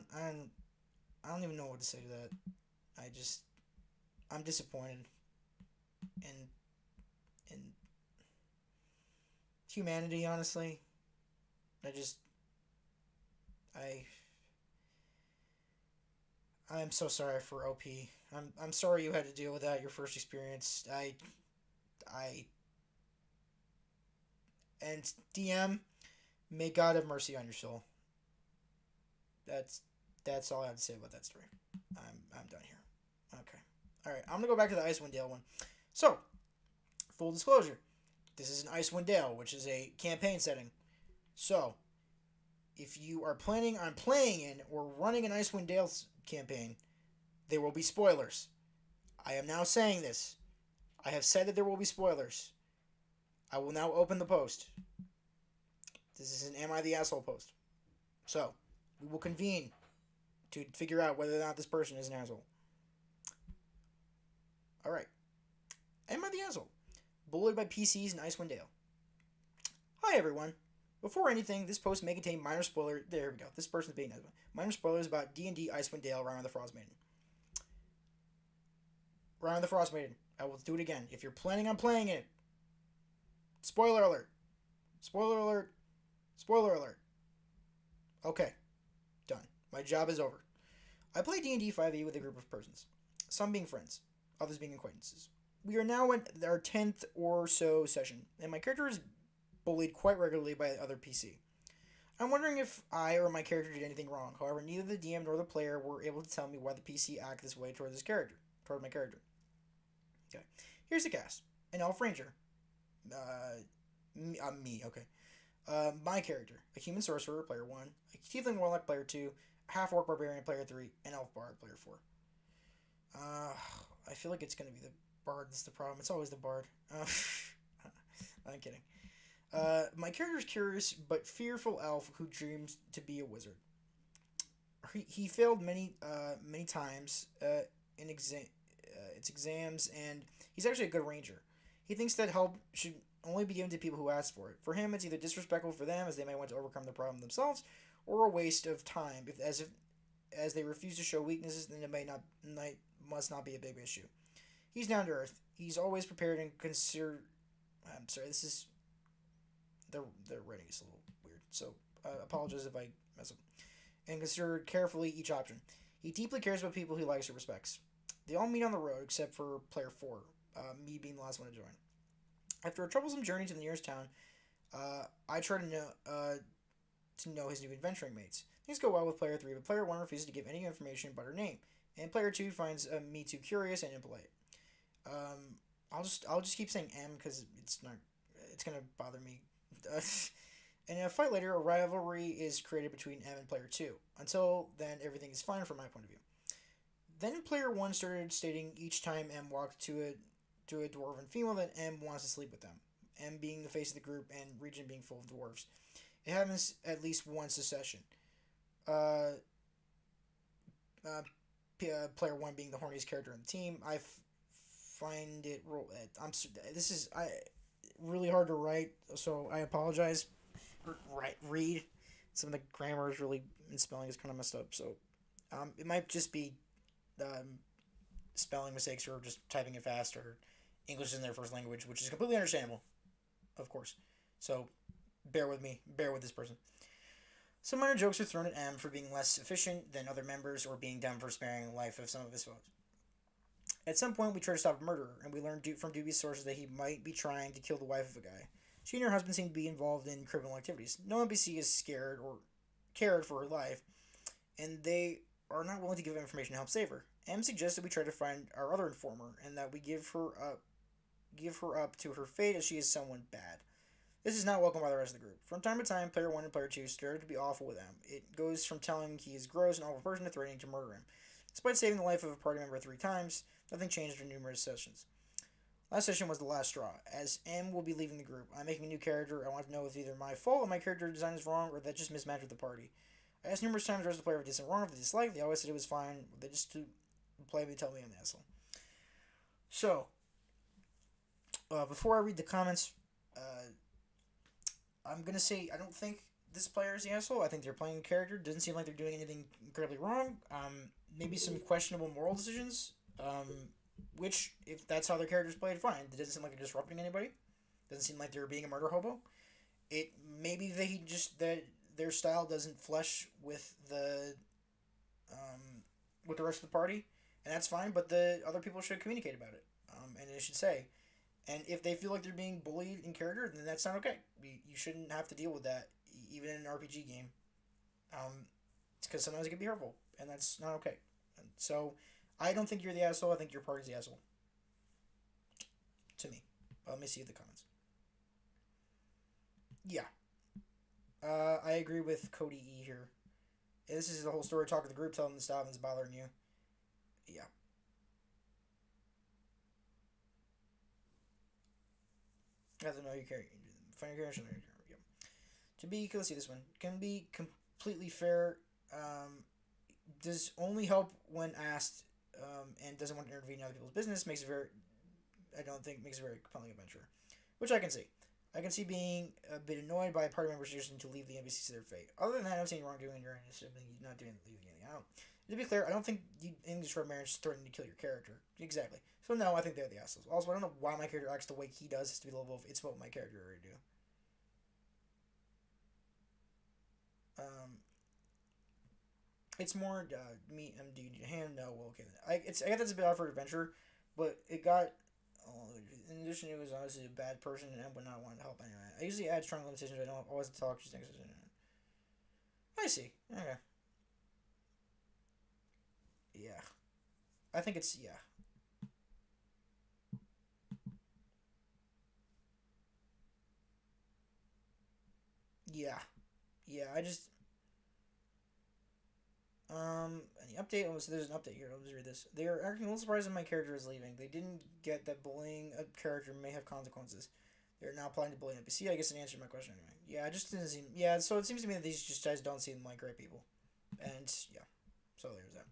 don't even know what to say to that. I just, I'm disappointed in in humanity. Honestly, I just, I, I'm so sorry for OP. I'm sorry you had to deal with that your first experience. I, and DM, may God have mercy on your soul. That's that's all I have to say about that story. I'm done here. Okay. All right. I'm gonna go back to the Icewind Dale one. So, full disclosure, this is an Icewind Dale, which is a campaign setting. So, if you are planning on playing in or running an Icewind Dale campaign, there will be spoilers. I am now saying this. I have said that there will be spoilers. I will now open the post. This is an Am I the Asshole post. So, we will convene to figure out whether or not this person is an asshole. Alright. Am I the asshole? Bullied by PCs in Icewind Dale. Hi everyone. Before anything, this post may contain minor spoilers. There we go. This person's being nice. Minor spoilers about D&D Icewind Dale Rime of the Frost Maiden. Rime of the Frost Maiden. I will do it again. If you're planning on playing it, spoiler alert. Spoiler alert. Spoiler alert. Okay. Done. My job is over. I play D&D 5e with a group of persons. Some being friends, others being acquaintances. We are now in our 10th or so session, and my character is bullied quite regularly by other PC. I'm wondering if I or my character did anything wrong. However, neither the DM nor the player were able to tell me why the PC act this way toward my character. Okay, here's the cast: an elf ranger, me. Okay, my character: a human sorcerer, player 1; a tiefling warlock, player 2; a half orc barbarian, player 3; an elf bard, player 4. I feel like it's gonna be the bard that's the problem. It's always the bard. I'm kidding. My character is curious but fearful elf who dreams to be a wizard. He failed many times in its exams, and he's actually a good ranger. He thinks that help should only be given to people who ask for it. For him, it's either disrespectful for them, as they may want to overcome the problem themselves, or a waste of time, as they refuse to show weaknesses, then must not be a big issue. He's down to earth. He's always prepared and consider. I'm sorry. This is the writing is a little weird, so apologize if I mess up. And consider carefully each option. He deeply cares about people he likes or respects. They all meet on the road except for player 4, me being the last one to join. After a troublesome journey to the nearest town, I try to know his new adventuring mates. Things go well with player 3, but player 1 refuses to give any information but her name, and player 2 finds me too curious and impolite. I'll just keep saying M because it's gonna bother me. In a fight later, a rivalry is created between M and player 2. Until then, everything is fine from my point of view. Then player 1 started stating each time M walked to a dwarven female that M wants to sleep with them. M being the face of the group and region being full of dwarves. It happens at least once a session. Player 1 being the horniest character in the team. Find it really hard to write, so I apologize. Read. Some of the grammar is really and spelling is kind of messed up, so it might just be spelling mistakes or just typing it fast or English isn't their first language, which is completely understandable, of course. So bear with me, bear with this person. Some minor jokes are thrown at M for being less efficient than other members or being dumb for sparing the life of some of his foes. At some point, we try to stop a murderer, and we learn from dubious sources that he might be trying to kill the wife of a guy. She and her husband seem to be involved in criminal activities. No NPC is scared or cared for her life, and they are not willing to give information to help save her. M suggests that we try to find our other informer, and that we give her up to her fate as she is someone bad. This is not welcome by the rest of the group. From time to time, player 1 and player 2 start to be awful with M. It goes from telling he is gross and awful person to threatening to murder him. Despite saving the life of a party member 3 times, nothing changed for numerous sessions. Last session was the last straw. As M will be leaving the group, I'm making a new character. I want to know if either my fault or my character design is wrong, or that just mismatched with the party. I asked numerous times the rest of the player if it did something wrong, if they disliked. They always said it was fine. They just to play me, tell me I'm an asshole. So, before I read the comments, I'm gonna say I don't think this player is the asshole. I think they're playing a character. Doesn't seem like they're doing anything incredibly wrong. Maybe some questionable moral decisions. Which, if that's how their character's played, fine. It doesn't seem like they're disrupting anybody. Doesn't seem like they're being a murder hobo. It maybe they just that their style doesn't flesh with the rest of the party, and that's fine. But the other people should communicate about it, and they should say. And if they feel like they're being bullied in character, then that's not okay. You shouldn't have to deal with that, even in an RPG game. It's because sometimes it can be hurtful, and that's not okay. And so, I don't think you're the asshole. I think your party's the asshole. To me. Let me see the comments. Yeah. I agree with Cody E here. This is the whole story. Talk to the group, tell them to stop and it's bothering you. Yeah. I don't know you care. Find your character. Yeah. To be, let's see this one. Can be completely fair. Does only help when asked, and doesn't want to intervene in other people's business. Makes it very. I don't think makes a very compelling adventure, which I can see. I can see being a bit annoyed by party members choosing to leave the NPCs to their fate. Other than that, I don't see any wrongdoing. You're not doing leaving anything out. To be clear, I don't think English Red Marriage is threatening to kill your character. Exactly. So no, I think they're the assholes. Also, I don't know why my character acts the way he does. It's to be the level of it's what my character already do. Um, it's more me MD hand. No, well, okay. I get that's a bit odd for adventure, but it got. Oh, in addition, he was obviously a bad person and would not want to help anyway. I usually add strong limitations. I don't always talk. Just things. I see. Okay. Yeah. I think it's yeah. Yeah. Yeah. I just any update? Oh, so there's an update here. I'll just read this. They are acting a little surprised that my character is leaving. They didn't get that bullying a character may have consequences. They're now planning to bully an NPC. I guess it answered my question anyway. Yeah, it just didn't seem. Yeah, so it seems to me that these just guys don't seem like great people, and yeah, so there's that.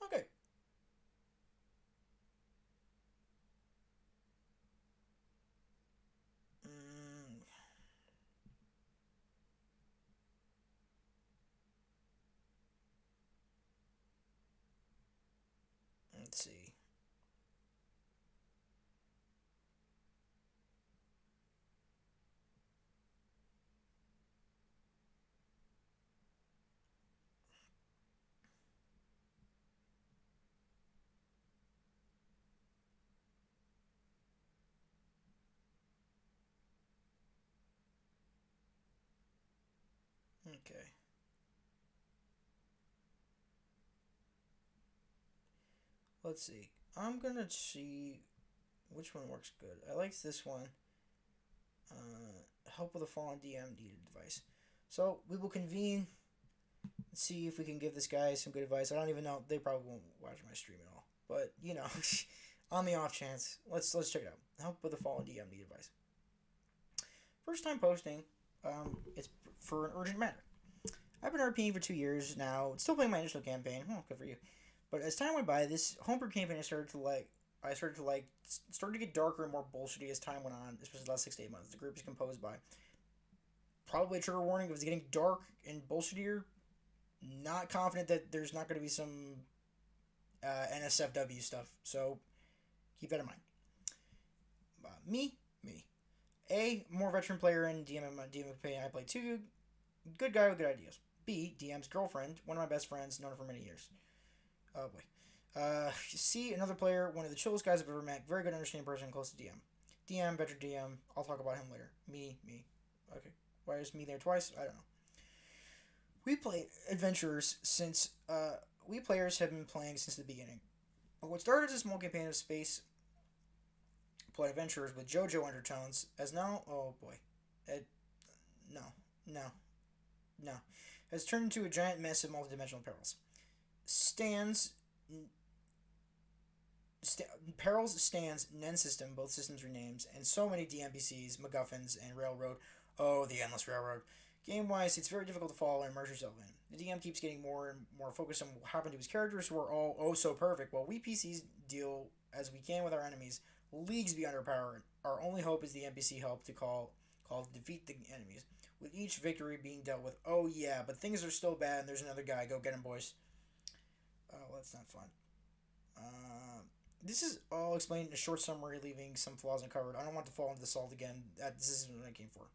Okay. Mm, let's see. Okay. Let's see. I'm gonna see which one works good. I like this one. Help with a fallen DM needed advice. So we will convene and see if we can give this guy some good advice. I don't even know. They probably won't watch my stream at all. But you know, on the off chance, let's check it out. Help with a fallen DM need advice. First time posting. It's for an urgent matter. I've been RPing for 2 years now. Still playing my initial campaign. Oh, good for you. But as time went by, this homebrew campaign I started to like started to get darker and more bullshitty as time went on, especially the last 6 to 8 months. The group is composed by probably a trigger warning. If it's getting dark and bullshittier, not confident that there's not going to be some NSFW stuff. So keep that in mind. Me. A more veteran player in DM campaign I play two. Good guy with good ideas. B DM's girlfriend, one of my best friends, known her for many years. Oh boy. C another player, one of the chillest guys I've ever met. Very good understanding person, close to DM. DM veteran DM. I'll talk about him later. Me. Okay. Why is me there twice? I don't know. We play adventurers since we players have been playing since the beginning. What started as a small campaign of space play adventurers with JoJo undertones as now, oh boy, it, no, no, no, has turned into a giant mess of multidimensional perils. Stands Perils, Stands, Nen System, both systems renames, and so many DMPCs, MacGuffins, and Railroad. Oh, the Endless Railroad. Game wise, it's very difficult to follow and immerse yourself in. The DM keeps getting more and more focused on what happened to his characters who are all oh so perfect, while we PCs deal as we can with our enemies, leagues beyond our power. Our only hope is the NPC help to called Defeat the Enemies, with each victory being dealt with. Oh yeah, but things are still bad and there's another guy. Go get him, boys. Oh, that's not fun. Uh, this is all explained in a short summary, leaving some flaws uncovered. I don't want to fall into the salt again. This isn't what I came for.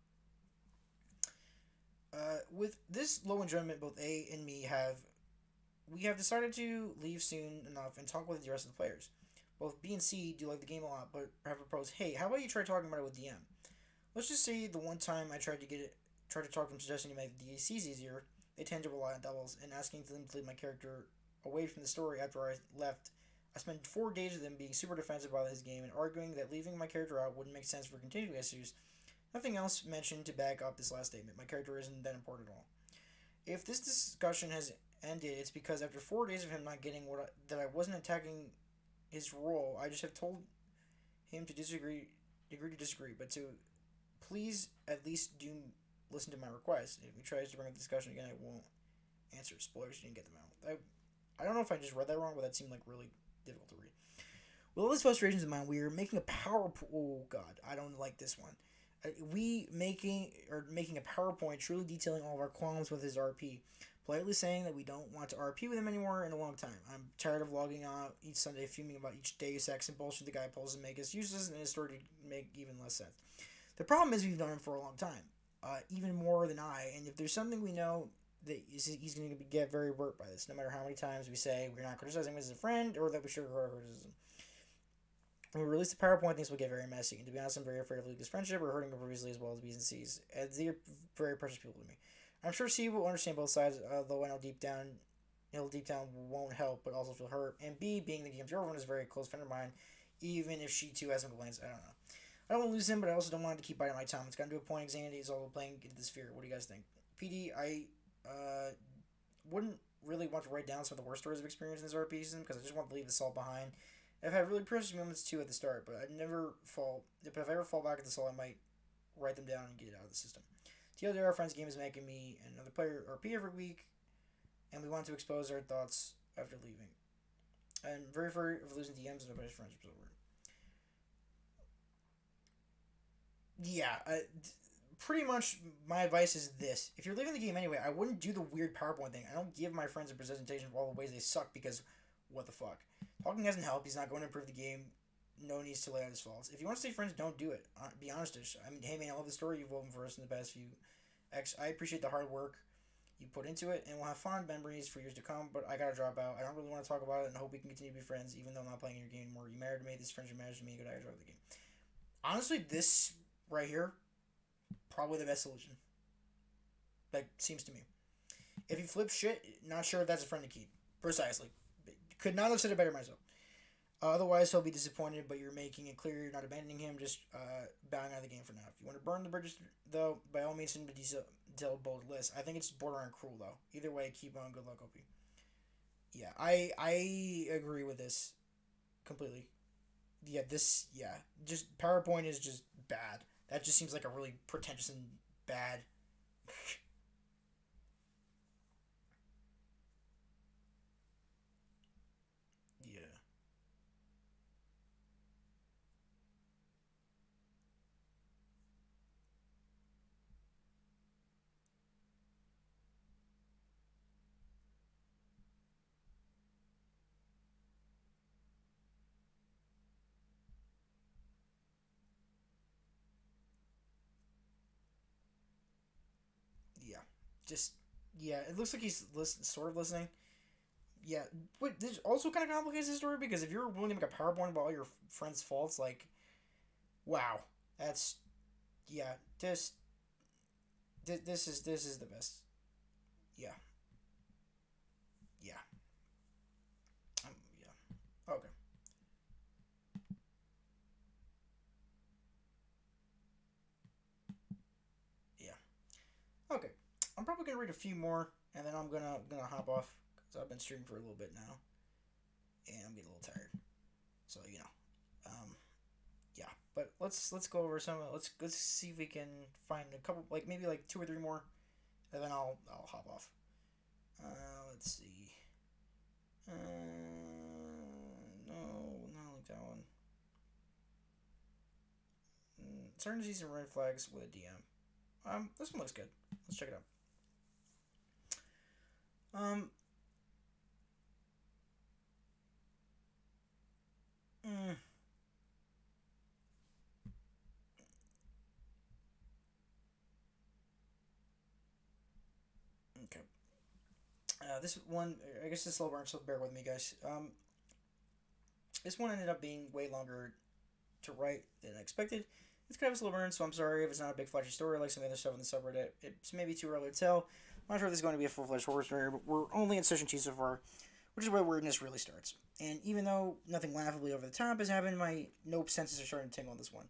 With this low enjoyment, both A and me have we have decided to leave soon enough and talk with the rest of the players. Both B and C do like the game a lot, but have proposed, hey, how about you try talking about it with DM? Let's just say the one time I tried to talk to them, suggesting to make the DCs easier, they tend to rely on doubles and asking them to leave my character away from the story after I left. I spent 4 days with them being super defensive about his game and arguing that leaving my character out wouldn't make sense for continuing issues. Nothing else mentioned to back up this last statement. My character isn't that important at all. If this discussion has ended, it's because after 4 days of him not getting that I wasn't attacking his role, I just have told him to agree to disagree, but to please at least do listen to my request. If he tries to bring up the discussion again, I won't answer. Spoilers, you didn't get them out. I don't know if I just read that wrong, but that seemed like really difficult to read. With all these frustrations in mind, we are making a PowerPoint. Oh God, I don't like this one. We making a PowerPoint truly detailing all of our qualms with his RP, politely saying that we don't want to RP with him anymore in a long time. I'm tired of logging out each Sunday, fuming about each Deus Ex and bullshit the guy pulls to make us useless and his story to make even less sense. The problem is we've known him for a long time, even more than I. And if there's something we know that he's going to get very hurt by this, no matter how many times we say we're not criticizing him as a friend or that we sugarcoat our criticism. When we release the PowerPoint, things will get very messy. And to be honest, I'm very afraid of Lucas' friendship or hurting him previously as well as B's and C's. As they are very precious people to me. I'm sure C will understand both sides, though I know deep down won't help, but also feel hurt. And B, being the game's girlfriend, is a very close friend of mine, even if she too has some complaints. I don't know. I don't want to lose him, but I also don't want to keep biding my time. It's gotten to a point. Xanity is all playing into this fear. What do you guys think? PD, I wouldn't really want to write down some of the worst stories I've experienced in this RP season because I just want to leave this all behind. I've had really precious moments too at the start, but I never fall. If I ever fall back at the soul, I might write them down and get it out of the system. TLDR, our friend's game is making me and another player RP every week, and we want to expose our thoughts after leaving. I'm very afraid of losing DMs and nobody's friendships over. Yeah, pretty much my advice is this. If you're leaving the game anyway, I wouldn't do the weird PowerPoint thing. I don't give my friends a presentation of all the ways they suck because what the fuck. Talking hasn't helped. He's not going to improve the game. No needs to lay out his faults. If you want to stay friends, don't do it. Be honest-ish. I mean, hey man, I love the story you've woven for us in the past few I appreciate the hard work you put into it, and we'll have fond memories for years to come, but I gotta drop out. I don't really want to talk about it and hope we can continue to be friends, even though I'm not playing in your game anymore. You mattered to me, this friendship matters to me, good I drop the game. Honestly, this right here, probably the best solution. Like, seems to me. If you flip shit, not sure if that's a friend to keep. Precisely. Could not have said it better myself. Otherwise, he'll be disappointed, but you're making it clear you're not abandoning him, just bowing out of the game for now. If you want to burn the bridges, though, by all means, send him a detailed bold list. I think it's borderline cruel, though. Either way, keep on. Good luck, OP. Yeah, I agree with this completely. Yeah. Just PowerPoint is just bad. That just seems like a really pretentious and bad. Yeah. Yeah. Just, yeah, it looks like he's sort of listening. Yeah, but this also kind of complicates the story because if you're willing to make a PowerPoint about all your friends' faults, like, wow, that's yeah. This is the best. Yeah, yeah, yeah. Okay, yeah. Okay, I'm probably gonna read a few more, and then I'm gonna hop off because I've been streaming for a little bit now, and I'm getting a little tired. So yeah. But let's go over some. Let's see if we can find a couple, like maybe like two or three more, and then I'll hop off. Let's see. No, not like that one. Certain season red flags with a DM. This one looks good. Let's check it out. Mm, okay. This one, I guess this little burn, so bear with me, guys. This one ended up being way longer to write than I expected. It's kind of a slow burn, so I'm sorry if it's not a big flashy story like some of the other stuff on the subreddit. It's maybe too early to tell. I'm not sure if this is going to be a full-fledged horror story, but we're only in session 2 so far, which is where weirdness really starts. And even though nothing laughably over the top has happened, my nope senses are starting to tingle on this one.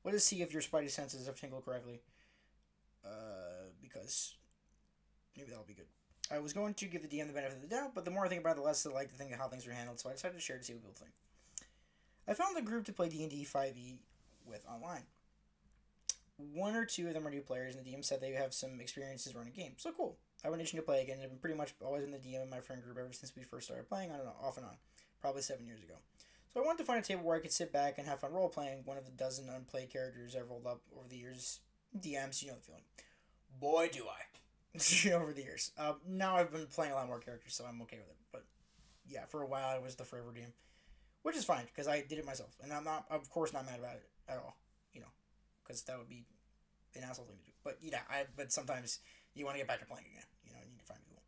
Let us see if your spidey senses have tingled correctly. Because maybe that'll be good. I was going to give the DM the benefit of the doubt, but the more I think about it, the less I like to think of how things were handled, so I decided to share to see what people think. I found a group to play D&D 5e with online. One or two of them are new players, and the DM said they have some experiences running games. So cool. I went itching to play again, and I've been pretty much always in the DM of my friend group ever since we first started playing, on and off and on, probably 7 years ago. So I wanted to find a table where I could sit back and have fun role playing one of the dozen unplayed characters I've rolled up over the years. DMs, you know the feeling. Boy, do I. Over the years. Now I've been playing a lot more characters, so I'm okay with it. But yeah, for a while I was the forever DM, which is fine because I did it myself, and I'm not, of course, not mad about it at all. You know, because that would be an asshole thing to do. But yeah, but sometimes you want to get back to playing again. You know, you need to find people.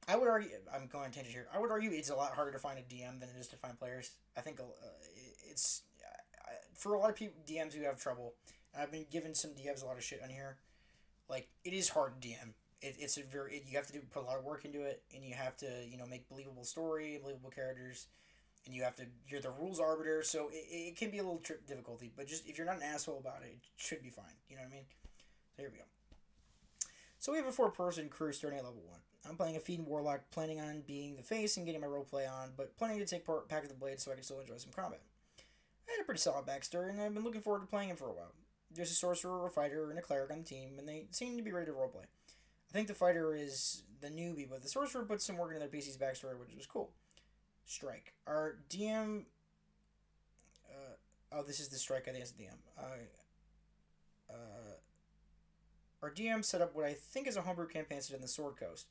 I would argue. I'm going on tangent here. I would argue it's a lot harder to find a DM than it is to find players. I think it's for a lot of people DMs who have trouble. I've been given some DMs a lot of shit on here. Like it is hard to DM. It's a very you have to put a lot of work into it, and you have to make believable story, believable characters, and you have to you're the rules arbiter. So it can be a little difficulty, but just if you're not an asshole about it, it should be fine. You know what I mean? So here we go. So we have a 4-person crew starting at level 1. I'm playing a Fiend Warlock, planning on being the face and getting my roleplay on, but planning to take part Pack of the Blade so I can still enjoy some combat. I had a pretty solid backstory, and I've been looking forward to playing him for a while. There's a sorcerer, a fighter, and a cleric on the team, and they seem to be ready to roleplay. I think the fighter is the newbie, but the sorcerer put some work into their PC's backstory, which was cool. Strike. Our DM. Oh, this is the strike. I think it's the DM. Our DM set up what I think is a homebrew campaign set in the Sword Coast.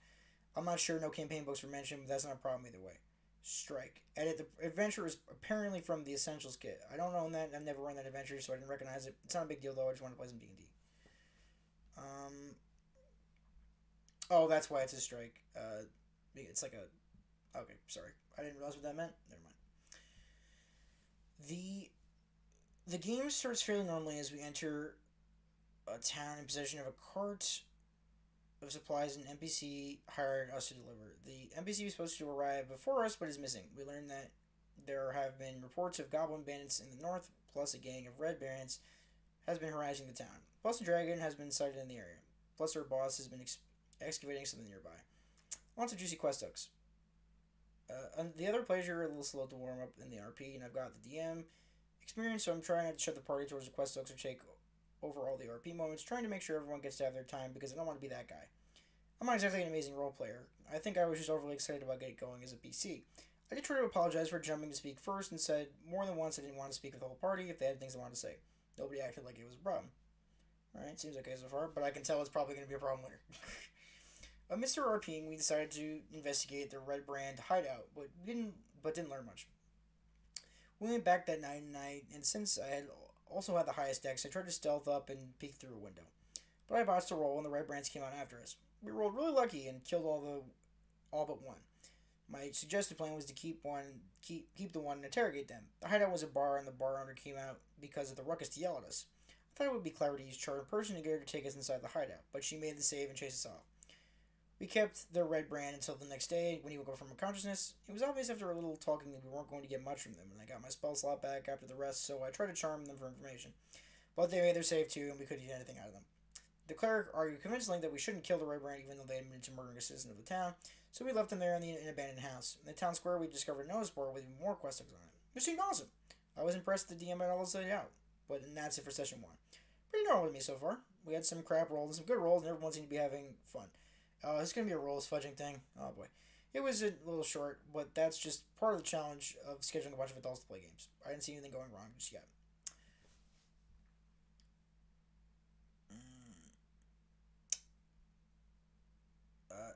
I'm not sure, no campaign books were mentioned, but that's not a problem either way. Strike. Edit. The adventure is apparently from the Essentials kit. I don't own that. I've never run that adventure, so I didn't recognize it. It's not a big deal though. I just want to play some D&D. Oh, that's why it's a strike. It's like a. Okay, sorry. I didn't realize what that meant. Never mind. The the game starts fairly normally as we enter a town in possession of a cart of supplies an NPC hired us to deliver. The NPC was supposed to arrive before us, but is missing. We learned that there have been reports of goblin bandits in the north, plus a gang of red bandits has been harassing the town. Plus a dragon has been sighted in the area. Plus our boss has been excavating something nearby. Lots of juicy quest hooks. The other players are a little slow to warm up in the RP, and I've got the DM experience, so I'm trying not to shut the party towards the quest hooks or take over all the RP moments, trying to make sure everyone gets to have their time because I don't want to be that guy. I'm not exactly an amazing role player. I think I was just overly excited about getting going as a PC. I did try to apologize for jumping to speak first and said more than once I didn't want to speak with the whole party if they had things they wanted to say. Nobody acted like it was a problem. Alright, seems okay so far, but I can tell it's probably going to be a problem later. Amidst our RPing, we decided to investigate the Red Brand hideout, but didn't learn much. We went back that night, and since I had also had the highest dex, I tried to stealth up and peek through a window. But I botched a roll, and the Red Brands came out after us. We rolled really lucky and killed all but one. My suggested plan was to keep the one and interrogate them. The hideout was a bar, and the bar owner came out because of the ruckus to yell at us. I thought it would be clever to use charm person to get her to take us inside the hideout, but she made the save and chased us off. We kept the Red Brand until the next day when he woke up from unconsciousness. It was obvious after a little talking that we weren't going to get much from them, and I got my spell slot back after the rest, so I tried to charm them for information. But they made their save too, and we couldn't get anything out of them. The cleric argued convincingly that we shouldn't kill the Red Brand even though they admitted to murdering a citizen of the town, so we left them there in an abandoned house. In the town square, we discovered a notice board with even more quest hooks on it. It seemed awesome. I was impressed that the DM had all this laid out, but that's it for session 1. Pretty normal with me so far. We had some crap rolls and some good rolls, and everyone seemed to be having fun. It's going to be a rolls fudging thing. Oh boy. It was a little short, but that's just part of the challenge of scheduling a bunch of adults to play games. I didn't see anything going wrong just yet.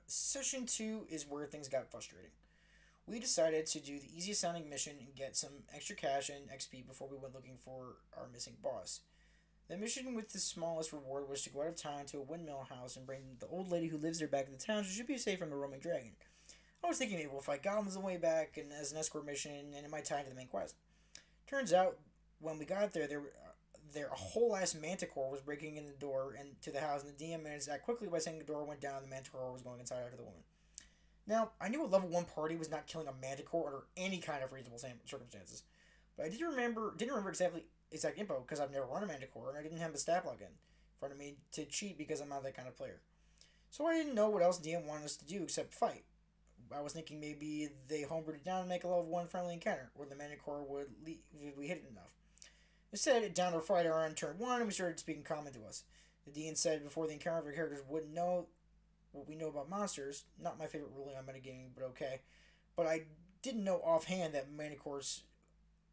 Session 2 is where things got frustrating. We decided to do the easiest sounding mission and get some extra cash and XP before we went looking for our missing boss. The mission with the smallest reward was to go out of town to a windmill house and bring the old lady who lives there back to the town. She should be safe from the roaming dragon. I was thinking maybe we'll fight goblins on the way back and as an escort mission, and it might tie into the main quest. Turns out, when we got there a whole ass manticore was breaking in the door and to the house, and the DM managed to act quickly by saying the door went down and the manticore was going inside after the woman. Now, I knew a level 1 party was not killing a manticore under any kind of reasonable circumstances, but I didn't remember exact info because I've never run a manticore and I didn't have the stat login in front of me to cheat because I'm not that kind of player. So I didn't know what else DM wanted us to do except fight. I was thinking maybe they homebrewed it down and make a level 1 friendly encounter, where the manticore would leave if we hit it enough. Instead, it downed our fighter on turn 1 and we started speaking common to us. The DM said before the encounter, our characters wouldn't know what we know about monsters. Not my favorite ruling on metagaming, but okay. But I didn't know offhand that manticores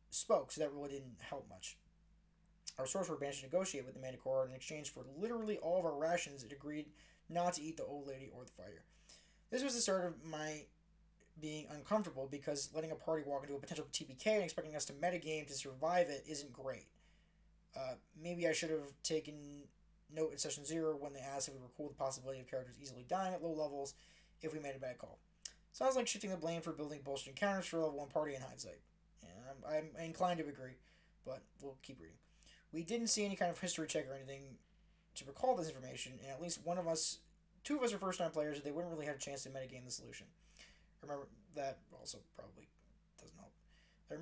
spoke, so that really didn't help much. Our sorcerer managed to negotiate with the manticore, and in exchange for literally all of our rations, it agreed not to eat the old lady or the fighter. This was the start of my being uncomfortable because letting a party walk into a potential TPK and expecting us to metagame to survive it isn't great. Maybe I should have taken note in session 0 when they asked if we were cool with the possibility of characters easily dying at low levels if we made a bad call. Sounds like shifting the blame for building bullshit encounters for a level 1 party in hindsight. And I'm inclined to agree, but we'll keep reading. We didn't see any kind of history check or anything to recall this information, and at least two of us are first time players, and they wouldn't really have a chance to metagame the solution. Remember, that also probably doesn't help. I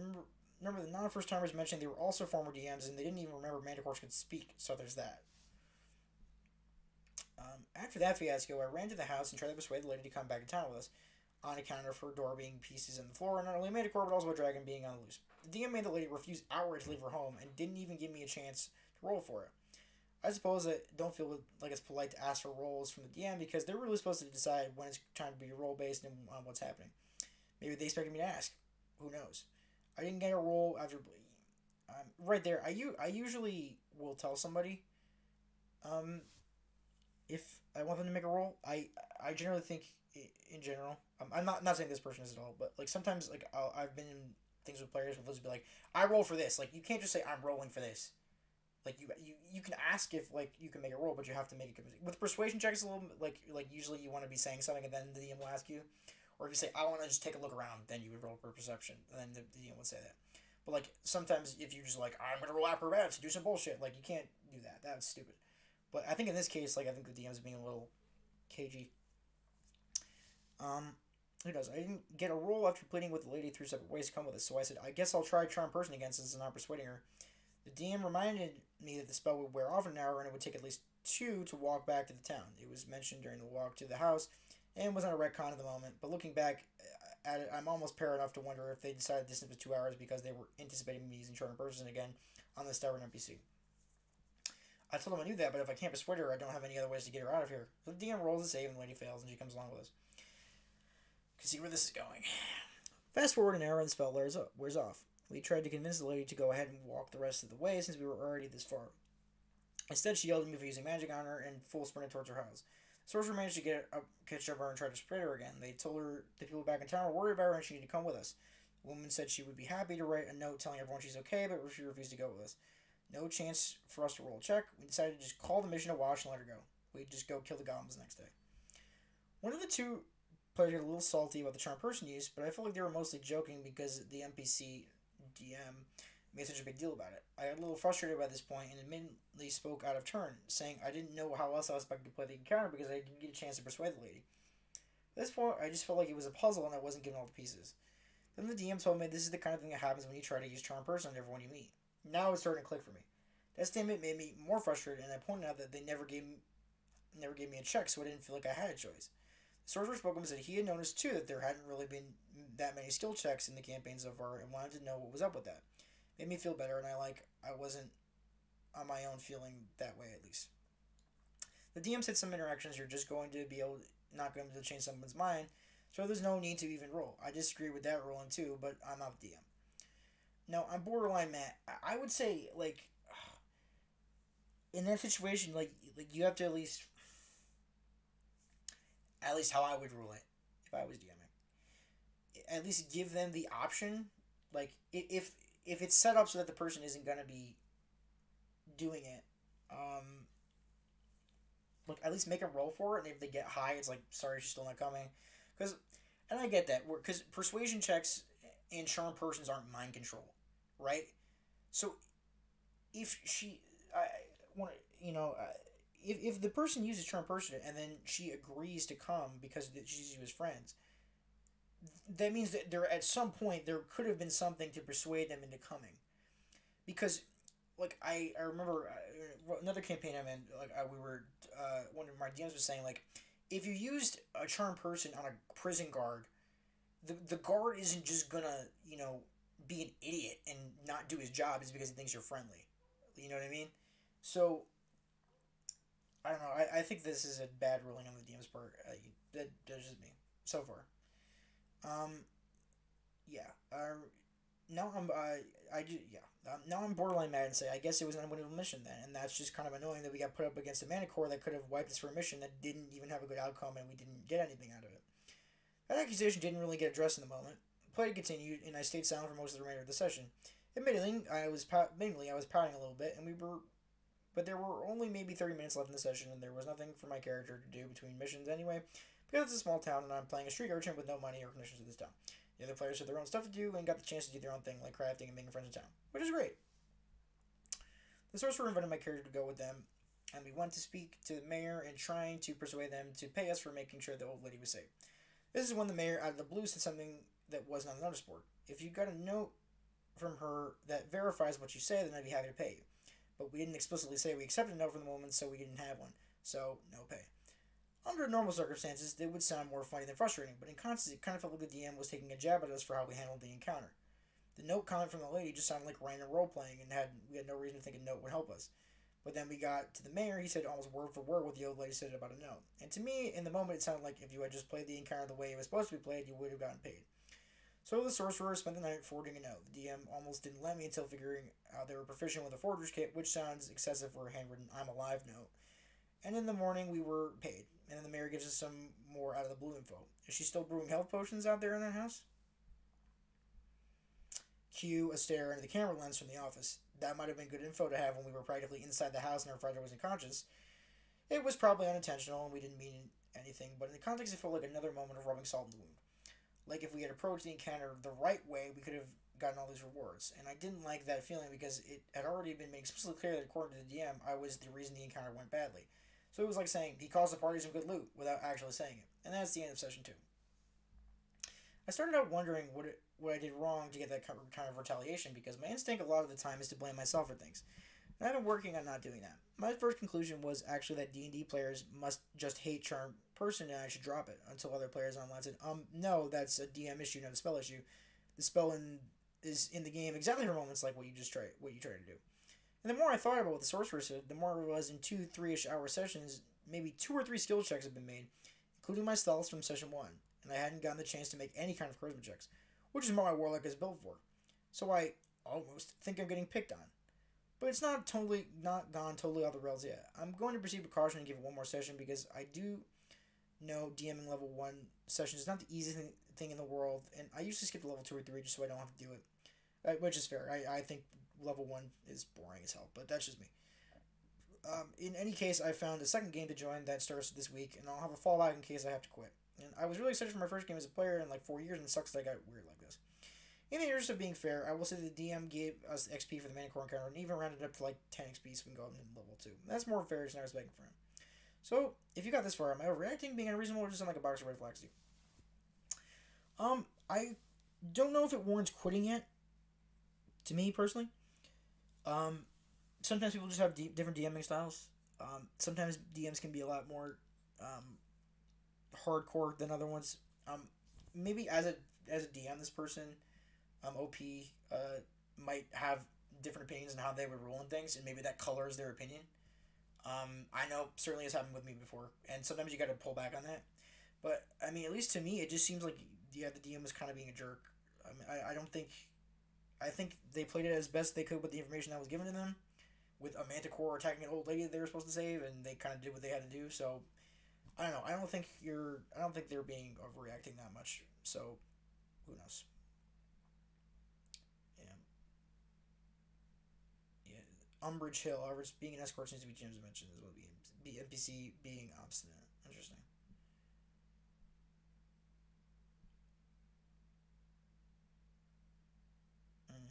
remember the non first timers mentioning they were also former DMs, and they didn't even remember manticores could speak, so there's that. After that fiasco, I ran to the house and tried to persuade the lady to come back in town with us, on account of her door being pieces on the floor, and not only a manticore, but also a dragon being on the loose. The DM made the lady refuse outright to leave her home, and didn't even give me a chance to roll for it. I suppose I don't feel like it's polite to ask for rolls from the DM because they're really supposed to decide when it's time to be role based and on what's happening. Maybe they expected me to ask. Who knows? I didn't get a roll after. Right there, I usually will tell somebody if I want them to make a roll. I generally think in general. I'm not saying this person is at all, but like sometimes like I've been in things with players where they'll just be like, I roll for this. Like you can't just say I'm rolling for this. Like you can ask if like you can make a roll, but you have to make it with persuasion checks. A little like usually you want to be saying something and then the DM will ask you, or if you say I want to just take a look around, then you would roll for perception, and then the DM would say that. But like sometimes if you just like I'm gonna roll acrobatics to do some bullshit, like you can't do that. That's stupid. But I think in this case, like I think the DM is being a little cagey. Who knows? I didn't get a roll after pleading with the lady 3 separate ways to come with us, so I said I guess I'll try charm person again since it's not persuading her. The DM reminded me that the spell would wear off in an hour and it would take at least 2 to walk back to the town. It was mentioned during the walk to the house and was not a retcon at the moment, but looking back at it, I'm almost paranoid enough to wonder if they decided this was 2 hours because they were anticipating me using charm person again on this stubborn NPC. I told him I knew that, but if I can't persuade her, I don't have any other ways to get her out of here. So the DM rolls a save and the lady fails and she comes along with us. Can see where this is going. Fast forward an hour and the spell wears off. We tried to convince the lady to go ahead and walk the rest of the way since we were already this far. Instead, she yelled at me for using magic on her and full sprinted towards her house. The sorcerer managed to catch up her and tried to spread her again. They told her the people back in town were worried about her and she needed to come with us. The woman said she would be happy to write a note telling everyone she's okay, but she refused to go with us. No chance for us to roll a check. We decided to just call the mission a wash and let her go. We'd just go kill the goblins the next day. One of the two players got a little salty about the charm person use, but I felt like they were mostly joking because the NPC DM made such a big deal about it. I got a little frustrated by this point and admittedly spoke out of turn, saying I didn't know how else I was expected to play the encounter because I didn't get a chance to persuade the lady. At this point, I just felt like it was a puzzle and I wasn't given all the pieces. Then the DM told me this is the kind of thing that happens when you try to use charm person on everyone you meet. Now it's starting to click for me. That statement made me more frustrated, and I pointed out that they never gave me a check, so I didn't feel like I had a choice. The sorcerer spoke and said he had noticed too that there hadn't really been that many skill checks in the campaign so far, and wanted to know what was up with that. Made me feel better, and I wasn't on my own feeling that way at least. The DM said some interactions you're just going to be not going to change someone's mind, so there's no need to even roll. I disagree with that ruling too, but I'm not the DM. No, I'm borderline Matt. I would say like in that situation, like you have to at least. At least how I would rule it if I was DMing. At least give them the option. Like if it's set up so that the person isn't gonna be doing it, look, at least make a roll for it. And if they get high, it's like, sorry, she's still not coming. Because, and I get that, because persuasion checks and charm persons aren't mind control, right? So if she, I want you know, if the person uses charm person and then she agrees to come because she was friends, that means that there at some point there could have been something to persuade them into coming. Because like I remember another campaign I'm in. Like we were one of my DMs was saying like, if you used a charm person on a prison guard, the guard isn't just gonna be an idiot and not do his job is because he thinks you're friendly. You know what I mean? So I don't know. I think this is a bad ruling on the DM's part. That's just me so far. Um, yeah. Now I'm I do yeah. Now I'm borderline mad and say I guess it was an unwinnable mission then, and that's just kind of annoying that we got put up against a Manicore that could have wiped us for a mission that didn't even have a good outcome and we didn't get anything out of it. That accusation didn't really get addressed in the moment. The play continued, and I stayed silent for most of the remainder of the session. Admittedly, I was pouting a little bit, but there were only maybe 30 minutes left in the session, and there was nothing for my character to do between missions anyway, because it's a small town and I'm playing a street urchin with no money or connections to this town. The other players had their own stuff to do and got the chance to do their own thing, like crafting and making friends in town, which is great. The sorcerer invited my character to go with them, and we went to speak to the mayor and trying to persuade them to pay us for making sure the old lady was safe. This is when the mayor, out of the blue, said something that wasn't on the notice board. If you got a note from her that verifies what you say, then I'd be happy to pay you. But we didn't explicitly say we accepted a note from the moment, so we didn't have one. So, no pay. Under normal circumstances, it would sound more funny than frustrating, but in context, it kind of felt like the DM was taking a jab at us for how we handled the encounter. The note comment from the lady just sounded like random role playing, and we had no reason to think a note would help us. But then we got to the mayor, he said almost word for word what the old lady said about a note. And to me, in the moment, it sounded like if you had just played the encounter the way it was supposed to be played, you would have gotten paid. So the sorcerer spent the night forging a note. The DM almost didn't let me until figuring out they were proficient with a forger's kit, which sounds excessive for a handwritten I'm alive note. And in the morning, we were paid. And then the mayor gives us some more out of the blue info. Is she still brewing health potions out there in that house? Cue a stare into the camera lens from the office. That might have been good info to have when we were practically inside the house and our fighter was unconscious. It was probably unintentional and we didn't mean anything, but in the context, it felt like another moment of rubbing salt in the wound. Like if we had approached the encounter the right way, we could have gotten all these rewards. And I didn't like that feeling because it had already been made explicitly clear that according to the DM, I was the reason the encounter went badly. So it was like saying he caused the party some good loot without actually saying it. And that's the end of session 2. I started out wondering what I did wrong to get that kind of retaliation because my instinct a lot of the time is to blame myself for things. And I've been working on not doing that. My first conclusion was actually that D&D players must just hate charm person and I should drop it until other players online said, no, that's a DM issue, not a spell issue. The spell is in the game exactly for moments like what you tried to do. And the more I thought about what the sorcerer said, the more it was in 2-3-ish hour sessions, maybe 2 or 3 skill checks have been made, including my stealths from session 1, and I hadn't gotten the chance to make any kind of charisma checks, which is what my warlock is built for. So I almost think I'm getting picked on. But it's not gone totally off the rails yet. I'm going to proceed with caution and give it one more session because I do know DMing level 1 sessions is not the easiest thing in the world, and I used to skip to level 2 or 3 just so I don't have to do it, which is fair. I think level 1 is boring as hell, but that's just me. In any case, I found a second game to join that starts this week, and I'll have a fallback in case I have to quit. And I was really excited for my first game as a player in like 4 years, and it sucks that I got weird like this. In the interest of being fair, I will say the DM gave us XP for the Manicore encounter and even rounded up to like 10 XP so we can go up to level 2. That's more fair than I was begging for him. So, if you got this far, am I overreacting, being unreasonable, or just sound like a box of red flags to you? I don't know if it warrants quitting yet, to me personally. Sometimes people just have different DMing styles. Sometimes DMs can be a lot more hardcore than other ones. Maybe as a DM, this person, OP, might have different opinions on how they would rule in things, and maybe that colors their opinion. I know certainly has happened with me before, and sometimes you got to pull back on that. But I mean, at least to me, it just seems like the DM was kind of being a jerk. I mean, I don't think. I think they played it as best they could with the information that was given to them, with a manticore attacking an old lady that they were supposed to save, and they kind of did what they had to do. So I don't know. I don't think you're. I don't think they're being overreacting that much. So who knows? Yeah. Yeah. Umbridge Hill. However, being an escort seems to be Jim's mentioned as well. Be NPC being obstinate. Interesting. Mm.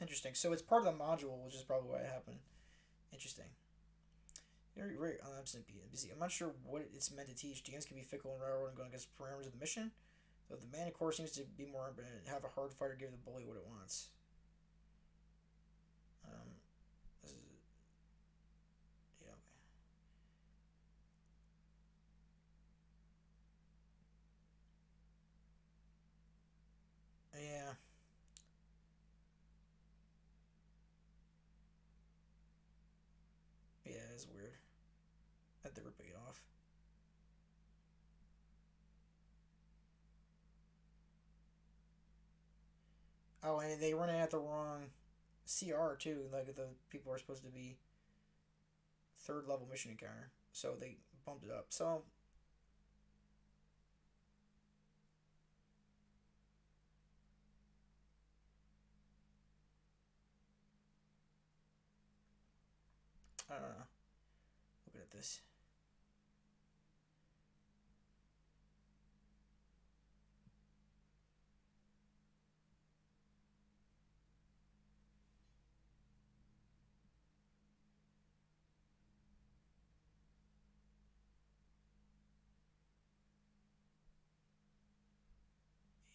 Interesting. So it's part of the module, which is probably why it happened. Interesting. You're right on absent NPC. I'm not sure what it's meant to teach. DMs can be fickle and railroad and going against parameters of the mission. So the mana core seems to be more have a hard fighter give the bully what it wants. Um, this is, yeah, okay. Yeah, yeah, it's weird. I had to rip it off. Oh, and they run it at the wrong CR too. Like the people are supposed to be third level mission encounter, so they bumped it up. So I don't know. Looking at this,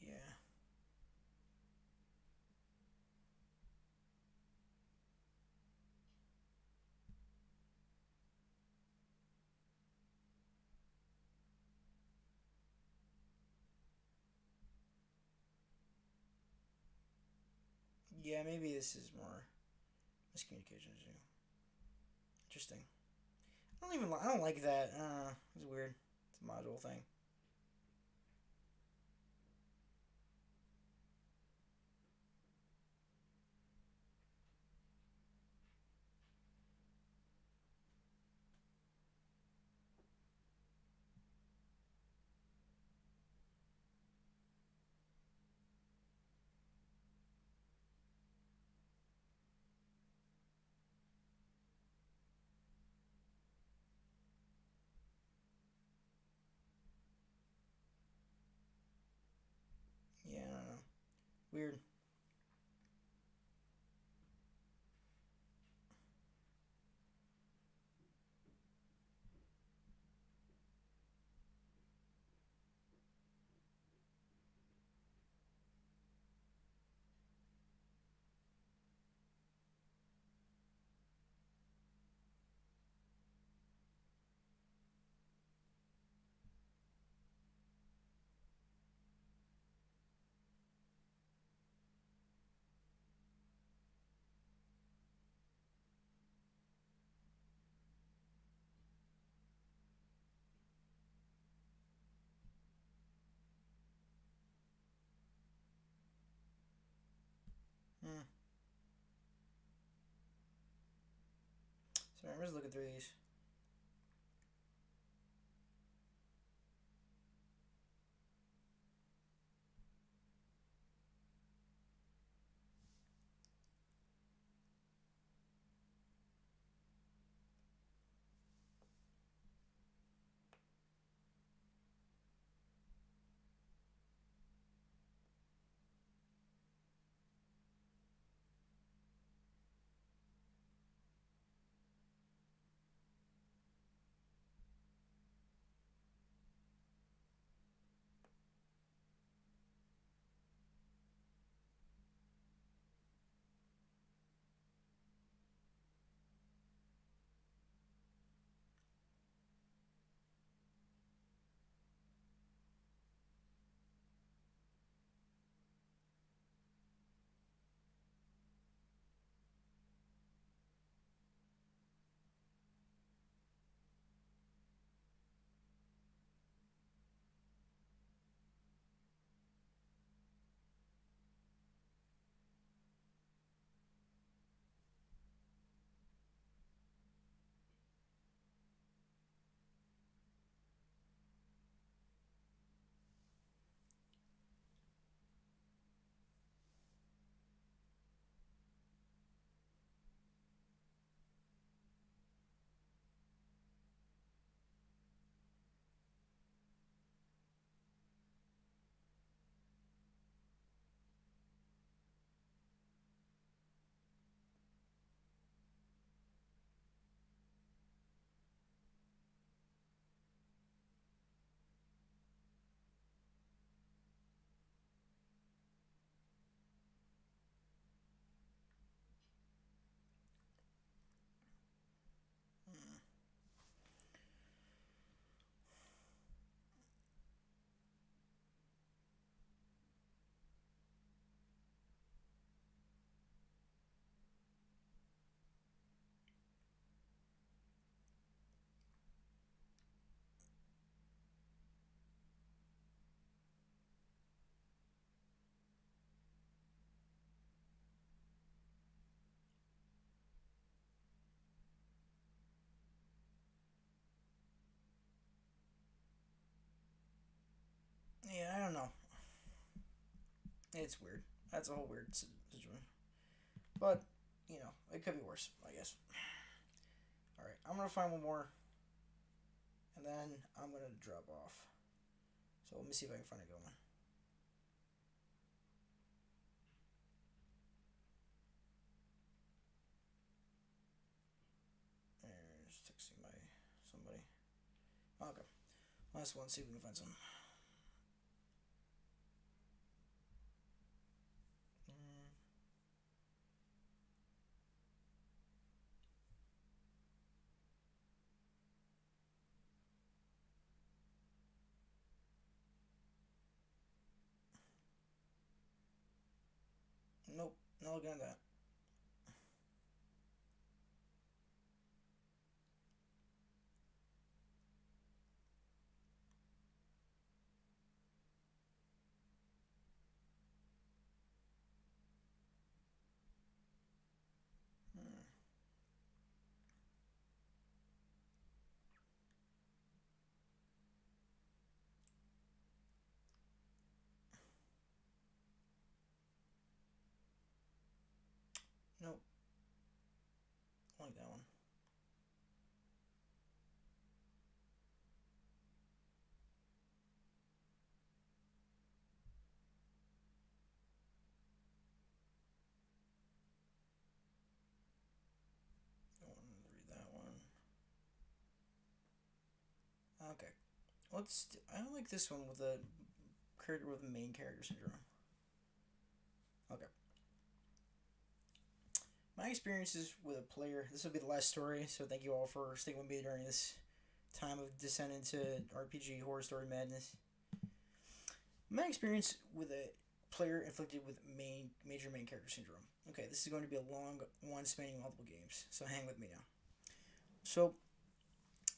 yeah, yeah. Maybe this is more miscommunication. Interesting. I don't even. I don't like that. It's weird. It's a module thing. Yeah, I don't know. Weird. Hmm. Sorry, I'm just looking through these. it's weird. That's a whole weird situation. But, it could be worse, I guess. Alright, I'm going to find one more. And then I'm going to drop off. So let me see if I can find a good one. Just texting somebody. Okay. Last one, see if we can find some. Nope, not looking at that. Nope, I like that one. I want to read that one. Okay. I don't like this one with the character with the main character syndrome. Okay. My experiences with a player. This will be the last story, so thank you all for sticking with me during this time of descent into RPG horror story madness. My experience with a player inflicted with major main character syndrome. Okay, this is going to be a long one spanning multiple games, so hang with me now. So,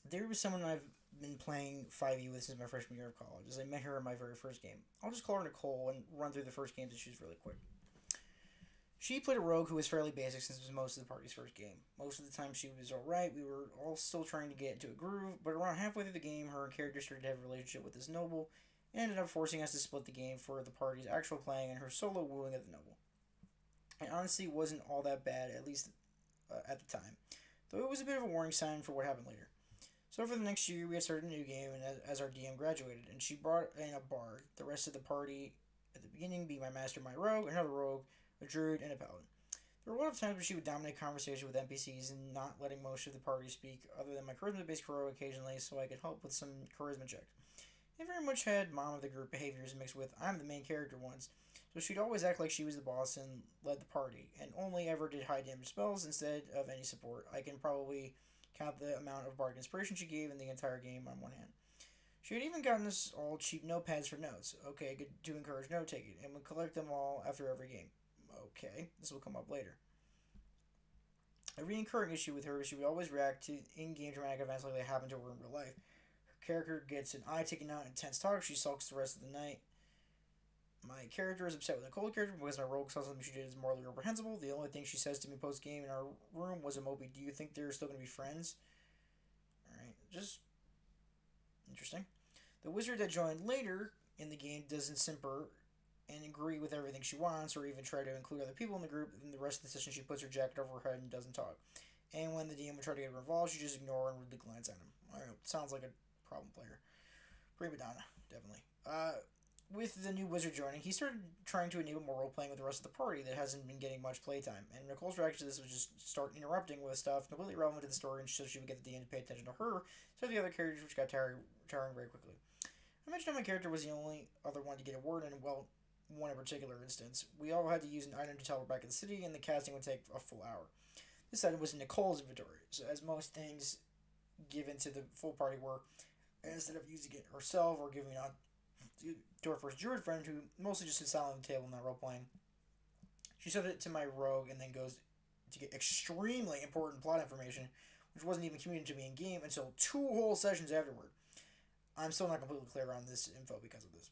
there was someone I've been playing 5e with since my freshman year of college. As I met her in my very first game. I'll just call her Nicole and run through the first games and choose really quick. She played a rogue who was fairly basic since it was most of the party's first game. Most of the time she was alright, we were all still trying to get into a groove, but around halfway through the game, her character started to have a relationship with this noble, and ended up forcing us to split the game for the party's actual playing and her solo wooing of the noble. It honestly wasn't all that bad, at least at the time, though it was a bit of a warning sign for what happened later. So for the next year, we had started a new game, and as our DM graduated, and she brought in a bard. The rest of the party at the beginning being my master, my rogue, another rogue, a druid, and a paladin. There were a lot of times where she would dominate conversation with NPCs and not letting most of the party speak, other than my charisma-based hero occasionally, so I could help with some charisma checks. It very much had mom of the group behaviors mixed with I'm the main character ones, so she'd always act like she was the boss and led the party, and only ever did high damage spells instead of any support. I can probably count the amount of bardic inspiration she gave in the entire game on one hand. She had even gotten us all cheap notepads for notes. Okay, good to encourage note taking, and would collect them all after every game. Okay, this will come up later. A recurring issue with her is she would always react to in-game dramatic events like they happen to her in real life. Her character gets an eye taken out in intense talk. She sulks the rest of the night. My character is upset with Nicole's character because my rogue saw something she did is morally reprehensible. The only thing she says to me post game in our room was a Moby, do you think they're still going to be friends? Alright, just interesting. The wizard that joined later in the game doesn't simper and agree with everything she wants or even try to include other people in the group. In the rest of the session, she puts her jacket over her head and doesn't talk. And when the DM would try to get her involved, she just ignore and rudely glance at him. Alright, sounds like a problem player. Prima donna, definitely. With the new wizard joining, he started trying to enable more role playing with the rest of the party that hasn't been getting much playtime. And Nicole's reaction to this was just start interrupting with stuff completely irrelevant to the story, and so she would get the DM to pay attention to her, so the other characters, which got tiring very quickly. I mentioned how my character was the only other one to get a word in, well, one in particular instance. We all had to use an item to tell her back in the city, and the casting would take a full hour. This item was in Nicole's inventory, so as most things given to the full party were, instead of using it herself or giving it on to her first druid friend, who mostly just sits silent at the table and not role playing, she showed it to my rogue and then goes to get extremely important plot information, which wasn't even communicated to me in game until 2 whole sessions afterward. I'm still not completely clear on this info because of this.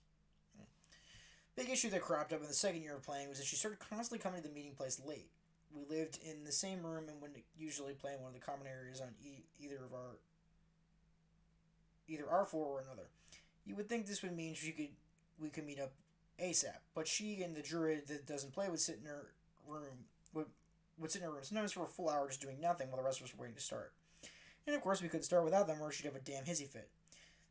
Big issue that cropped up in the second year of playing was that she started constantly coming to the meeting place late. We lived in the same room and would usually play in one of the common areas on either our floor or another. You would think this would mean we could meet up ASAP. But she and the druid that doesn't play would sit in her room. Would sit in her room sometimes for a full hour just doing nothing while the rest of us were waiting to start. And of course, we couldn't start without them, or she'd have a damn hissy fit.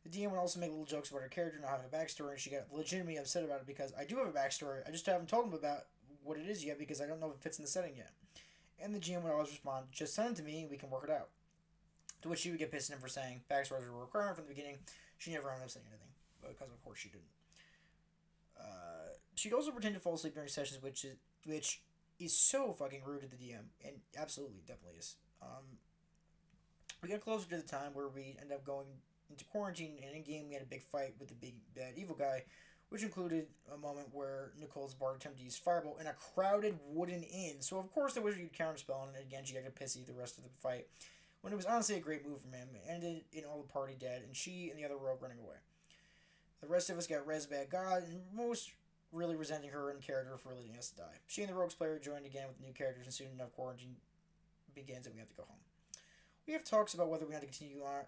The DM would also make little jokes about her character not having a backstory, and she got legitimately upset about it because I do have a backstory. I just haven't told them about what it is yet because I don't know if it fits in the setting yet. And the GM would always respond, "Just send it to me, and we can work it out." To which she would get pissed at him for saying backstories were a requirement from the beginning. She never ended up saying anything because, of course, she didn't. She'd also pretend to fall asleep during sessions, which is so fucking rude to the DM, and absolutely, definitely is. We got closer to the time where we end up going into quarantine, and in game we had a big fight with the big bad evil guy, which included a moment where Nicole's bard attempted to use fireball in a crowded wooden inn. So of course the wizard used counterspell, and again she got pissy the rest of the fight. When it was honestly a great move from him, it ended in all the party dead, and she and the other rogue running away. The rest of us got res bad god, and most really resenting her in character for leading us to die. She and the rogues player joined again with new characters, and soon enough quarantine begins and we have to go home. We have talks about whether we want to continue our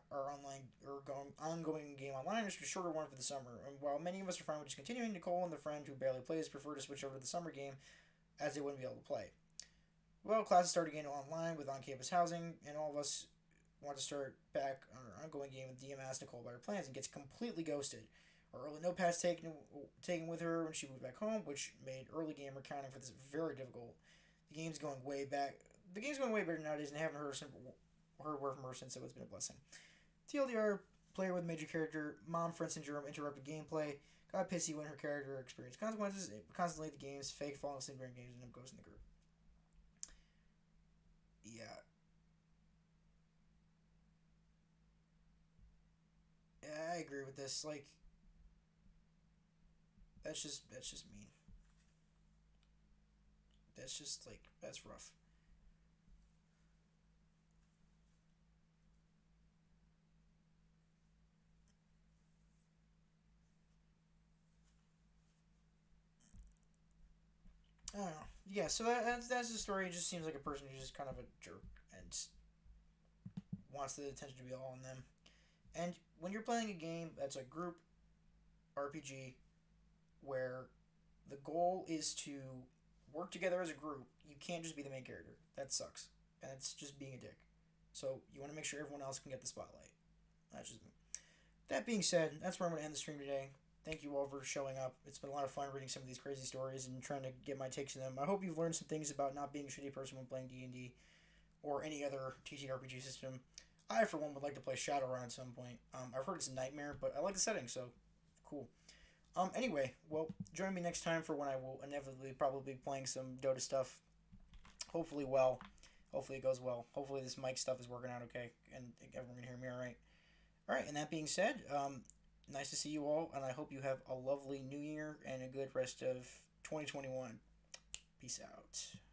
ongoing game online or just a shorter one for the summer. And while many of us are fine with just continuing, Nicole and the friend who barely plays prefer to switch over to the summer game as they wouldn't be able to play. Well, classes start again online with on-campus housing, and all of us want to start back on our ongoing game with DM asks Nicole about her plans and gets completely ghosted. Our early notepads taken with her when she moved back home, which made early game accounting for this very difficult. The game's going way back. The game's going way better nowadays, and haven't heard word from her since, so it's been a blessing. TLDR, player with major character, mom friend syndrome, interrupted gameplay, got pissy when her character experienced consequences, constantly the games, fake falling asleep during games, and then goes in the group. Yeah. Yeah, I agree with this. Like, that's just mean. That's just like that's rough. I don't know. Yeah, so that's the story. It just seems like a person who's just kind of a jerk and wants the attention to be all on them. And when you're playing a game that's a group RPG where the goal is to work together as a group, you can't just be the main character. That sucks. And it's just being a dick. So you want to make sure everyone else can get the spotlight. That's just me. That being said, that's where I'm going to end the stream today. Thank you all for showing up. It's been a lot of fun reading some of these crazy stories and trying to get my takes on them. I hope you've learned some things about not being a shitty person when playing D&D or any other TTRPG system. I, for one, would like to play Shadowrun at some point. I've heard it's a nightmare, but I like the setting, so cool. Anyway, well, join me next time for when I will inevitably probably be playing some Dota stuff. Hopefully, well. Hopefully, it goes well. Hopefully, this mic stuff is working out okay, and everyone can hear me all right. All right, and that being said, nice to see you all, and I hope you have a lovely new year and a good rest of 2021. Peace out.